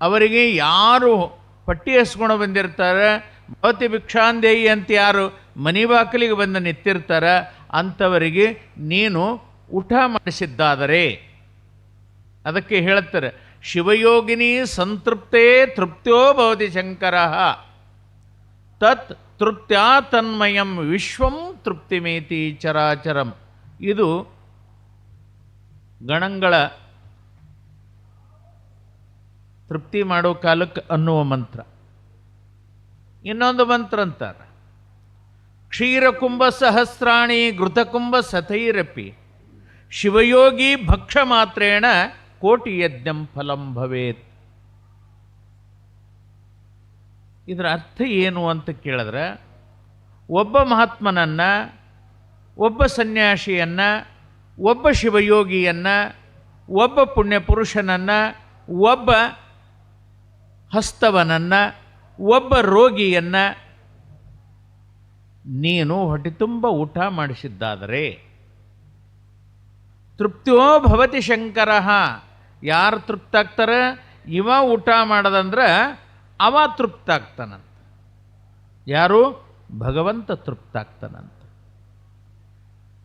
ಅವರಿಗೆ ಯಾರು ಪಟ್ಟಿ ಹಸ್ಕೊಂಡು ಬಂದಿರ್ತಾರೆ, ಭವತಿ ಭಿಕ್ಷಾಂದೇಯಿ ಅಂತ ಯಾರು ಮನೆ ಬಾಗಿಲಿಗೆ ಬಂದು ನಿಂತಿರ್ತಾರೆ ಅಂಥವರಿಗೆ ನೀನು ಊಟ ಮಾಡಿಸಿದ್ದಾದರೆ, ಅದಕ್ಕೆ ಹೇಳ್ತಾರೆ ಶಿವಯೋಗಿನಿ ಸಂತೃಪ್ತೇ ತೃಪ್ತ್ಯೋ ಭವತಿ ಶಂಕರ ತತ್ ತೃಪ್ತ್ಯಾ ತನ್ಮಯಂ ವಿಶ್ವಂ ತೃಪ್ತಿಮೇತಿ ಚರಾಚರಂ. ಇದು ಗಣಗಳ ತೃಪ್ತಿ ಮಾಡೋ ಕಾಲಕ್ಕೆ ಅನ್ನುವ ಮಂತ್ರ. ಇನ್ನೊಂದು ಮಂತ್ರ ಅಂತಾರೆ ಕ್ಷೀರಕುಂಭ ಸಹಸ್ರಾಣಿ ಘೃತಕುಂಭ ಸತೈರಪಿ ಶಿವಯೋಗಿ ಭಕ್ಷ ಮಾತ್ರೇಣ ಕೋಟಿ ಯಜ್ಞಂ ಫಲಂ ಭವೇತ್. ಇದರ ಅರ್ಥ ಏನು ಅಂತ ಕೇಳಿದ್ರೆ, ಒಬ್ಬ ಮಹಾತ್ಮನನ್ನು, ಒಬ್ಬ ಸನ್ಯಾಸಿಯನ್ನು, ಒಬ್ಬ ಶಿವಯೋಗಿಯನ್ನು, ಒಬ್ಬ ಪುಣ್ಯಪುರುಷನನ್ನು, ಒಬ್ಬ ಹಸ್ತವನನ್ನು, ಒಬ್ಬ ರೋಗಿಯನ್ನು ನೀನು ಹೊಟ್ಟೆ ತುಂಬ ಊಟ ಮಾಡಿಸಿದ್ದಾದರೆ ತೃಪ್ತಿಯೋ ಭವತಿ ಶಂಕರ. ಯಾರು ತೃಪ್ತಾಗ್ತಾರೆ? ಇವ ಊಟ ಮಾಡದಂದ್ರೆ ಅವ ತೃಪ್ತಾಗ್ತಾನಂತ. ಯಾರು? ಭಗವಂತ ತೃಪ್ತಾಗ್ತಾನಂತ.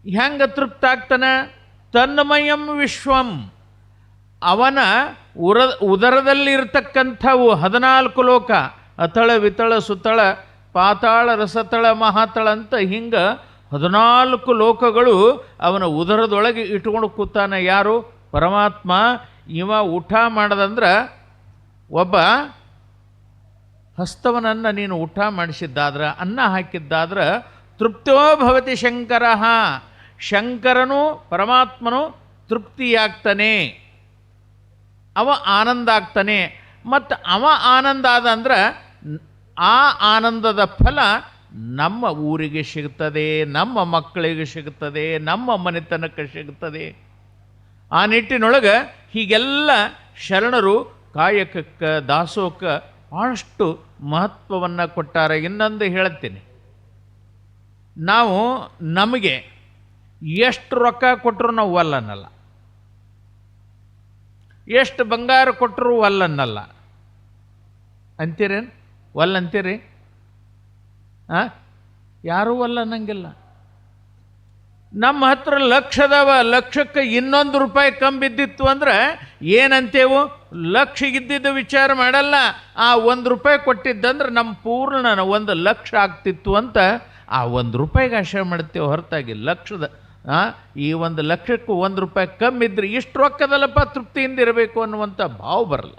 ಹೆಂಗೆ ತೃಪ್ತಾಗ್ತಾನೆ? ತನ್ಮಯಂ ವಿಶ್ವಂ. ಅವನ ಉದರದಲ್ಲಿರ್ತಕ್ಕಂಥವು 14 ಲೋಕ, ಅತಳ ವಿತಳ ಸುತಳ ಪಾತಾಳ ರಸತಳ ಮಹಾತಳ ಅಂತ ಹಿಂಗೆ 14 ಲೋಕಗಳು ಅವನ ಉದರದೊಳಗೆ ಇಟ್ಕೊಂಡು ಕೂತಾನೆ. ಯಾರು? ಪರಮಾತ್ಮ. ಇವ ಊಟ ಮಾಡದಂದ್ರೆ ಒಬ್ಬ ಹಸ್ತವನನ್ನು ನೀನು ಊಟ ಮಾಡಿಸಿದ್ದಾದ್ರೆ, ಅನ್ನ ಹಾಕಿದ್ದಾದ್ರೆ ತೃಪ್ತೋ ಭವತಿ ಶಂಕರ. ಶಂಕರನು ಪರಮಾತ್ಮನು ತೃಪ್ತಿಯಾಗ್ತಾನೆ, ಅವ ಆನಂದ ಆಗ್ತಾನೆ. ಮತ್ತು ಅವ ಆನಂದ ಆದಂದ್ರೆ ಆ ಆನಂದದ ಫಲ ನಮ್ಮ ಊರಿಗೆ ಸಿಗುತ್ತದೆ, ನಮ್ಮ ಮಕ್ಕಳಿಗೆ ಸಿಗುತ್ತದೆ, ನಮ್ಮ ಮನೆತನಕ್ಕೆ ಸಿಗುತ್ತದೆ. ಆ ನಿಟ್ಟಿನೊಳಗೆ ಹೀಗೆಲ್ಲ ಶರಣರು ಕಾಯಕಕ್ಕೆ ದಾಸೋಹಕ್ಕೆ ಭಾಳಷ್ಟು ಮಹತ್ವವನ್ನು ಕೊಟ್ಟಾರೆ. ಇನ್ನೊಂದು ಹೇಳ್ತೀನಿ, ನಾವು ನಮಗೆ ಎಷ್ಟು ರೊಕ್ಕ ಕೊಟ್ಟರು ನಾವು ಒಲ್ಲನ್ನಲ್ಲ, ಎಷ್ಟು ಬಂಗಾರ ಕೊಟ್ಟರು ಒಲ್ಲನ್ನಲ್ಲ ಅಂತೀರೇನು? ಒಲ್ಲಂತೀರಿ? ಯಾರೂ ಒಲ್ಲ ಅನ್ನಂಗಿಲ್ಲ. ನಮ್ಮ ಹತ್ರ ಲಕ್ಷದವ, ಲಕ್ಷಕ್ಕೆ ಇನ್ನೊಂದು ರೂಪಾಯಿ ಕಮ್ಮಿ ಬಿದ್ದಿತ್ತು ಅಂದರೆ ಏನಂತೇವು? ಲಕ್ಷಗಿದ್ದಿದ್ದು ವಿಚಾರ ಮಾಡಲ್ಲ. ಆ 1 ರೂಪಾಯಿ ಕೊಟ್ಟಿದ್ದಂದ್ರೆ ನಮ್ಮ ಪೂರ್ಣ 1 ಲಕ್ಷ ಆಗ್ತಿತ್ತು ಅಂತ ಆ 1 ರೂಪಾಯಿಗೆ ಆಶೆ ಮಾಡ್ತೇವೆ ಹೊರತಾಗಿ ಲಕ್ಷದ ಈ 1 ಲಕ್ಷಕ್ಕೂ 1 ರೂಪಾಯಿ ಕಮ್ಮಿ ಇದ್ರೆ ಇಷ್ಟು ರೊಕ್ಕದಲ್ಲಪ್ಪ ತೃಪ್ತಿಯಿಂದ ಇರಬೇಕು ಅನ್ನುವಂಥ ಭಾವ ಬರಲ್ಲ.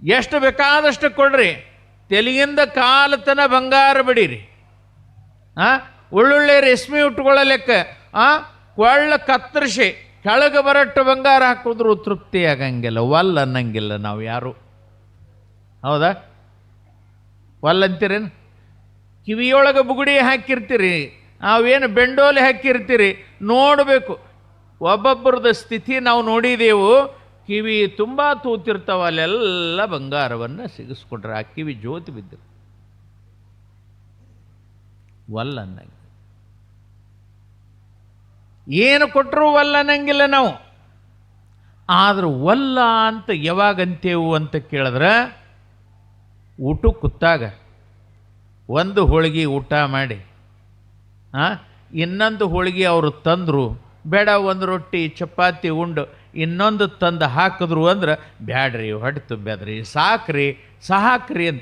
ಎಷ್ಟು ಬೇಕಾದಷ್ಟು ಕೊಡ್ರಿ, ತೆಲಿಗಿಂದ ಕಾಲತನ ಬಂಗಾರ ಬಡೀರಿ, ಒಳ್ಳೊಳ್ಳೆ ರೇಷ್ಮೆ ಉಟ್ಕೊಳ್ಳಲೆಕ್ಕ ಕೊಳ್ಳ ಕತ್ತರಿಸಿ ಕೆಳಗೆ ಬರಟ್ಟು ಬಂಗಾರ ಹಾಕಿದ್ರು ತೃಪ್ತಿ ಆಗಂಗಿಲ್ಲ, ಒಲ್ಲ ಅನ್ನಂಗಿಲ್ಲ ನಾವು ಯಾರು. ಹೌದಾ? ಒಲ್ಲಂತೀರೇನು? ಕಿವಿಯೊಳಗೆ ಬುಗುಡಿ ಹಾಕಿರ್ತೀರಿ, ನಾವೇನು ಬೆಂಡೋಲೆ ಹಾಕಿರ್ತೀರಿ, ನೋಡಬೇಕು. ಒಬ್ಬೊಬ್ಬರದ ಸ್ಥಿತಿ ನಾವು ನೋಡಿದೆವು. ಕಿವಿ ತುಂಬ ತೂತಿರ್ತಾವ, ಅಲ್ಲೆಲ್ಲ ಬಂಗಾರವನ್ನು ಸಿಗಿಸ್ಕೊಂಡ್ರೆ ಆ ಕಿವಿ ಜ್ಯೋತಿ ಬಿದ್ದಿರು. ಒಲ್ಲನ್ನಂಗೆ ಏನು ಕೊಟ್ಟರು ಒಲ್ಲನ್ನಂಗಿಲ್ಲ ನಾವು. ಆದ್ರೆ ಒಲ್ಲ ಅಂತ ಯಾವಾಗಂತೇವು ಅಂತ ಕೇಳಿದ್ರೆ, ಊಟ ಕೂತಾಗ ಒಂದು ಹೋಳಿಗೆ ಊಟ ಮಾಡಿ ಇನ್ನೊಂದು ಹೋಳಿಗೆ ಅವರು ತಂದರು, ಬೇಡ ಒಂದು ರೊಟ್ಟಿ ಚಪಾತಿ ಉಂಡು ಇನ್ನೊಂದು ತಂದು ಹಾಕಿದ್ರು ಅಂದ್ರೆ ಬ್ಯಾಡ್ರಿ, ಹೊಟ್ಟೆ ತುಂಬ್ಯಾದ್ರಿ, ಸಾಕ್ರಿ ಅಂತ.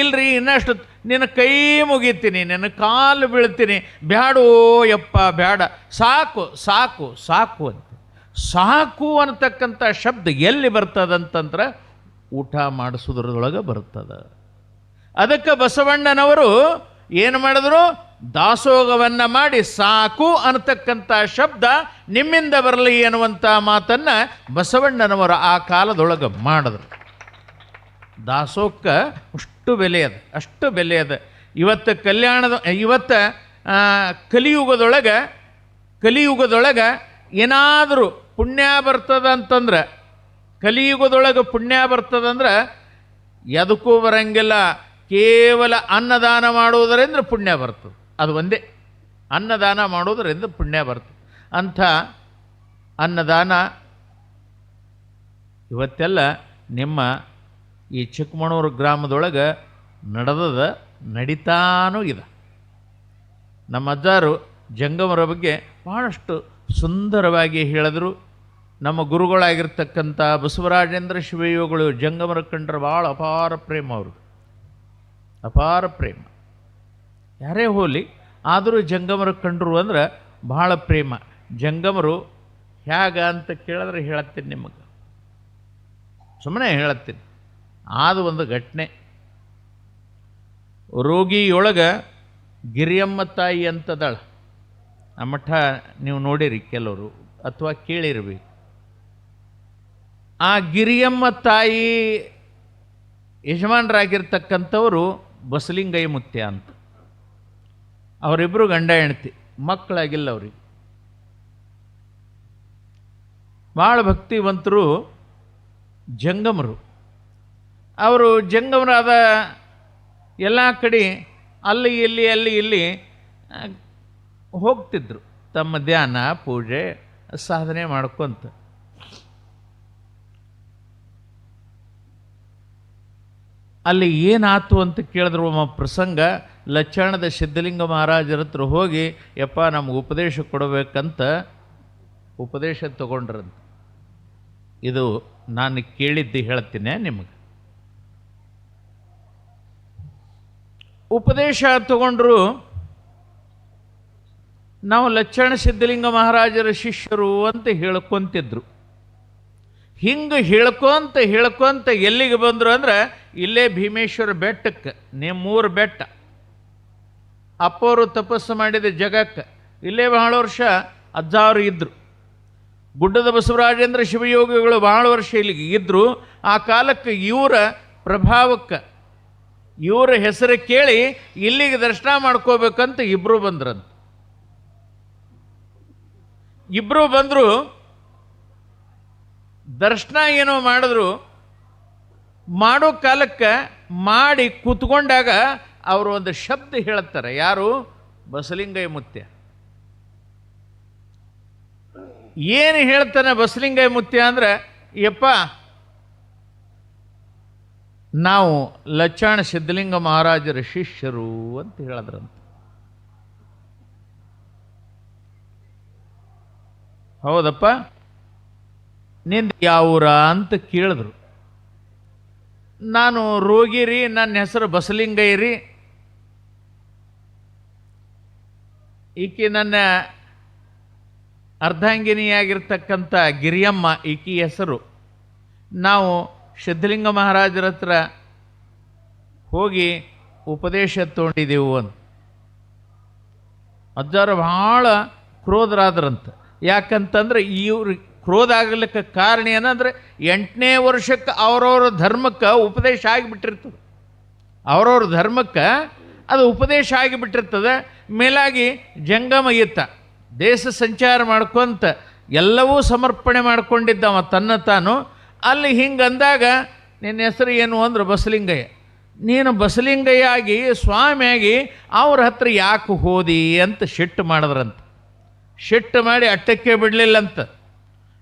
ಇಲ್ರಿ ಇನ್ನಷ್ಟು ನಿನ್ನ ಕೈ ಮುಗಿತೀನಿ, ನಿನ್ನ ಕಾಲು ಬೀಳ್ತೀನಿ, ಬ್ಯಾಡೋ ಯಪ್ಪ ಬ್ಯಾಡ, ಸಾಕು ಸಾಕು ಸಾಕು ಅಂತ. ಸಾಕು ಅನ್ನತಕ್ಕಂಥ ಶಬ್ದ ಎಲ್ಲಿ ಬರ್ತದಂತಂದ್ರೆ ಊಟ ಮಾಡಿಸೋದ್ರೊಳಗೆ ಬರ್ತದೆ. ಅದಕ್ಕೆ ಬಸವಣ್ಣನವರು ಏನು ಮಾಡಿದ್ರು? ದಾಸೋಹವನ್ನು ಮಾಡಿ ಸಾಕು ಅನ್ನತಕ್ಕಂಥ ಶಬ್ದ ನಿಮ್ಮಿಂದ ಬರಲಿ ಎನ್ನುವಂಥ ಮಾತನ್ನು ಬಸವಣ್ಣನವರು ಆ ಕಾಲದೊಳಗೆ ಮಾಡಿದ್ರು. ದಾಸೋಹಕ್ಕೆ ಅಷ್ಟು ಬೆಲೆ ಅದ, ಅಷ್ಟು ಬೆಲೆ ಅದ. ಇವತ್ತು ಕಲಿಯುಗದೊಳಗೆ ಏನಾದರೂ ಪುಣ್ಯ ಬರ್ತದಂತಂದ್ರೆ, ಕಲಿಯುಗದೊಳಗೆ ಪುಣ್ಯ ಬರ್ತದಂದ್ರೆ ಎದಕ್ಕೂ ಬರಂಗಿಲ್ಲ, ಕೇವಲ ಅನ್ನದಾನ ಮಾಡುವುದರಿಂದ ಪುಣ್ಯ ಬರ್ತದೆ. ಅದು ಒಂದೇ, ಅನ್ನದಾನ ಮಾಡೋದರಿಂದ ಪುಣ್ಯ ಬರ್ತದೆ. ಅಂಥ ಅನ್ನದಾನ ಇವತ್ತೆಲ್ಲ ನಿಮ್ಮ ಈ ಚಿಕ್ಕಮಗಳೂರು ಗ್ರಾಮದೊಳಗೆ ನಡೀತಾನೂ ಇದೆ. ನಮ್ಮ ಅಜ್ಜಾರು ಜಂಗಮರ ಬಗ್ಗೆ ಭಾಳಷ್ಟು ಸುಂದರವಾಗಿ ಹೇಳಿದ್ರು. ನಮ್ಮ ಗುರುಗಳಾಗಿರ್ತಕ್ಕಂಥ ಬಸವರಾಜೇಂದ್ರ ಶಿವಯೋಗಿಗಳು ಜಂಗಮರ ಕಂಡ್ರೆ ಭಾಳ ಅಪಾರ ಪ್ರೇಮ, ಅವರು ಅಪಾರ ಪ್ರೇಮ. ಯಾರೇ ಹೋಲಿ ಆದರೂ ಜಂಗಮರ ಕಂಡ್ರು ಅಂದ್ರೆ ಭಾಳ ಪ್ರೇಮ. ಜಂಗಮರು ಹೇಗೆ ಅಂತ ಕೇಳಿದ್ರೆ ಹೇಳತ್ತೀನಿ, ನಿಮಗೆ ಸುಮ್ಮನೆ ಹೇಳತ್ತೀನಿ. ಆದ ಒಂದು ಘಟನೆ, ರೋಗಿಯೊಳಗೆ ಗಿರಿಯಮ್ಮ ತಾಯಿ ಅಂತದಳ. ಆ ಮಠ ನೀವು ನೋಡಿರಿ ಕೆಲವರು ಅಥವಾ ಕೇಳಿರ್ಬೇಕು. ಆ ಗಿರಿಯಮ್ಮ ತಾಯಿ ಯಜಮಾನರಾಗಿರ್ತಕ್ಕಂಥವರು ಬಸಲಿಂಗಯ್ಯ ಮುತ್ಯ ಅಂತ. ಅವರಿಬ್ಬರು ಗಂಡ ಹೆಂಡತಿ, ಮಕ್ಕಳಾಗಿಲ್ಲ ಅವ್ರಿಗೆ. ಭಾಳ ಭಕ್ತಿವಂತರು ಜಂಗಮರು. ಅವರು ಜಂಗಮರಾದ ಎಲ್ಲ ಕಡೆ ಅಲ್ಲಿ ಇಲ್ಲಿ ಹೋಗ್ತಿದ್ರು. ತಮ್ಮ ಧ್ಯಾನ ಪೂಜೆ ಸಾಧನೆ ಮಾಡ್ಕೊಂತ ಅಲ್ಲಿ ಏನಾಯ್ತು ಅಂತ ಕೇಳಿದ್ರು ಒಮ್ಮ ಪ್ರಸಂಗ. ಲಚ್ಚಾಣದ ಸಿದ್ಧಲಿಂಗ ಮಹಾರಾಜರ ಹತ್ರ ಹೋಗಿ ಯಪ್ಪ ನಮ್ಗೆ ಉಪದೇಶ ಕೊಡಬೇಕಂತ ಉಪದೇಶ ತಗೊಂಡ್ರಂತ. ಇದು ನಾನು ಕೇಳಿದ್ದು ಹೇಳ್ತೀನಿ ನಿಮಗೆ. ಉಪದೇಶ ತಗೊಂಡ್ರು. ನಾವು ಲಚ್ಚಾಣ ಸಿದ್ಧಲಿಂಗ ಮಹಾರಾಜರ ಶಿಷ್ಯರು ಅಂತ ಹೇಳ್ಕೊಂತಿದ್ರು. ಹಿಂಗೆ ಹೇಳ್ಕೊಂತ ಎಲ್ಲಿಗೆ ಬಂದರು ಅಂದ್ರೆ ಇಲ್ಲೇ ಭೀಮೇಶ್ವರ ಬೆಟ್ಟಕ್ಕೆ, 3 ಬೆಟ್ಟ. ಅಪ್ಪವರು ತಪಸ್ಸು ಮಾಡಿದ ಜಗಕ್ಕೆ ಇಲ್ಲೇ ಬಹಳ ವರ್ಷ ಅಜ್ಜಾವರು ಇದ್ದರು. ಗುಡ್ಡದ ಬಸವರಾಜೇಂದ್ರ ಶಿವಯೋಗಿಗಳು ಬಹಳ ವರ್ಷ ಇಲ್ಲಿಗೆ ಇದ್ದರು. ಆ ಕಾಲಕ್ಕೆ ಇವರ ಪ್ರಭಾವಕ್ಕೆ ಇವರ ಹೆಸರು ಕೇಳಿ ಇಲ್ಲಿಗೆ ದರ್ಶನ ಮಾಡ್ಕೋಬೇಕಂತ ಇಬ್ಬರು ಬಂದ್ರಂತ. ಇಬ್ಬರು ಬಂದರು. ದರ್ಶನ ಏನೋ ಮಾಡಿದ್ರು. ಮಾಡೋ ಕಾಲಕ್ಕೆ ಮಾಡಿ ಕೂತ್ಕೊಂಡಾಗ ಅವರು ಒಂದು ಶಬ್ದ ಹೇಳ್ತಾರೆ. ಯಾರು? ಬಸಲಿಂಗಯ್ಯ ಮುತ್ಯ. ಏನು ಹೇಳ್ತಾನೆ ಬಸಲಿಂಗಯ್ಯ ಮುತ್ಯ ಅಂದ್ರೆ, ಯಪ್ಪ ನಾವು ಲಚ್ಚಾಣ ಸಿದ್ಧಲಿಂಗ ಮಹಾರಾಜರ ಶಿಷ್ಯರು ಅಂತ ಹೇಳಿದ್ರಂತ. ಹೌದಪ್ಪ, ನಿಂದು ಯಾವೂರ ಅಂತ ಕೇಳಿದ್ರು. ನಾನು ರೋಗಿ ರೀ, ನನ್ನ ಹೆಸರು ಬಸಲಿಂಗಯ್ಯ ರೀ. ಈಕೆ ನನ್ನ ಅರ್ಧಾಂಗಿನಿಯಾಗಿರ್ತಕ್ಕಂಥ ಗಿರಿಯಮ್ಮ ಈಕೆ ಹೆಸರು. ನಾವು ಸಿದ್ಧಲಿಂಗ ಮಹಾರಾಜರ ಹತ್ರ ಹೋಗಿ ಉಪದೇಶ ತೊಗೊಂಡಿದ್ದೆವು ಅಂತ. ಅಜ್ಜಾರು ಭಾಳ ಕ್ರೋಧರಾದ್ರಂತ. ಯಾಕಂತಂದ್ರೆ ಇವ್ರು ಕ್ರೋಧ ಆಗಲಿಕ್ಕೆ ಕಾರಣ ಏನಂದರೆ 8ನೇ ವರ್ಷಕ್ಕೆ ಅವ್ರವ್ರ ಧರ್ಮಕ್ಕೆ ಉಪದೇಶ ಆಗಿಬಿಟ್ಟಿರ್ತದೆ. ಅವ್ರವ್ರ ಧರ್ಮಕ್ಕೆ ಅದು ಉಪದೇಶ ಆಗಿಬಿಟ್ಟಿರ್ತದೆ. ಮೇಲಾಗಿ ಜಂಗಮ ಈತ ದೇಶ ಸಂಚಾರ ಮಾಡ್ಕೊಂತ ಎಲ್ಲವೂ ಸಮರ್ಪಣೆ ಮಾಡ್ಕೊಂಡಿದ್ದವ ತನ್ನ ತಾನು. ಅಲ್ಲಿ ಹಿಂಗೆ ಅಂದಾಗ ನಿನ್ನ ಹೆಸರು ಏನು ಅಂದ್ರೆ ಬಸಲಿಂಗಯ್ಯ. ನೀನು ಬಸಲಿಂಗಯ್ಯ ಆಗಿ ಸ್ವಾಮಿಯಾಗಿ ಅವ್ರ ಹತ್ರ ಯಾಕೆ ಹೋದಿ ಅಂತ ಸಿಟ್ಟು ಮಾಡಿದ್ರಂತ. ಸಿಟ್ಟು ಮಾಡಿ ಅಟ್ಟಕ್ಕೆ ಬಿಡಲಿಲ್ಲಂತ.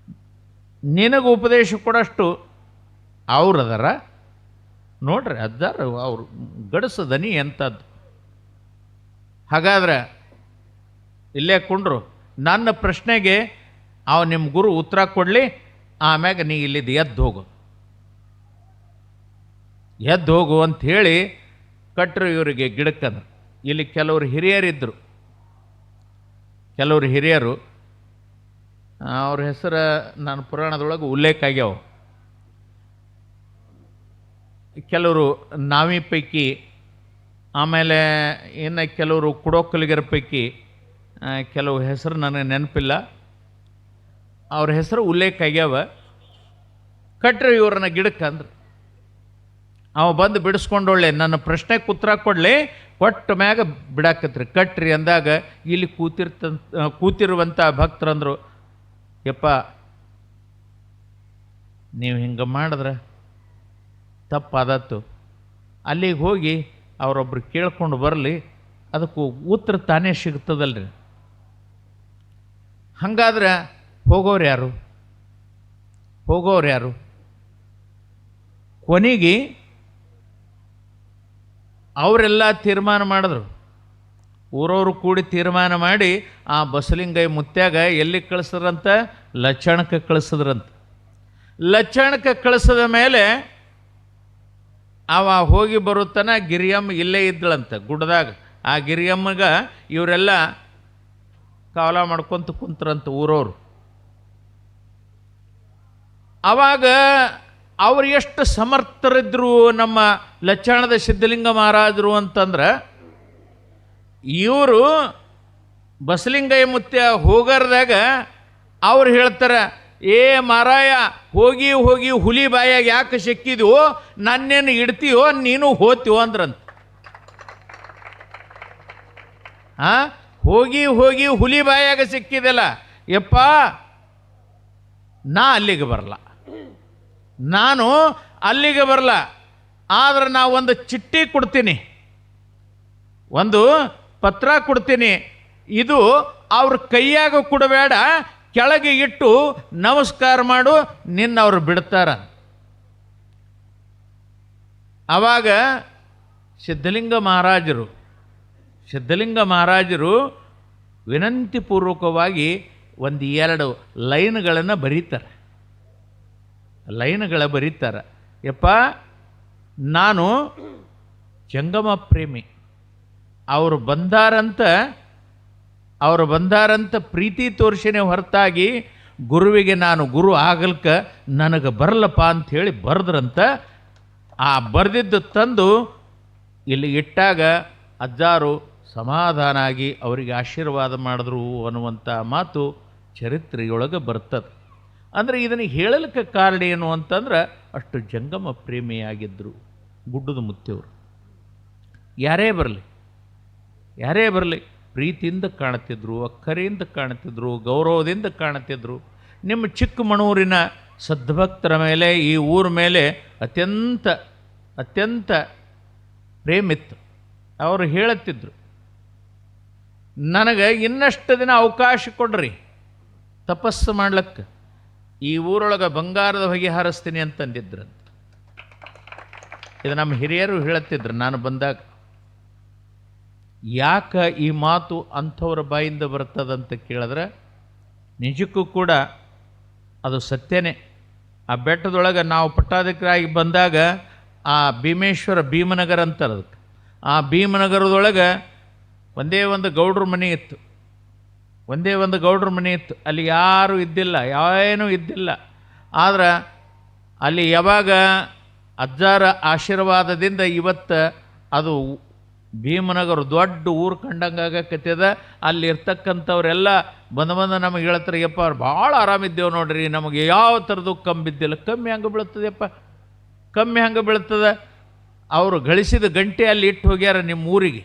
ನಿನಗೆ ಉಪದೇಶ ಕೊಡೋಷ್ಟು ಅವ್ರದಾರ ನೋಡ್ರಿ, ಅಜ್ಜಾರ ಅವರು ಗಡಸು ದನಿ ಎಂಥದ್ದು. ಹಾಗಾದ್ರೆ ಇಲ್ಲೇ ಕುಂಡ್ರು, ನನ್ನ ಪ್ರಶ್ನೆಗೆ ನಿಮ್ಮ ಗುರು ಉತ್ತರ ಕೊಡಲಿ, ಆಮ್ಯಾಗ ನೀ ಇಲ್ಲಿದ್ದು ಎದ್ದು ಹೋಗು ಅಂಥೇಳಿ ಕಟ್ಟರು ಇವರಿಗೆ ಗಿಡಕ್ಕಂದ್ರೆ. ಇಲ್ಲಿ ಕೆಲವರು ಹಿರಿಯರಿದ್ದರು. ಕೆಲವರು ಹಿರಿಯರು ಅವ್ರ ಹೆಸರು ನಾನು ಪುರಾಣದೊಳಗೆ ಉಲ್ಲೇಖ ಆಗ್ಯಾವ. ಕೆಲವರು ನಾವಿ ಪೈಕಿ, ಆಮೇಲೆ ಇನ್ನು ಕೆಲವರು ಕುಡೋಕಲಿಗರ ಪೈಕಿ ಕೆಲವು ಹೆಸರು ನನಗೆ ನೆನಪಿಲ್ಲ. ಅವ್ರ ಹೆಸರು ಉಲ್ಲೇಖ ಆಗ್ಯಾವ. ಕಟ್ರಿ ಇವ್ರನ್ನ ಗಿಡಕ್ಕೆ ಅಂದ್ರೆ ಅವ ಬಂದು ಬಿಡಿಸ್ಕೊಂಡೊಳ್ಳೆ ನನ್ನ ಪ್ರಶ್ನೆಗೆ ಉತ್ತರ ಕೊಡಲಿ, ಕೊಟ್ಟ ಮ್ಯಾಗ ಬಿಡಾಕತ್ರಿ. ಕಟ್ರಿ ಅಂದಾಗ ಇಲ್ಲಿ ಕೂತಿರುವಂಥ ಭಕ್ತರಂದರು, ಯಪ್ಪ ನೀವು ಹಿಂಗೆ ಮಾಡಿದ್ರೆ ತಪ್ಪಾದತ್ತು, ಅಲ್ಲಿಗೆ ಹೋಗಿ ಅವರೊಬ್ರು ಕೇಳ್ಕೊಂಡು ಬರಲಿ, ಅದಕ್ಕೂ ಉತ್ತರ ತಾನೇ ಸಿಗ್ತದಲ್ರಿ. ಹಾಗಾದ್ರೆ ಹೋಗೋರು ಯಾರು? ಕೊನೆಗೆ ಅವರೆಲ್ಲ ತೀರ್ಮಾನ ಮಾಡಿದ್ರು. ಊರವರು ಕೂಡಿ ತೀರ್ಮಾನ ಮಾಡಿ ಆ ಬಸಲಿಂಗಯ್ಯ ಮುತ್ಯಾಗ ಎಲ್ಲಿ ಕಳಿಸಿದ್ರಂತ? ಲಚ್ಚಾಣಕ್ಕೆ ಕಳಿಸಿದ್ರಂತ. ಲಚ್ಚಾಣಕ್ಕೆ ಕಳಿಸಿದ ಮೇಲೆ ಅವ ಹೋಗಿ ಬರುತ್ತಾನ. ಗಿರಿಯಮ್ಮ ಇಲ್ಲೇ ಇದ್ದಳಂತ ಗುಡ್ಡದಾಗ. ಆ ಗಿರಿಯಮ್ಮಗೆ ಇವರೆಲ್ಲ ಕಾವಲ ಮಾಡ್ಕೊತ ಕುಂತ್ರಂತ ಊರವರು. ಆವಾಗ ಅವ್ರು ಎಷ್ಟು ಸಮರ್ಥರಿದ್ರು ನಮ್ಮ ಲಚ್ಚಾಣದ ಸಿದ್ಧಲಿಂಗ ಮಹಾರಾಜರು ಅಂತಂದ್ರೆ, ಇವರು ಬಸಲಿಂಗಯ್ಯ ಮುತ್ಯ ಹೋಗರ್ದಾಗ ಅವ್ರು ಹೇಳ್ತಾರೆ, ಏ ಮಾರಾಯ ಹೋಗಿ ಹುಲಿ ಬಾಯಾಗ ಯಾಕೆ ಸಿಕ್ಕಿದ್ವೋ, ನನ್ನೇನು ಇಡ್ತೀಯೋ ನೀನು ಹೋಗ್ತೀವೋ ಅಂದ್ರಂತ. ಹೋಗಿ ಹುಲಿ ಬಾಯಾಗ ಸಿಕ್ಕಿದೆಲ್ಲ, ಯಪ್ಪ ನಾ ಅಲ್ಲಿಗೆ ಬರಲ್ಲ, ಆದ್ರೆ ನಾ ಒಂದು ಚಿಟ್ಟಿ ಕೊಡ್ತೀನಿ, ಒಂದು ಪತ್ರ ಕೊಡ್ತೀನಿ, ಇದು ಅವ್ರ ಕೈಯಾಗ ಕೊಡಬೇಡ, ಕೆಳಗೆ ಇಟ್ಟು ನಮಸ್ಕಾರ ಮಾಡು, ನಿನ್ನ ಅವ್ರು ಬಿಡ್ತಾರ. ಆವಾಗ ಸಿದ್ಧಲಿಂಗ ಮಹಾರಾಜರು ವಿನಂತಿಪೂರ್ವಕವಾಗಿ ಒಂದು 2 ಲೈನ್ಗಳನ್ನು ಬರೀತಾರೆ. ಯಪ್ಪ, ನಾನು ಜಂಗಮ ಪ್ರೇಮಿ, ಅವರು ಬಂದಾರಂತ ಪ್ರೀತಿ ತೋರಿಸಿನೇ ಹೊರತಾಗಿ ಗುರುವಿಗೆ ನಾನು ಗುರು ಆಗಲ್ಕ ನನಗೆ ಬರಲಪ್ಪ ಅಂಥೇಳಿ ಬರೆದ್ರಂತ. ಆ ಬರೆದಿದ್ದು ತಂದು ಇಲ್ಲಿ ಇಟ್ಟಾಗ ಅಜ್ಜಾರು ಸಮಾಧಾನ ಆಗಿ ಅವರಿಗೆ ಆಶೀರ್ವಾದ ಮಾಡಿದ್ರು ಅನ್ನುವಂಥ ಮಾತು ಚರಿತ್ರೆಯೊಳಗೆ ಬರ್ತದೆ. ಅಂದರೆ ಇದನ್ನು ಹೇಳಲಿಕ್ಕೆ ಕಾರಣ ಏನು ಅಂತಂದ್ರೆ ಅಷ್ಟು ಜಂಗಮ ಪ್ರೇಮಿಯಾಗಿದ್ದರು ಗುಡ್ಡದ ಮುತ್ತಿಯವರು. ಯಾರೇ ಬರಲಿ ಪ್ರೀತಿಯಿಂದ ಕಾಣುತ್ತಿದ್ರು, ಅಕ್ಕರೆಯಿಂದ ಕಾಣುತ್ತಿದ್ರು, ಗೌರವದಿಂದ ಕಾಣುತ್ತಿದ್ರು. ನಿಮ್ಮ ಚಿಕ್ಕಮಗಳೂರಿನ ಸದ್ಭಕ್ತರ ಮೇಲೆ, ಈ ಊರ ಮೇಲೆ ಅತ್ಯಂತ ಪ್ರೇಮಿತ್ತು. ಅವರು ಹೇಳುತ್ತಿದ್ದರು, ನನಗೆ ಇನ್ನಷ್ಟು ದಿನ ಅವಕಾಶ ಕೊಡ್ರಿ ತಪಸ್ಸು ಮಾಡ್ಲಿಕ್ಕೆ, ಈ ಊರೊಳಗೆ ಬಂಗಾರದ ಹೊಗೆ ಹಾರಿಸ್ತೀನಿ ಅಂತಂದಿದ್ರಂತ. ಇದು ನಮ್ಮ ಹಿರಿಯರು ಹೇಳುತ್ತಿದ್ರು ನಾನು ಬಂದಾಗ. ಯಾಕೆ ಈ ಮಾತು ಅಂಥವ್ರ ಬಾಯಿಂದ ಬರ್ತದಂತ ಕೇಳಿದ್ರೆ ನಿಜಕ್ಕೂ ಕೂಡ ಅದು ಸತ್ಯನೇ. ಆ ಬೆಟ್ಟದೊಳಗೆ ನಾವು ಪಟ್ಟಾಧಿಕಾರಿ ಬಂದಾಗ ಆ ಭೀಮನಗರ ಅಂತಾರೆ ಅದಕ್ಕೆ. ಆ ಭೀಮನಗರದೊಳಗೆ ಒಂದೇ ಒಂದು ಗೌಡ್ರ ಮನೆ ಇತ್ತು. ಅಲ್ಲಿ ಯಾರೂ ಇದ್ದಿಲ್ಲ, ಏನೂ ಇದ್ದಿಲ್ಲ. ಆದ್ರೆ ಅಲ್ಲಿ ಯಾವಾಗ ಅಜ್ಜಾರ ಆಶೀರ್ವಾದದಿಂದ ಇವತ್ತು ಅದು ಭೀಮನಗರ ದೊಡ್ಡ ಊರು ಕಂಡಂಗೆ ಆಗಕತ್ತದ. ಅಲ್ಲಿ ಇರ್ತಕ್ಕಂಥವ್ರೆಲ್ಲ ಬಂದು ನಮಗೆ ಹೇಳ್ತಾರೆ, ಯಪ್ಪ ಅವ್ರು ಭಾಳ ಆರಾಮಿದ್ದೇವೆ ನೋಡ್ರಿ, ನಮಗೆ ಯಾವ ಥರದ್ದು ಕಮ್ಮಿ ಬಿದ್ದಿಲ್ಲ. ಕಮ್ಮಿ ಹಂಗೆ ಬೀಳ್ತದೆಯಪ್ಪ, ಕಮ್ಮಿ ಹಂಗೆ ಬೀಳ್ತದೆ. ಅವರು ಗಳಿಸಿದ ಗಂಟೆ ಅಲ್ಲಿ ಇಟ್ಟು ಹೋಗ್ಯಾರ ನಿಮ್ಮ ಊರಿಗೆ,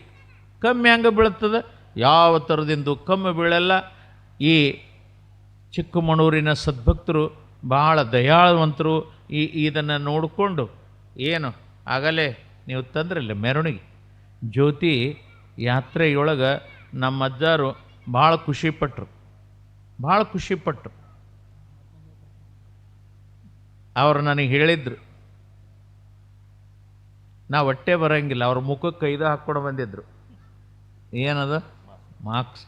ಕಮ್ಮಿ ಹಂಗೆ ಬೀಳ್ತದೆ. ಯಾವ ಥರದಿಂದ ಕಮ್ಮಿ ಬೀಳಲ್ಲ. ಈ ಚಿಕ್ಕಮಗಳೂರಿನ ಸದ್ಭಕ್ತರು ಭಾಳ ದಯಾಳುವಂತರು. ಇದನ್ನು ನೋಡಿಕೊಂಡು ಏನು ಆಗಲೇ ನೀವು ತಂದ್ರಲ್ಲ ಮೆರವಣಿಗೆ ಜ್ಯೋತಿ ಯಾತ್ರೆಯೊಳಗೆ ನಮ್ಮ ಅಜ್ಜಾರು ಭಾಳ ಖುಷಿಪಟ್ಟರು. ಅವರು ನನಗೆ ಹೇಳಿದ್ರು, ನಾವು ಹೊಟ್ಟೆ ಬರೋಂಗಿಲ್ಲ. ಅವ್ರ ಮುಖಕ್ಕೆ ಇದು ಹಾಕ್ಕೊಂಡು ಬಂದಿದ್ರು, ಏನದ ಮಾರ್ಕ್ಸ್.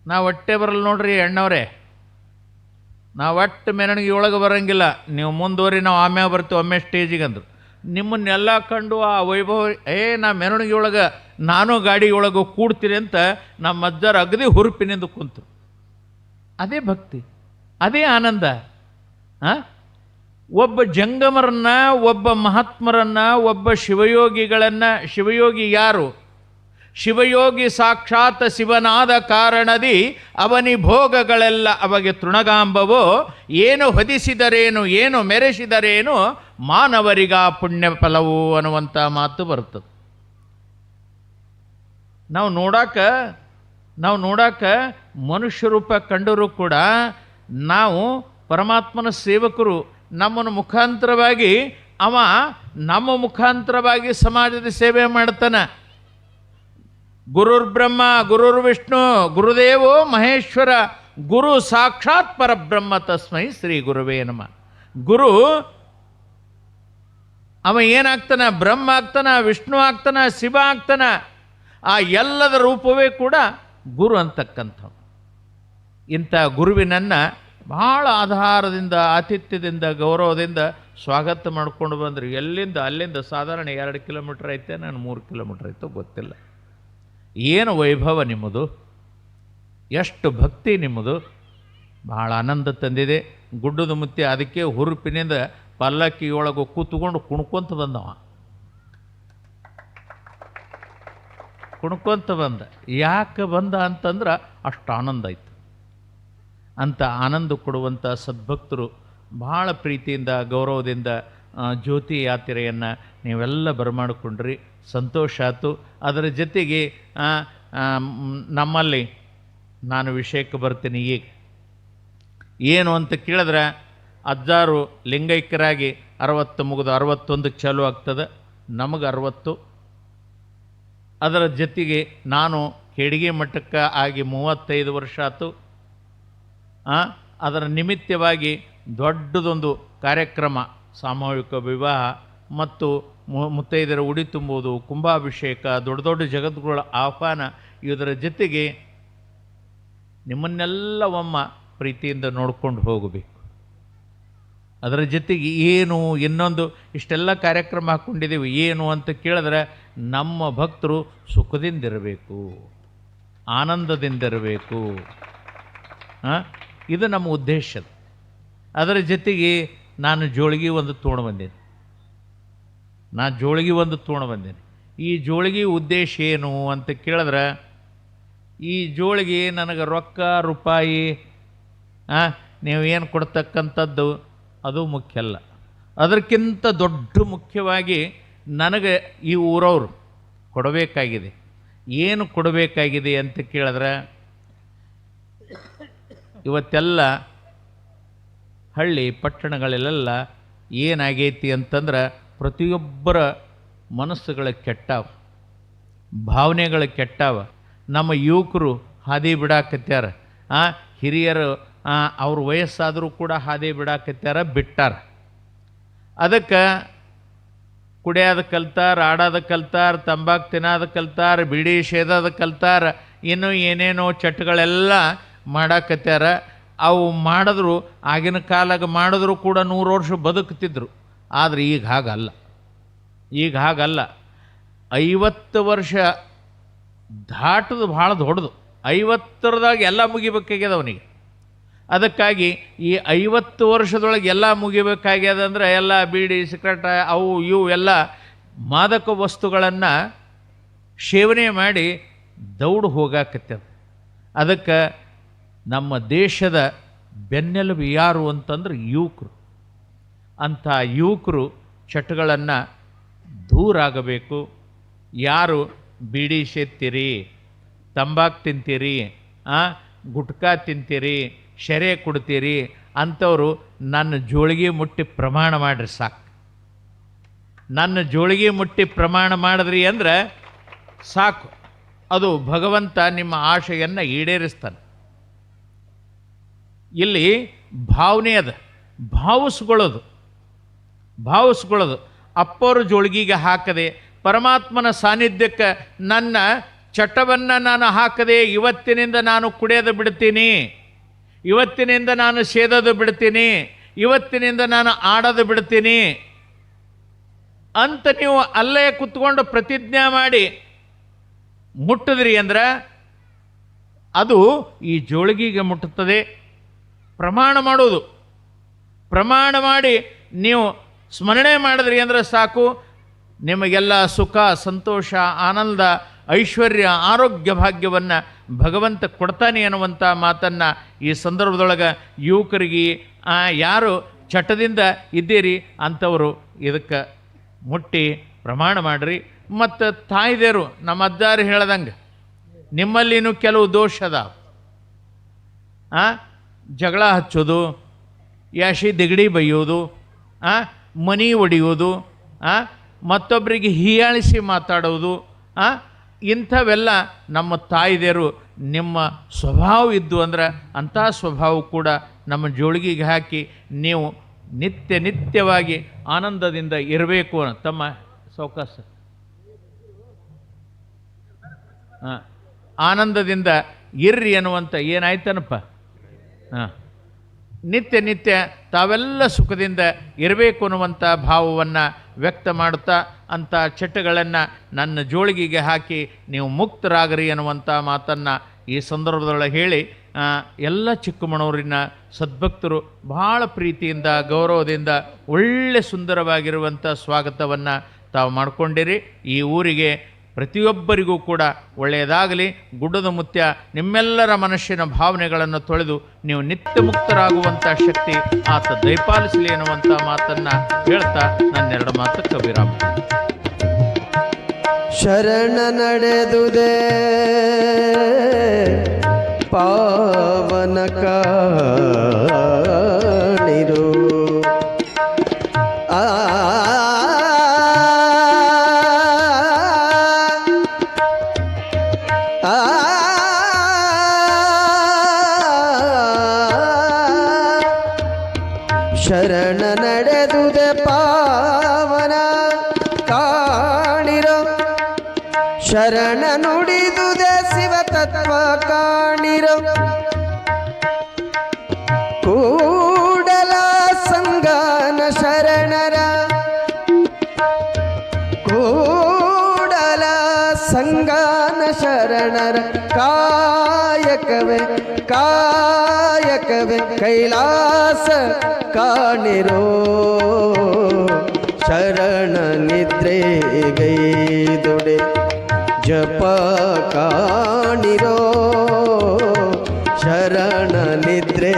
ನಾವು ಹೊಟ್ಟೆ ಬರಲ್ಲ ನೋಡ್ರಿ ಅಣ್ಣವ್ರೆ, ನಾವು ಒಟ್ಟು ಮೆರವಣಿಗೆ ಒಳಗೆ ಬರೋಂಗಿಲ್ಲ, ನೀವು ಮುಂದುವರಿ, ನಾವು ಆಮ್ಯಾಗ ಬರ್ತೀವಿ ಒಮ್ಮೆ ಸ್ಟೇಜಿಗೆ ಅಂದರು. ನಿಮ್ಮನ್ನೆಲ್ಲ ಕಂಡು ಆ ವೈಭವ, ನಾ ಮೆರವಣಿಗೆ ಒಳಗೆ ನಾನು ಗಾಡಿ ಒಳಗೆ ಕೂಡ್ತೀನಿ ಅಂತ ನಮ್ಮ ಅಜ್ಜಾರು ಅಗದಿ ಹುರುಪಿನಿಂದ ಕುಂತರು. ಅದೇ ಭಕ್ತಿ, ಅದೇ ಆನಂದ. ಒಬ್ಬ ಜಂಗಮರನ್ನ, ಒಬ್ಬ ಮಹಾತ್ಮರನ್ನ, ಒಬ್ಬ ಶಿವಯೋಗಿಗಳನ್ನು, ಶಿವಯೋಗಿ ಯಾರು? ಶಿವಯೋಗಿ ಸಾಕ್ಷಾತ್ ಶಿವನಾದ ಕಾರಣದಿ ಅವನಿ ಭೋಗಗಳೆಲ್ಲ ಅಮಗೆ ತೃಣಗಾಂಬವೋ, ಏನು ಹೊದಿಸಿದರೇನು, ಏನು ಮೆರೆಸಿದರೇನು, ಮಾನವರಿಗ ಪುಣ್ಯ ಫಲವು ಅನ್ನುವಂಥ ಮಾತು ಬರ್ತದೆ. ನಾವು ನೋಡಾಕ ಮನುಷ್ಯ ರೂಪ ಕಂಡರೂ ಕೂಡ ನಾವು ಪರಮಾತ್ಮನ ಸೇವಕರು. ನಮ್ಮ ಮುಖಾಂತರವಾಗಿ ಸಮಾಜದ ಸೇವೆ ಮಾಡ್ತಾನೆ. ಗುರುರ್ ಬ್ರಹ್ಮ ಗುರುರ್ ವಿಷ್ಣು ಗುರುದೇವೋ ಮಹೇಶ್ವರ, ಗುರು ಸಾಕ್ಷಾತ್ ಪರಬ್ರಹ್ಮ ತಸ್ಮೈ ಶ್ರೀ ಗುರುವೇ ನಮಃ. ಗುರು ಅವ ಏನಾಗ್ತಾನ? ಬ್ರಹ್ಮ ಆಗ್ತಾನ, ವಿಷ್ಣು ಆಗ್ತಾನ, ಶಿವ ಆಗ್ತಾನ. ಆ ಎಲ್ಲದ ರೂಪವೇ ಕೂಡ ಗುರು ಅಂತಕ್ಕಂಥ. ಇಂಥ ಗುರುವಿನನ್ನು ಭಾಳ ಆಧಾರದಿಂದ, ಆತಿಥ್ಯದಿಂದ, ಗೌರವದಿಂದ ಸ್ವಾಗತ ಮಾಡ್ಕೊಂಡು ಬಂದರು. ಅಲ್ಲಿಂದ ಸಾಧಾರಣ 2 ಕಿಲೋಮೀಟ್ರ್ ಐತೆ, ನಾನು 3 ಕಿಲೋಮೀಟ್ರ್ ಐತೋ ಗೊತ್ತಿಲ್ಲ. ಏನು ವೈಭವ ನಿಮ್ಮದು, ಎಷ್ಟು ಭಕ್ತಿ ನಿಮ್ಮದು, ಭಾಳ ಆನಂದ ತಂದಿದೆ. ಗುಡ್ಡದ ಮುತ್ತಿ ಅದಕ್ಕೆ ಹುರುಪಿನಿಂದ ಪಲ್ಲಕ್ಕಿಯೊಳಗೆ ಕೂತ್ಕೊಂಡು ಕುಣ್ಕೊಂತ ಬಂದ. ಯಾಕೆ ಬಂದ ಅಂತಂದ್ರೆ ಅಷ್ಟು ಆನಂದ ಆಯಿತು. ಅಂಥ ಆನಂದ ಕೊಡುವಂಥ ಸದ್ಭಕ್ತರು ಭಾಳ ಪ್ರೀತಿಯಿಂದ, ಗೌರವದಿಂದ ಜ್ಯೋತಿ ಯಾತ್ರೆಯನ್ನು ನೀವೆಲ್ಲ ಬರಮಾಡಿಕೊಂಡ್ರಿ. ಸಂತೋಷ ಆಯಿತು. ಅದರ ಜೊತೆಗೆ ನಮ್ಮಲ್ಲಿ ನಾನು ವಿಷಯಕ್ಕೆ ಬರ್ತೀನಿ. ಈಗ ಏನು ಅಂತ ಕೇಳಿದ್ರೆ, ಅಜ್ಜಾರು ಲಿಂಗೈಕ್ಯರಾಗಿ 60 ಮುಗಿದು 61ಕ್ಕೆ ಚಾಲು ಆಗ್ತದೆ. ನಮಗೆ 60. ಅದರ ಜೊತೆಗೆ ನಾನು ಕೇಡಿಗೆ ಮಠಕ್ಕೆ ಆಗಿ 35 ವರ್ಷ ಆಯ್ತು. ಅದರ ನಿಮಿತ್ತವಾಗಿ ದೊಡ್ಡದೊಂದು ಕಾರ್ಯಕ್ರಮ, ಸಾಮೂಹಿಕ ವಿವಾಹ ಮತ್ತು ಮುತ್ತೈದರ ಉಡಿ ತುಂಬುವುದು, ಕುಂಭಾಭಿಷೇಕ, ದೊಡ್ಡ ದೊಡ್ಡ ಜಗತ್ತುಗಳ ಆಹ್ವಾನ. ಇದರ ಜೊತೆಗೆ ನಿಮ್ಮನ್ನೆಲ್ಲ ಒಮ್ಮ ಪ್ರೀತಿಯಿಂದ ನೋಡ್ಕೊಂಡು ಹೋಗಬೇಕು. ಅದರ ಜೊತೆಗೆ ಏನು ಇನ್ನೊಂದು ಇಷ್ಟೆಲ್ಲ ಕಾರ್ಯಕ್ರಮ ಹಾಕ್ಕೊಂಡಿದ್ದೀವಿ ಏನು ಅಂತ ಕೇಳಿದ್ರೆ, ನಮ್ಮ ಭಕ್ತರು ಸುಖದಿಂದಿರಬೇಕು, ಆನಂದದಿಂದಿರಬೇಕು. ಇದು ನಮ್ಮ ಉದ್ದೇಶ. ಅದರ ಜೊತೆಗೆ ನಾನು ಜೋಳಿಗೆ ಒಂದು ತೊಗೊಂಡು ಬಂದೇನೆ. ಈ ಜೋಳಿಗೆ ಉದ್ದೇಶ ಏನು ಅಂತ ಕೇಳಿದ್ರೆ, ಈ ಜೋಳಿಗೆ ನನಗೆ ರೊಕ್ಕ ರೂಪಾಯಿ ನೀವು ಏನು ಕೊಡ್ತಕ್ಕಂಥದ್ದು ಅದು ಮುಖ್ಯ ಅಲ್ಲ. ಅದಕ್ಕಿಂತ ದೊಡ್ಡ ಮುಖ್ಯವಾಗಿ ನನಗೆ ಈ ಊರವರು ಕೊಡಬೇಕಾಗಿದೆ. ಏನು ಕೊಡಬೇಕಾಗಿದೆ ಅಂತ ಕೇಳಿದ್ರೆ, ಇವತ್ತೆಲ್ಲ ಹಳ್ಳಿ ಪಟ್ಟಣಗಳಲ್ಲೆಲ್ಲ ಏನಾಗೈತಿ ಅಂತಂದ್ರೆ, ಪ್ರತಿಯೊಬ್ಬರ ಮನಸ್ಸುಗಳ ಕೆಟ್ಟಾವ, ಭಾವನೆಗಳು ಕೆಟ್ಟಾವ. ನಮ್ಮ ಯುವಕರು ಹಾದಿ ಬಿಡಾಕತ್ಯಾರ, ಹಿರಿಯರು ಅವ್ರ ವಯಸ್ಸಾದರೂ ಕೂಡ ಹಾದಿ ಬಿಡಾಕತ್ಯಾರ, ಬಿಟ್ಟಾರ. ಅದಕ್ಕೆ ಕುಡಿಯೋದ ಕಲ್ತಾರ, ಆಡೋದ ಕಲ್ತಾರ, ತಂಬಾಕು ತಿನ್ನೋದು ಕಲ್ತಾರ, ಬಿಡಿ ಸೇದೋದು ಕಲ್ತಾರ, ಇನ್ನೂ ಏನೇನೋ ಚಟಗಳೆಲ್ಲ ಮಾಡಾಕತ್ಯಾರ. ಅವು ಮಾಡಿದ್ರು, ಆಗಿನ ಕಾಲಾಗ ಮಾಡಿದ್ರು ಕೂಡ 100 ವರ್ಷ ಬದುಕ್ತಿದ್ರು. ಆದರೆ ಈಗ ಹಾಗಲ್ಲ. 50 ವರ್ಷ ದಾಟದು ಭಾಳ ದೊಡ್ಡದು. 50ರದಾಗ ಎಲ್ಲ ಮುಗಿಬೇಕಾಗ್ಯದ ಅವನಿಗೆ. ಅದಕ್ಕಾಗಿ ಈ 50 ವರ್ಷದೊಳಗೆ ಎಲ್ಲ ಮುಗಿಬೇಕಾಗ್ಯದ ಅಂದರೆ, ಎಲ್ಲ ಬೀಡಿ ಸಿಗರೇಟ್ ಅವು ಇವು ಎಲ್ಲ ಮಾದಕ ವಸ್ತುಗಳನ್ನು ಸೇವನೆ ಮಾಡಿ ದೌಡು ಹೋಗಾಕತ್ತದ. ಅದಕ್ಕೆ ನಮ್ಮ ದೇಶದ ಬೆನ್ನೆಲುಬು ಯಾರು ಅಂತಂದ್ರೆ ಯುವಕರು. ಅಂಥ ಯುವಕರು ಚಟಗಳನ್ನು ದೂರಾಗಬೇಕು. ಯಾರು ಬೀಡಿ ಸೇತ್ತೀರಿ, ತಂಬಾಕು ತಿಂತೀರಿ, ಗುಟ್ಕಾ ತಿಂತೀರಿ, ಶೆರೆ ಕೊಡ್ತೀರಿ ಅಂಥವರು ನನ್ನ ಜೋಳಿಗೆ ಮುಟ್ಟಿ ಪ್ರಮಾಣ ಮಾಡಿರಿ ಸಾಕು. ನನ್ನ ಜೋಳಿಗೆ ಮುಟ್ಟಿ ಪ್ರಮಾಣ ಮಾಡಿದ್ರಿ ಅಂದ್ರೆ ಸಾಕು, ಅದು ಭಗವಂತ ನಿಮ್ಮ ಆಶೆಯನ್ನು ಈಡೇರಿಸ್ತಾನೆ. ಇಲ್ಲಿ ಭಾವನೆ ಅದ, ಭಾವಿಸ್ಕೊಳ್ಳೋದು. ಅಪ್ಪವರು ಜೋಳಿಗೆಗೆ ಹಾಕದೆ, ಪರಮಾತ್ಮನ ಸಾನ್ನಿಧ್ಯಕ್ಕೆ ನನ್ನ ಚಟವನ್ನು ನಾನು ಹಾಕದೆ, ಇವತ್ತಿನಿಂದ ನಾನು ಕುಡಿಯೋದು ಬಿಡ್ತೀನಿ, ಇವತ್ತಿನಿಂದ ನಾನು ಸೇದೋದು ಬಿಡ್ತೀನಿ, ಇವತ್ತಿನಿಂದ ನಾನು ಆಡೋದು ಬಿಡ್ತೀನಿ ಅಂತ ನೀವು ಅಲ್ಲೇ ಕುತ್ಕೊಂಡು ಪ್ರತಿಜ್ಞೆ ಮಾಡಿ ಮುಟ್ಟಿದ್ರಿ ಅಂದ್ರೆ ಅದು ಈ ಜೋಳಿಗೆಗೆ ಮುಟ್ಟುತ್ತದೆ. ಪ್ರಮಾಣ ಮಾಡೋದು, ಪ್ರಮಾಣ ಮಾಡಿ ನೀವು ಸ್ಮರಣೆ ಮಾಡಿದ್ರಿ ಅಂದರೆ ಸಾಕು, ನಿಮಗೆಲ್ಲ ಸುಖ, ಸಂತೋಷ, ಆನಂದ, ಐಶ್ವರ್ಯ, ಆರೋಗ್ಯ ಭಾಗ್ಯವನ್ನು ಭಗವಂತ ಕೊಡ್ತಾನೆ ಅನ್ನುವಂಥ ಮಾತನ್ನು ಈ ಸಂದರ್ಭದೊಳಗೆ ಯುವಕರಿಗೆ, ಯಾರು ಚಟದಿಂದ ಇದ್ದೀರಿ ಅಂಥವರು ಇದಕ್ಕೆ ಮುಟ್ಟಿ ಪ್ರಮಾಣ ಮಾಡಿರಿ. ಮತ್ತು ತಾಯ್ದೇರು, ನಮ್ಮ ಅಜ್ಜಾರು ಹೇಳ್ದಂಗೆ, ನಿಮ್ಮಲ್ಲಿನೂ ಕೆಲವು ದೋಷ ಅದಾವ. ಜಗಳ ಹಚ್ಚೋದು, ಯಾಶಿ ದಿಗಡಿ ಬೈಯೋದು, ಮನಿ ಒಡೆಯೋದು, ಮತ್ತೊಬ್ಬರಿಗೆ ಹೀಯಾಳಿಸಿ ಮಾತಾಡೋದು, ಇಂಥವೆಲ್ಲ ನಮ್ಮ ತಾಯಿದೇರು ನಿಮ್ಮ ಸ್ವಭಾವ ಇದ್ದು ಅಂದ್ರೆ ಅಂಥ ಸ್ವಭಾವ ಕೂಡ ನಮ್ಮ ಜೋಳಿಗೆಗೆ ಹಾಕಿ ನೀವು ನಿತ್ಯವಾಗಿ ಆನಂದದಿಂದ ಇರಬೇಕು. ತಮ್ಮ ಸೌಕಾಸ ಆನಂದದಿಂದ ಇರ್ರಿ ಅನ್ನುವಂಥ ಏನಾಯ್ತನಪ್ಪ. ನಿತ್ಯ ತಾವೆಲ್ಲ ಸುಖದಿಂದ ಇರಬೇಕು ಅನ್ನುವಂಥ ಭಾವವನ್ನು ವ್ಯಕ್ತ ಮಾಡುತ್ತಾ, ಅಂಥ ಚಟಗಳನ್ನು ನನ್ನ ಜೋಳಿಗೆಗೆ ಹಾಕಿ ನೀವು ಮುಕ್ತರಾಗರಿ ಅನ್ನುವಂಥ ಮಾತನ್ನು ಈ ಸಂದರ್ಭದೊಳಗೆ ಹೇಳಿ, ಎಲ್ಲ ಚಿಕ್ಕಮಗಳೂರಿನ ಸದ್ಭಕ್ತರು ಭಾಳ ಪ್ರೀತಿಯಿಂದ, ಗೌರವದಿಂದ ಒಳ್ಳೆ ಸುಂದರವಾಗಿರುವಂಥ ಸ್ವಾಗತವನ್ನು ತಾವು ಮಾಡಿಕೊಂಡಿರಿ. ಈ ಊರಿಗೆ ಪ್ರತಿಯೊಬ್ಬರಿಗೂ ಕೂಡ ಒಳ್ಳೆಯದಾಗಲಿ. ಗುಡ್ಡದ ಮುತ್ಯ ನಿಮ್ಮೆಲ್ಲರ ಮನಸ್ಸಿನ ಭಾವನೆಗಳನ್ನು ತೊಳೆದು ನೀವು ನಿತ್ಯ ಮುಕ್ತರಾಗುವಂಥ ಶಕ್ತಿ ಆತ ದಯಪಾಲಿಸಲಿ ಎನ್ನುವಂಥ ಮಾತನ್ನು ಹೇಳ್ತಾ ನನ್ನೆರಡು ಮಾತಕ್ಕೆ ವಿರಾಮ. ಶರಣ ನಡೆದುದೇ ಪಾವನ ಕಾಣಿರು ಆ ಶರಣ ನುಡಿದುದೆ ಶಿವ ತತ್ವ ಕಾಣಿರೋ ಕೂಡಲ ಸಂಗಾನ ಶರಣರ ಕೂಡಲ ಸಂಗಾನ ಶರಣರ ಕಾಯಕವೇ ಕಾಯಕವೇ ಕೈಲಾಸ ಕಾಣಿರೋ ಶರಣ ನಿದ್ರೆ ಗೈದುಡೆ ಜಪ ಕಾಣಿರೋ ಶರಣ ನಿದ್ರೆ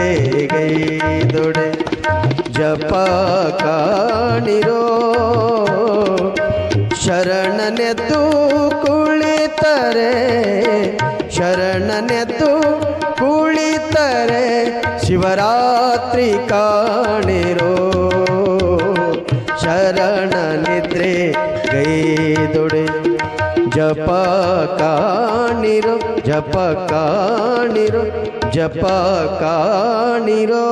ಗೈದುಡೆ ಜಪ ಕಾಣಿರೋ ಶರಣನೆದ್ದು ಕುಳಿತರೆ ಶರಣನೆದ್ದು ಕುಳಿತರೆ ಶಿವರಾತ್ರಿ ಕಾಣಿರೋ ಶರಣ ನಿದ್ರೆ ಗೈದೊಡೆ ಜಪ ಕಾಣಿರೋ ಜಪ ಕಾಣಿರೋ ಜಪ ಕಾಣಿರೋ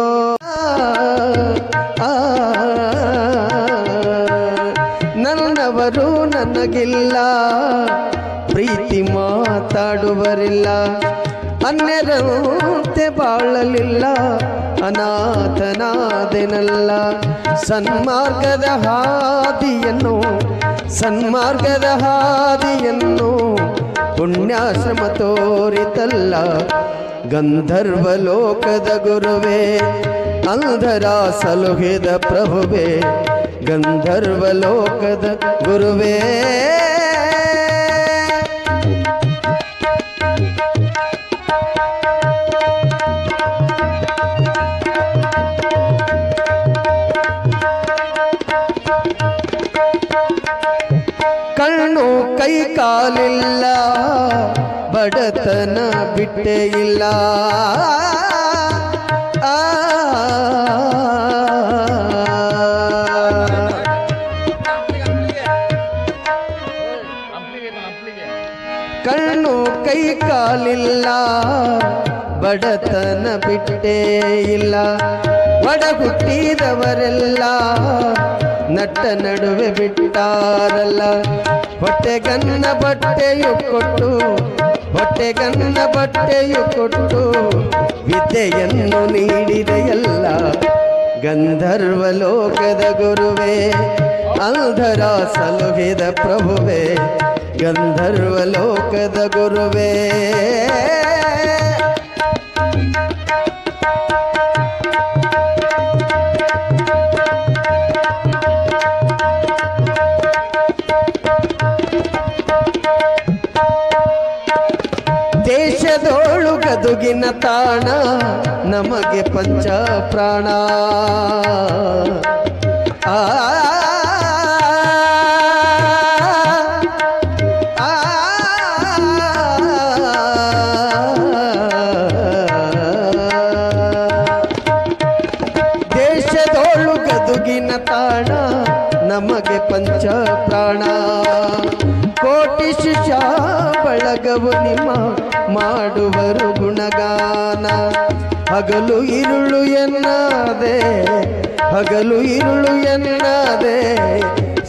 ನನ್ನವರು ನನಗಿಲ್ಲ ಪ್ರೀತಿ ಮಾತಾಡುವರಿಲ್ಲ ಅನ್ಯರಂತೆ ಬಾಳಲಿಲ್ಲ ಅನಾಥನಾದೆನಲ್ಲ ಸನ್ಮಾರ್ಗದ ಹಾದಿಯನ್ನು ಪುಣ್ಯಾಶ್ರಮ ತೋರಿತಲ್ಲ ಗಂಧರ್ವ ಲೋಕದ ಗುರುವೇ ಅಂಧರ ಸಲುಹಿದ ಪ್ರಭುವೇ ಗಂಧರ್ವ ಲೋಕದ ಗುರುವೇ ಕಣ್ಣು ಕೈ ಕಾಲಿಲ್ಲ ಬಡತನ ಬಿಟ್ಟೇ ಇಲ್ಲ ಕಣ್ಣು ಕೈ ಕಾಲಿಲ್ಲ ಬಡತನ ಬಿಟ್ಟೇ ಇಲ್ಲ ಒಡ ಹುಟ್ಟಿದವರೆಲ್ಲ ನಟ್ಟ ನಡುವೆ ಬಿಟ್ಟಾರಲ್ಲ ಹೊಟ್ಟೆಗನ್ನ ಬಟ್ಟೆಯು ಕೊಟ್ಟು ವಿದ್ಯೆಯನ್ನು ನೀಡಿದೆಯಲ್ಲ ಗಂಧರ್ವ ಲೋಕದ ಗುರುವೇ ಅಂಧರ ಸಲುಹಿದ ಪ್ರಭುವೇ ಗಂಧರ್ವ ಲೋಕದ ಗುರುವೇ ದೇಶದೋಳು ಗದುಗಿನ ತಾಣ ನಮಗೆ ಪಂಚ ಪ್ರಾಣ ದೇಶದೋಳು ಗದುಗಿನ ತಾಣ ನಮಗೆ ಪಂಚ ಪ್ರಾಣ ಕೋಟಿ ಶಿಷ್ಯ ಬಳಗವು ನಿಮ್ಮ ಮಾಡುವರು ಗುಣಗಾನ ಹಗಲು ಇರುಳು ಎನ್ನದೆ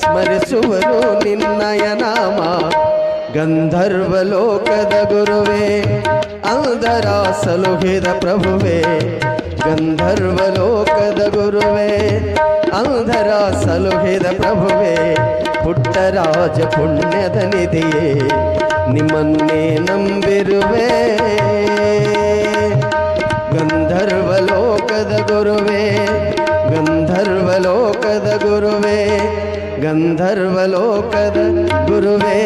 ಸ್ಮರಿಸುವರು ನಿನ್ನಯ ನಾಮ ಗಂಧರ್ವ ಲೋಕದ ಗುರುವೇ ಅಂಧರ ಸಲುಹಿದ ಪ್ರಭುವೇ ಗಂಧರ್ವ ಲೋಕದ ಗುರುವೇ ಅಂಧರ ಸಲುಹಿದ ಪ್ರಭುವೇ ಪುಟ್ಟರಾಜ ಪುಣ್ಯದ ನಿಧಿಯೇ ನಿಮ್ಮನ್ನೇ ನಂಬಿರುವೆ ಗಂಧರ್ವ ಲೋಕದ ಗುರುವೇ ಗಂಧರ್ವ ಲೋಕದ ಗುರುವೇ ಗಂಧರ್ವ ಲೋಕದ ಗುರುವೇ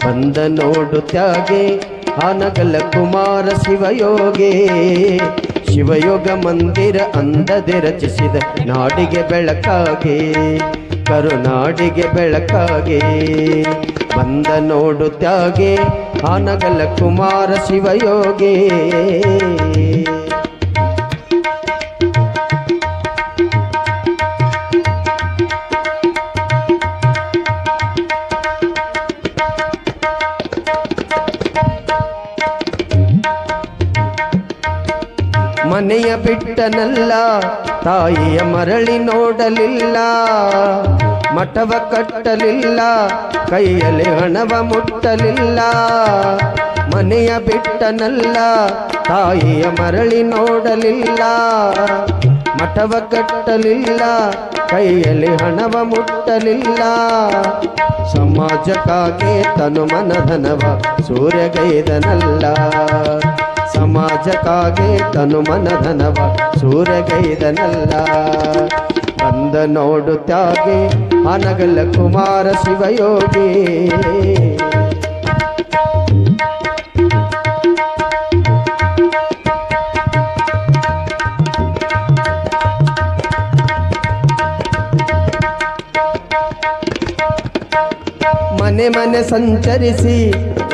ಬಂದ ನೋಡು ತ್ಯಾಗೆ ಆನಗಲ ಕುಮಾರ ಶಿವಯೋಗ ಮಂದಿರ ಅಂದದೆ ರಚಿಸಿದ ನಾಡಿಗೆ ಬೆಳಕಾಗೆ ಕರುನಾಡಿಗೆ ಬೆಳಕಾಗೆ ಬಂದ ನೋಡು ತ್ಯಾಗೆ ಆನಗಲ ಕುಮಾರ ಶಿವಯೋಗಿ ಮನೆಯ ಬಿಟ್ಟನಲ್ಲ ತಾಯಿಯ ಮರಳಿ ನೋಡಲಿಲ್ಲ ಮಠವ ಕಟ್ಟಲಿಲ್ಲ, ಕೈಯಲ್ಲಿ ಹಣವ ಮುಟ್ಟಲಿಲ್ಲ. ಮನೆಯ ಬಿಟ್ಟನಲ್ಲ, ತಾಯಿಯ ಮರಳಿ ನೋಡಲಿಲ್ಲ. ಮಠವ ಕಟ್ಟಲಿಲ್ಲ, ಕೈಯಲ್ಲಿ ಹಣವ ಮುಟ್ಟಲಿಲ್ಲ. ಸಮಾಜಕ್ಕಾಗಿ ತನು ಮನಧನವ ಸೂರ್ಯಗೈದನಲ್ಲ. ಸಮಾಜಕ್ಕಾಗಿ ತನು ಮನಧನವ ಸೂರ್ಯಗೈದನಲ್ಲ. ಬಂದ ನೋಡು ತ್ಯಾಗಿ ಅನಗಲ ಕುಮಾರ ಶಿವಯೋಗಿ. ಮನೆ ಮನೆ ಸಂಚರಿಸಿ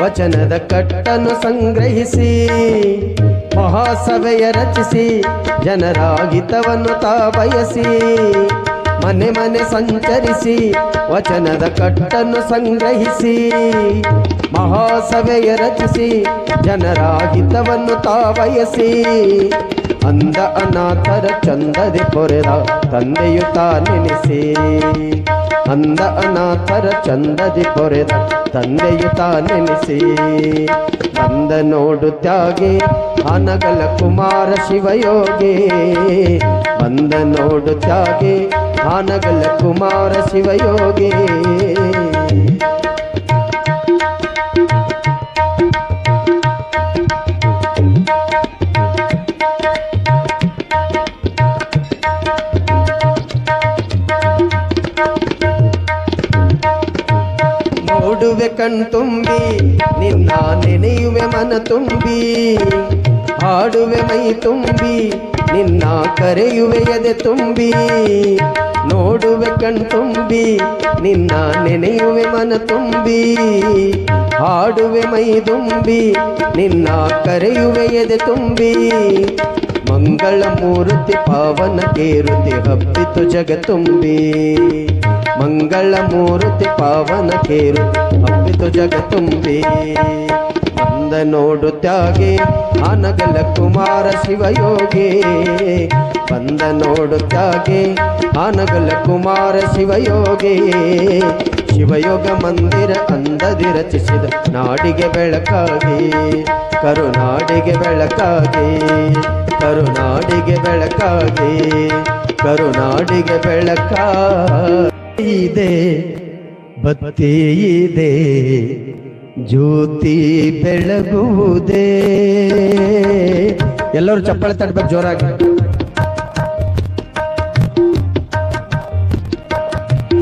ವಚನದ ಕಟ್ಟನ್ನು ಸಂಗ್ರಹಿಸಿ, ಮಹಾಸಭೆಯ ರಚಿಸಿ ಜನರ ಹಿತವನ್ನು ತಾ ಬಯಸಿ. ಮನೆ ಮನೆ ಸಂಚರಿಸಿ ವಚನದ ಕಟ್ಟನ್ನು ಸಂಗ್ರಹಿಸಿ, ಮಹಾಸಭೆಯ ರಚಿಸಿ ಜನರ ಹಿತವನ್ನು ತಾ ಬಯಸಿ. ಅಂದ ಅನಾಥರ ಚಂದದಿ ಪೊರೆದ ತಂದೆಯು ತಾನೆನಿಸಿ. ಅಂದ ಅನಾಥರ ಚಂದದಿ ಪೊರೆದ ತಂದೆಯು ತಾನೆನಿಸಿ. ಬಂದ ನೋಡು ತ್ಯಾಗಿ ಅನಗಲ ಕುಮಾರ ಶಿವಯೋಗಿ. ಬಂದ ನೋಡು ತ್ಯಾಗಿ ಅನಗಲ ಕುಮಾರ ಶಿವಯೋಗಿ. ನೋಡುವೆ ಕಣ್ತುಂಬಿ ನಿನ್ನ ನೆನೆಯುವೆ ಮನ ತುಂಬಿ. ಹಾಡುವೆ ಮೈ ತುಂಬಿ ನಿನ್ನ ಕರೆಯುವೆ ಎದೆ ತುಂಬಿ. ನೋಡುವೆ ಕಣ್ತುಂಬಿ ನಿನ್ನ ನೆನೆಯುವೆ ಮನ ತುಂಬಿ. ಹಾಡುವೆ ಮೈ ತುಂಬಿ ನಿನ್ನ ಕರೆಯುವೆ ಎದೆ ತುಂಬಿ. ಮಂಗಳ ಮೂರ್ತಿ ಪಾವನ ಕೇರುತಿ ಹಬ್ಬಿತು ಜಗ ತುಂಬಿ. ಮಂಗಳ ಮೂರ್ತಿ ಪಾವನ ಕೇರು ಹಬ್ಬಿತು ಜಗ ತುಂಬಿ. ಬಂದ ನೋಡು ತ್ಯಾಗಿ ಅನಗಲ ಕುಮಾರ ಶಿವಯೋಗಿ. ಬಂದ ನೋಡು ತ್ಯಾಗಿ ಅನಗಲ ಕುಮಾರ ಶಿವಯೋಗಿ. ಶಿವಯೋಗ ಮಂದಿರ ಅಂದದಿ ರಚಿಸಿದ ನಾಡಿಗೆ ಬೆಳಕಾಗಿ. ಕರುನಾಡಿಗೆ ಬೆಳಕಾಗಿ. ಕರುನಾಡಿಗೆ ಬೆಳಕಾಗಿ. ಕರುನಾಡಿಗೆ ಬೆಳಕಾಗಿದೆ. ಬತ್ತಿ ಇದೆ ಜ್ಯೋತಿ ಬೆಳಗುವುದೇ. ಎಲ್ಲರೂ ಚಪ್ಪಾಳೆ ತಟ್ಟಬೇಕು ಜೋರಾಗಿ.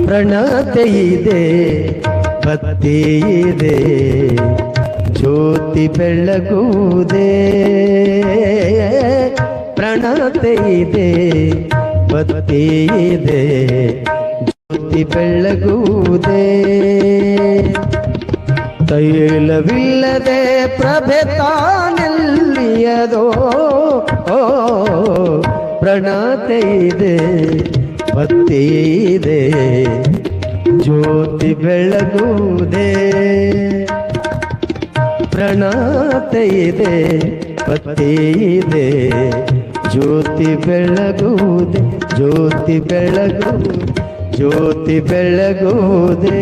ಪ್ರಣತೆ ಇದೆ ಬತ್ತಿ ಇದೆ ಜ್ಯೋತಿ ಬೆಳಗುವುದೇ. ಪ್ರಣತೆ ಇದೆ ಬತ್ತಿ ಇದೆ ಜ್ಯೋತಿ ಬೆಳಗುವುದೇ. ತೈಲವಿಲ್ಲದೆ ಪ್ರಭೆ ತಾನೆಲ್ಲಿಯದೋ. ಪ್ರಣತೆ ಇದೆ ಬತ್ತಿ ಇದೆ ಜ್ಯೋತಿ ಬೆಳಗುವುದೇ. ಪ್ರಣತೆ ಇದೆ ಬತ್ತಿ ಇದೆ ಜ್ಯೋತಿ ಬೆಳಗುವುದೇ. ಜ್ಯೋತಿ ಬೆಳಗುವುದೇ. ಜ್ಯೋತಿ ಬೆಳಗುವುದೇ.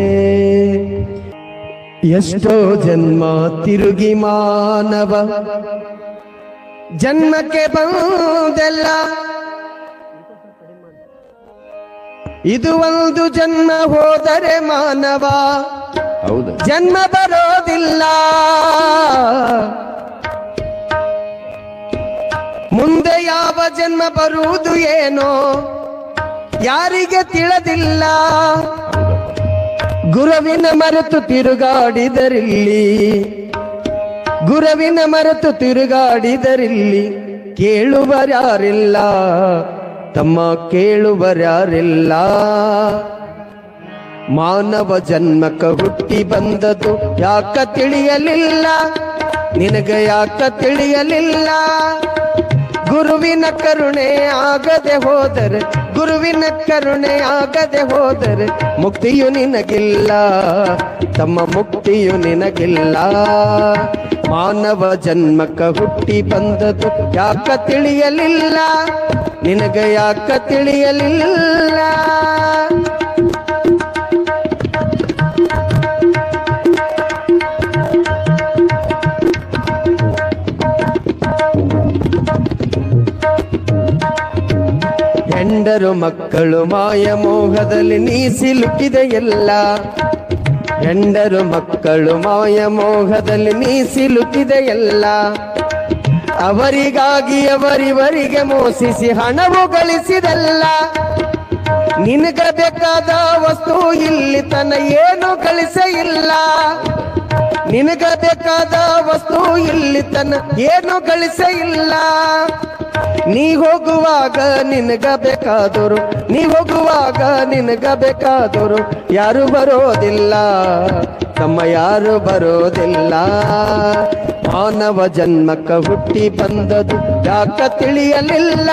ಎಷ್ಟೋ ಜನ್ಮ ತಿರುಗಿ ಮಾನವ ಜನ್ಮಕ್ಕೆ ಬಂದೆಲ್ಲ. ಇದು ಒಂದು ಜನ್ಮ ಹೋದರೆ ಮಾನವ ಹೌದು ಜನ್ಮ ಬರೋದಿಲ್ಲ. ಮುಂದೆ ಯಾವ ಜನ್ಮ ಬರುವುದು ಏನೋ ಯಾರಿಗೆ ತಿಳಿದಿಲ್ಲ. ಗುರುವಿನ ಮರೆತು ತಿರುಗಾಡಿದರಿಲ್ಲಿ. ಗುರುವಿನ ಮರೆತು ತಿರುಗಾಡಿದರಿಲ್ಲಿ ಕೇಳುವರ್ಯಾರಿಲ್ಲ. ತಮ್ಮ ಕೇಳುವರ್ಯಾರಿಲ್ಲ. ಮಾನವ ಜನ್ಮಕ ಹುಟ್ಟಿ ಬಂದದು ಯಾಕ ತಿಳಿಯಲಿಲ್ಲ. ನಿನಗ ಯಾಕ ತಿಳಿಯಲಿಲ್ಲ. ಗುರುವಿನ ಕರುಣೆ ಆಗದೆ ಹೋದರೆ. ಗುರುವಿನ ಕರುಣೆ ಆಗದೆ ಹೋದರೆ ಮುಕ್ತಿಯು ನಿನಗಿಲ್ಲ. ತಮ್ಮ ಮುಕ್ತಿಯು ನಿನಗಿಲ್ಲ. ಮಾನವ ಜನ್ಮಕ ಹುಟ್ಟಿ ಬಂದದು ಯಾಕ ತಿಳಿಯಲಿಲ್ಲ. ನಿನಗ ಯಾಕ ತಿಳಿಯಲಿಲ್ಲ. ಹೆಂಡರು ಮಕ್ಕಳು ಮಾಯ ಮೋಹದಲ್ಲಿ ನೀ ಸಿಲುಕಿದೆ ಎಲ್ಲ. ಹೆಂಡರು ಮಕ್ಕಳು ಮಾಯ ಮೋಹದಲ್ಲಿ ನೀ ಸಿಲುಕಿದೆ ಎಲ್ಲ. ಅವರಿಗಾಗಿ ಅವರಿವರಿಗೆ ಮೋಸಿಸಿ ಹಣವು ಗಳಿಸಿದಲ್ಲ. ನಿನಗ ಬೇಕಾದ ವಸ್ತು ಇಲ್ಲಿ ತನ ಏನು ಗಳಿಸೇ ಇಲ್ಲ. ನಿನಗ ಬೇಕಾದ ವಸ್ತು ಇಲ್ಲಿ ತನ ಏನು ಗಳಿಸೇ ಇಲ್ಲ. ನೀ ಹೋಗುವಾಗ ನಿನಗ ಬೇಕಾದರು, ನೀ ಹೋಗುವಾಗ ನಿನಗ ಬೇಕಾದರು ಯಾರು ಬರೋದಿಲ್ಲ ತಮ್ಮ, ಯಾರು ಬರೋದಿಲ್ಲ. ಮಾನವ ಜನ್ಮಕ್ಕ ಹುಟ್ಟಿ ಬಂದದು ಯಾಕ ತಿಳಿಯಲಿಲ್ಲ,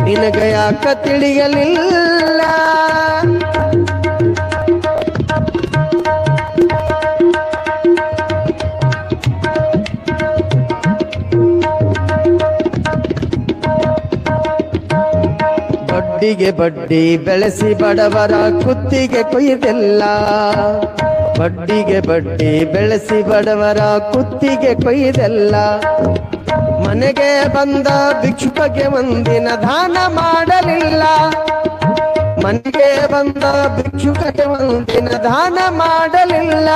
ನಿನಗ ಯಾಕ ತಿಳಿಯಲಿಲ್ಲ. ಬಡ್ಡಿಗೆ ಬಡ್ಡಿ ಬೆಳೆಸಿ ಬಡವರ ಕುತ್ತಿಗೆ ಕೊಯ್ದೆಲ್ಲ. ಬಡ್ಡಿಗೆ ಬಡ್ಡಿ ಬೆಳೆಸಿ ಬಡವರ ಕುತ್ತಿಗೆ ಕೊಯ್ದೆಲ್ಲ. ಮನೆಗೆ ಬಂದ ಭಿಕ್ಷುಕಗೆ ಒಂದಿನ ದಾನ ಮಾಡಲಿಲ್ಲ. ಮನೆಗೆ ಬಂದ ಭಿಕ್ಷುಕಗೆ ಒಂದಿನ ದಾನ ಮಾಡಲಿಲ್ಲ.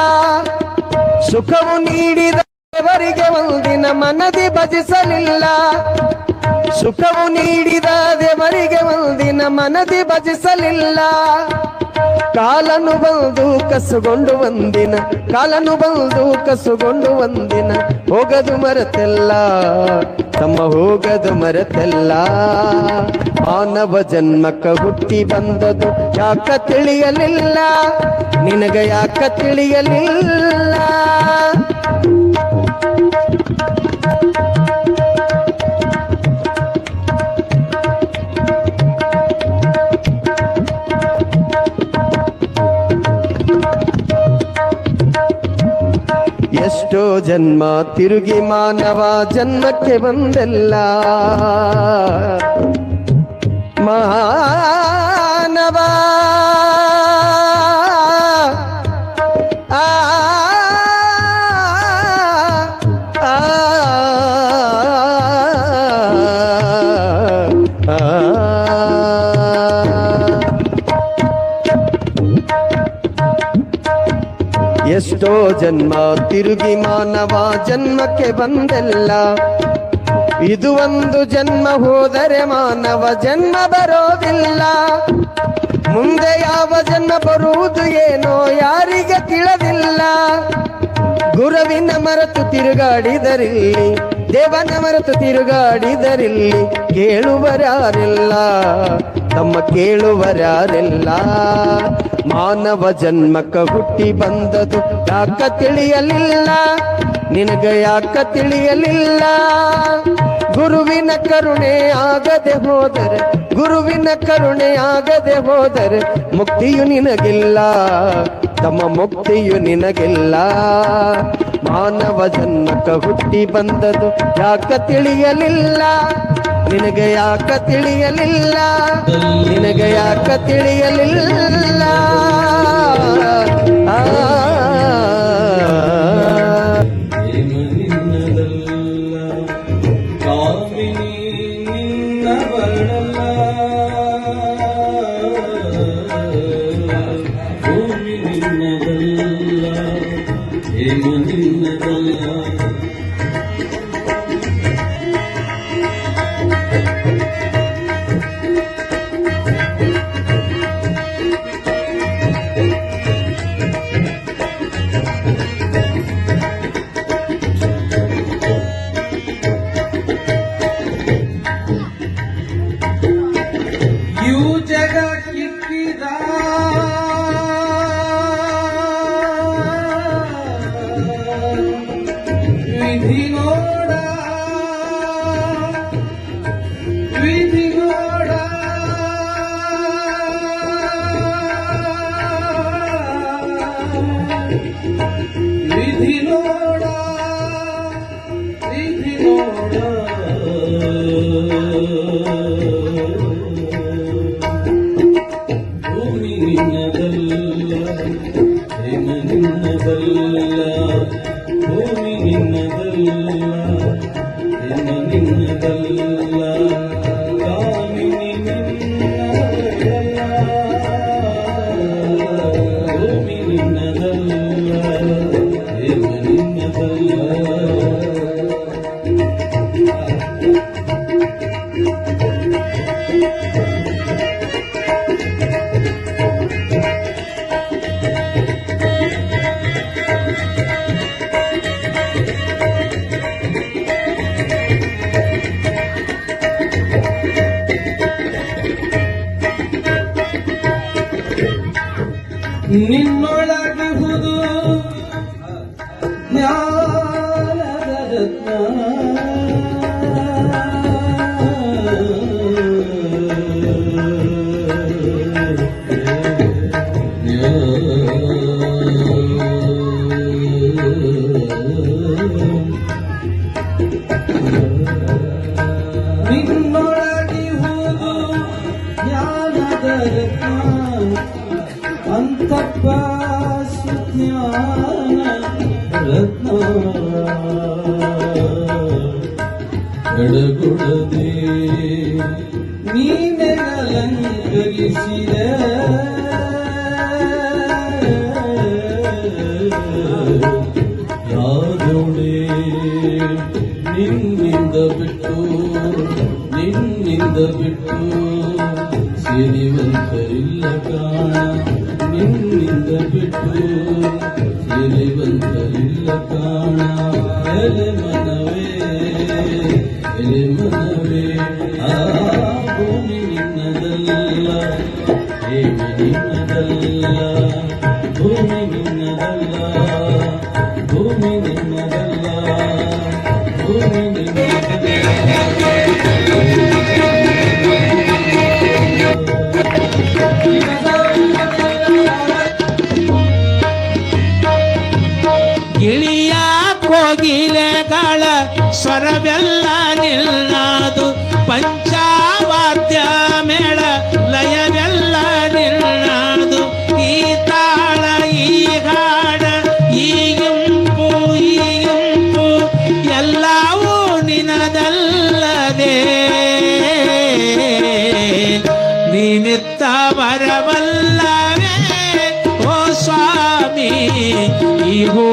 ಸುಖವು ನೀಡಿದ ದೇವರಿಗೆ ಒಂದಿನ ಮನದಿ ಭಜಿಸಲಿಲ್ಲ. ಸುಖವು ನೀಡಿದ ದೇವರಿಗೆ ಒಂದಿನ ಮನದಿ ಭಜಿಸಲಿಲ್ಲ. ಕಾಲನು ಬಂದು ಕಸುಗೊಂಡು ಒಂದಿನ, ಕಾಲನು ಬಂದು ಕಸುಗೊಂಡು ಒಂದಿನ ಹೋಗದು ಮರೆತೆಲ್ಲ ತಮ್ಮ, ಹೋಗದು ಮರೆತೆಲ್ಲ. ಮಾನವ ಜನ್ಮಕ್ಕ ಹುಟ್ಟಿ ಬಂದದು ಯಾಕ ತಿಳಿಯಲಿಲ್ಲ, ನಿನಗ ಯಾಕ ತಿಳಿಯಲಿಲ್ಲ. ಎಷ್ಟೋ ಜನ್ಮ ತಿರುಗಿ ಮಾನವ ಜನ್ಮಕ್ಕೆ ಬಂದೆಲ್ಲ. ಮಾನವ ಆ ಎಷ್ಟೋ ಜನ್ಮ ತಿರುಗಿ ಮಾನವ ಜನ್ಮಕ್ಕೆ ಬಂದೆಲ್ಲ. ಇದು ಒಂದು ಜನ್ಮ ಹೋದರೆ ಮಾನವ ಜನ್ಮ ಬರೋದಿಲ್ಲ. ಮುಂದೆ ಯಾವ ಜನ್ಮ ಬರುವುದು ಏನೋ ಯಾರಿಗೆ ತಿಳಿದಿಲ್ಲ. ಗುರುವಿನ ಮರೆತು ತಿರುಗಾಡಿದರಿಲ್ಲಿ, ದೇವನ ಮರೆತು ತಿರುಗಾಡಿದರಿಲ್ಲಿ ಕೇಳುವರಾರಿಲ್ಲ ತಮ್ಮ, ಕೇಳುವರಾರಿಲ್ಲ. ಮಾನವ ಜನ್ಮಕ್ಕ ಹುಟ್ಟಿ ಬಂದದು ಯಾಕ ತಿಳಿಯಲಿಲ್ಲ, ನಿನಗ ಯಾಕ ತಿಳಿಯಲಿಲ್ಲ. ಗುರುವಿನ ಕರುಣೆ ಆಗದೆ ಹೋದರೆ, ಗುರುವಿನ ಕರುಣೆ ಆಗದೆ ಹೋದರೆ ಮುಕ್ತಿಯು ನಿನಗಿಲ್ಲ ತಮ್ಮ, ಮುಕ್ತಿಯು ನಿನಗಿಲ್ಲ. ಮಾನವ ಜನ್ಮಕ್ಕ ಹುಟ್ಟಿ ಬಂದದು ಯಾಕ ತಿಳಿಯಲಿಲ್ಲ, ನಿನಗೆ ಯಾಕ ತಿಳಿಯಲಿಲ್ಲ, ನಿನಗೆ ಯಾಕ ತಿಳಿಯಲಿಲ್ಲ. ನಿನ್ನದಲ್ಲ ಕಾಮಿನಿ ನಿನ್ನ ನಿನ್ನೊಳಗಿಹುದು ಜ್ಞಾನದ ರತ್ನ ನಿನ್ನೊಳಗಿಹುದು ಜ್ಞಾನದ ರತ್ನ ಅಂತಪ್ಪ ಸುಜ್ಞಾನ ರತ್ನ ಕಡಗುಡದೆ ನೀನೆ ಅಲಂಕರಿಸಿದ ಯಾದೊಡೆ ನಿನ್ನಿಂದ ಬಿಟ್ಟು ಸಿರಿವಂತರಿಲ್ಲ ಕಾಣ ನಿನ್ನಿಂದ ಬಿಟ್ಟು ಸಿರಿವಂತರಿಲ್ಲ ಕಾಣ ಎಲೆ ಮನವೇ ಆ ಭೂಮಿ ನಿನ್ನದಲ್ಲ ಪ್ರೇಮ ನಿನ್ನದಲ್ಲ ಭೂಮಿ ನಿನ್ನದಲ್ಲ ಭೂಮಿ ನಿನ್ನದಲ್ಲ ಭೂಮಿ ಗಿಳಿಯ ಕೋಗಿಲೆಗಳ ಸ್ವರವೆಲ್ಲ ನಿಲ್ಲಾದು ಪಂಚವಾದ್ಯ ಮೇಳ ಲಯವೆಲ್ಲ ನಿಲ್ಲಾದು ಈ ತಾಳ ಈ ಹಾಡ ಈ ಇಂಪು ಎಲ್ಲವೂ ನಿನದಲ್ಲದೆ ನೀನಿತ್ತ ಬರವಲ್ಲವೇ ಓ ಸ್ವಾಮಿ ಈ ಹೂ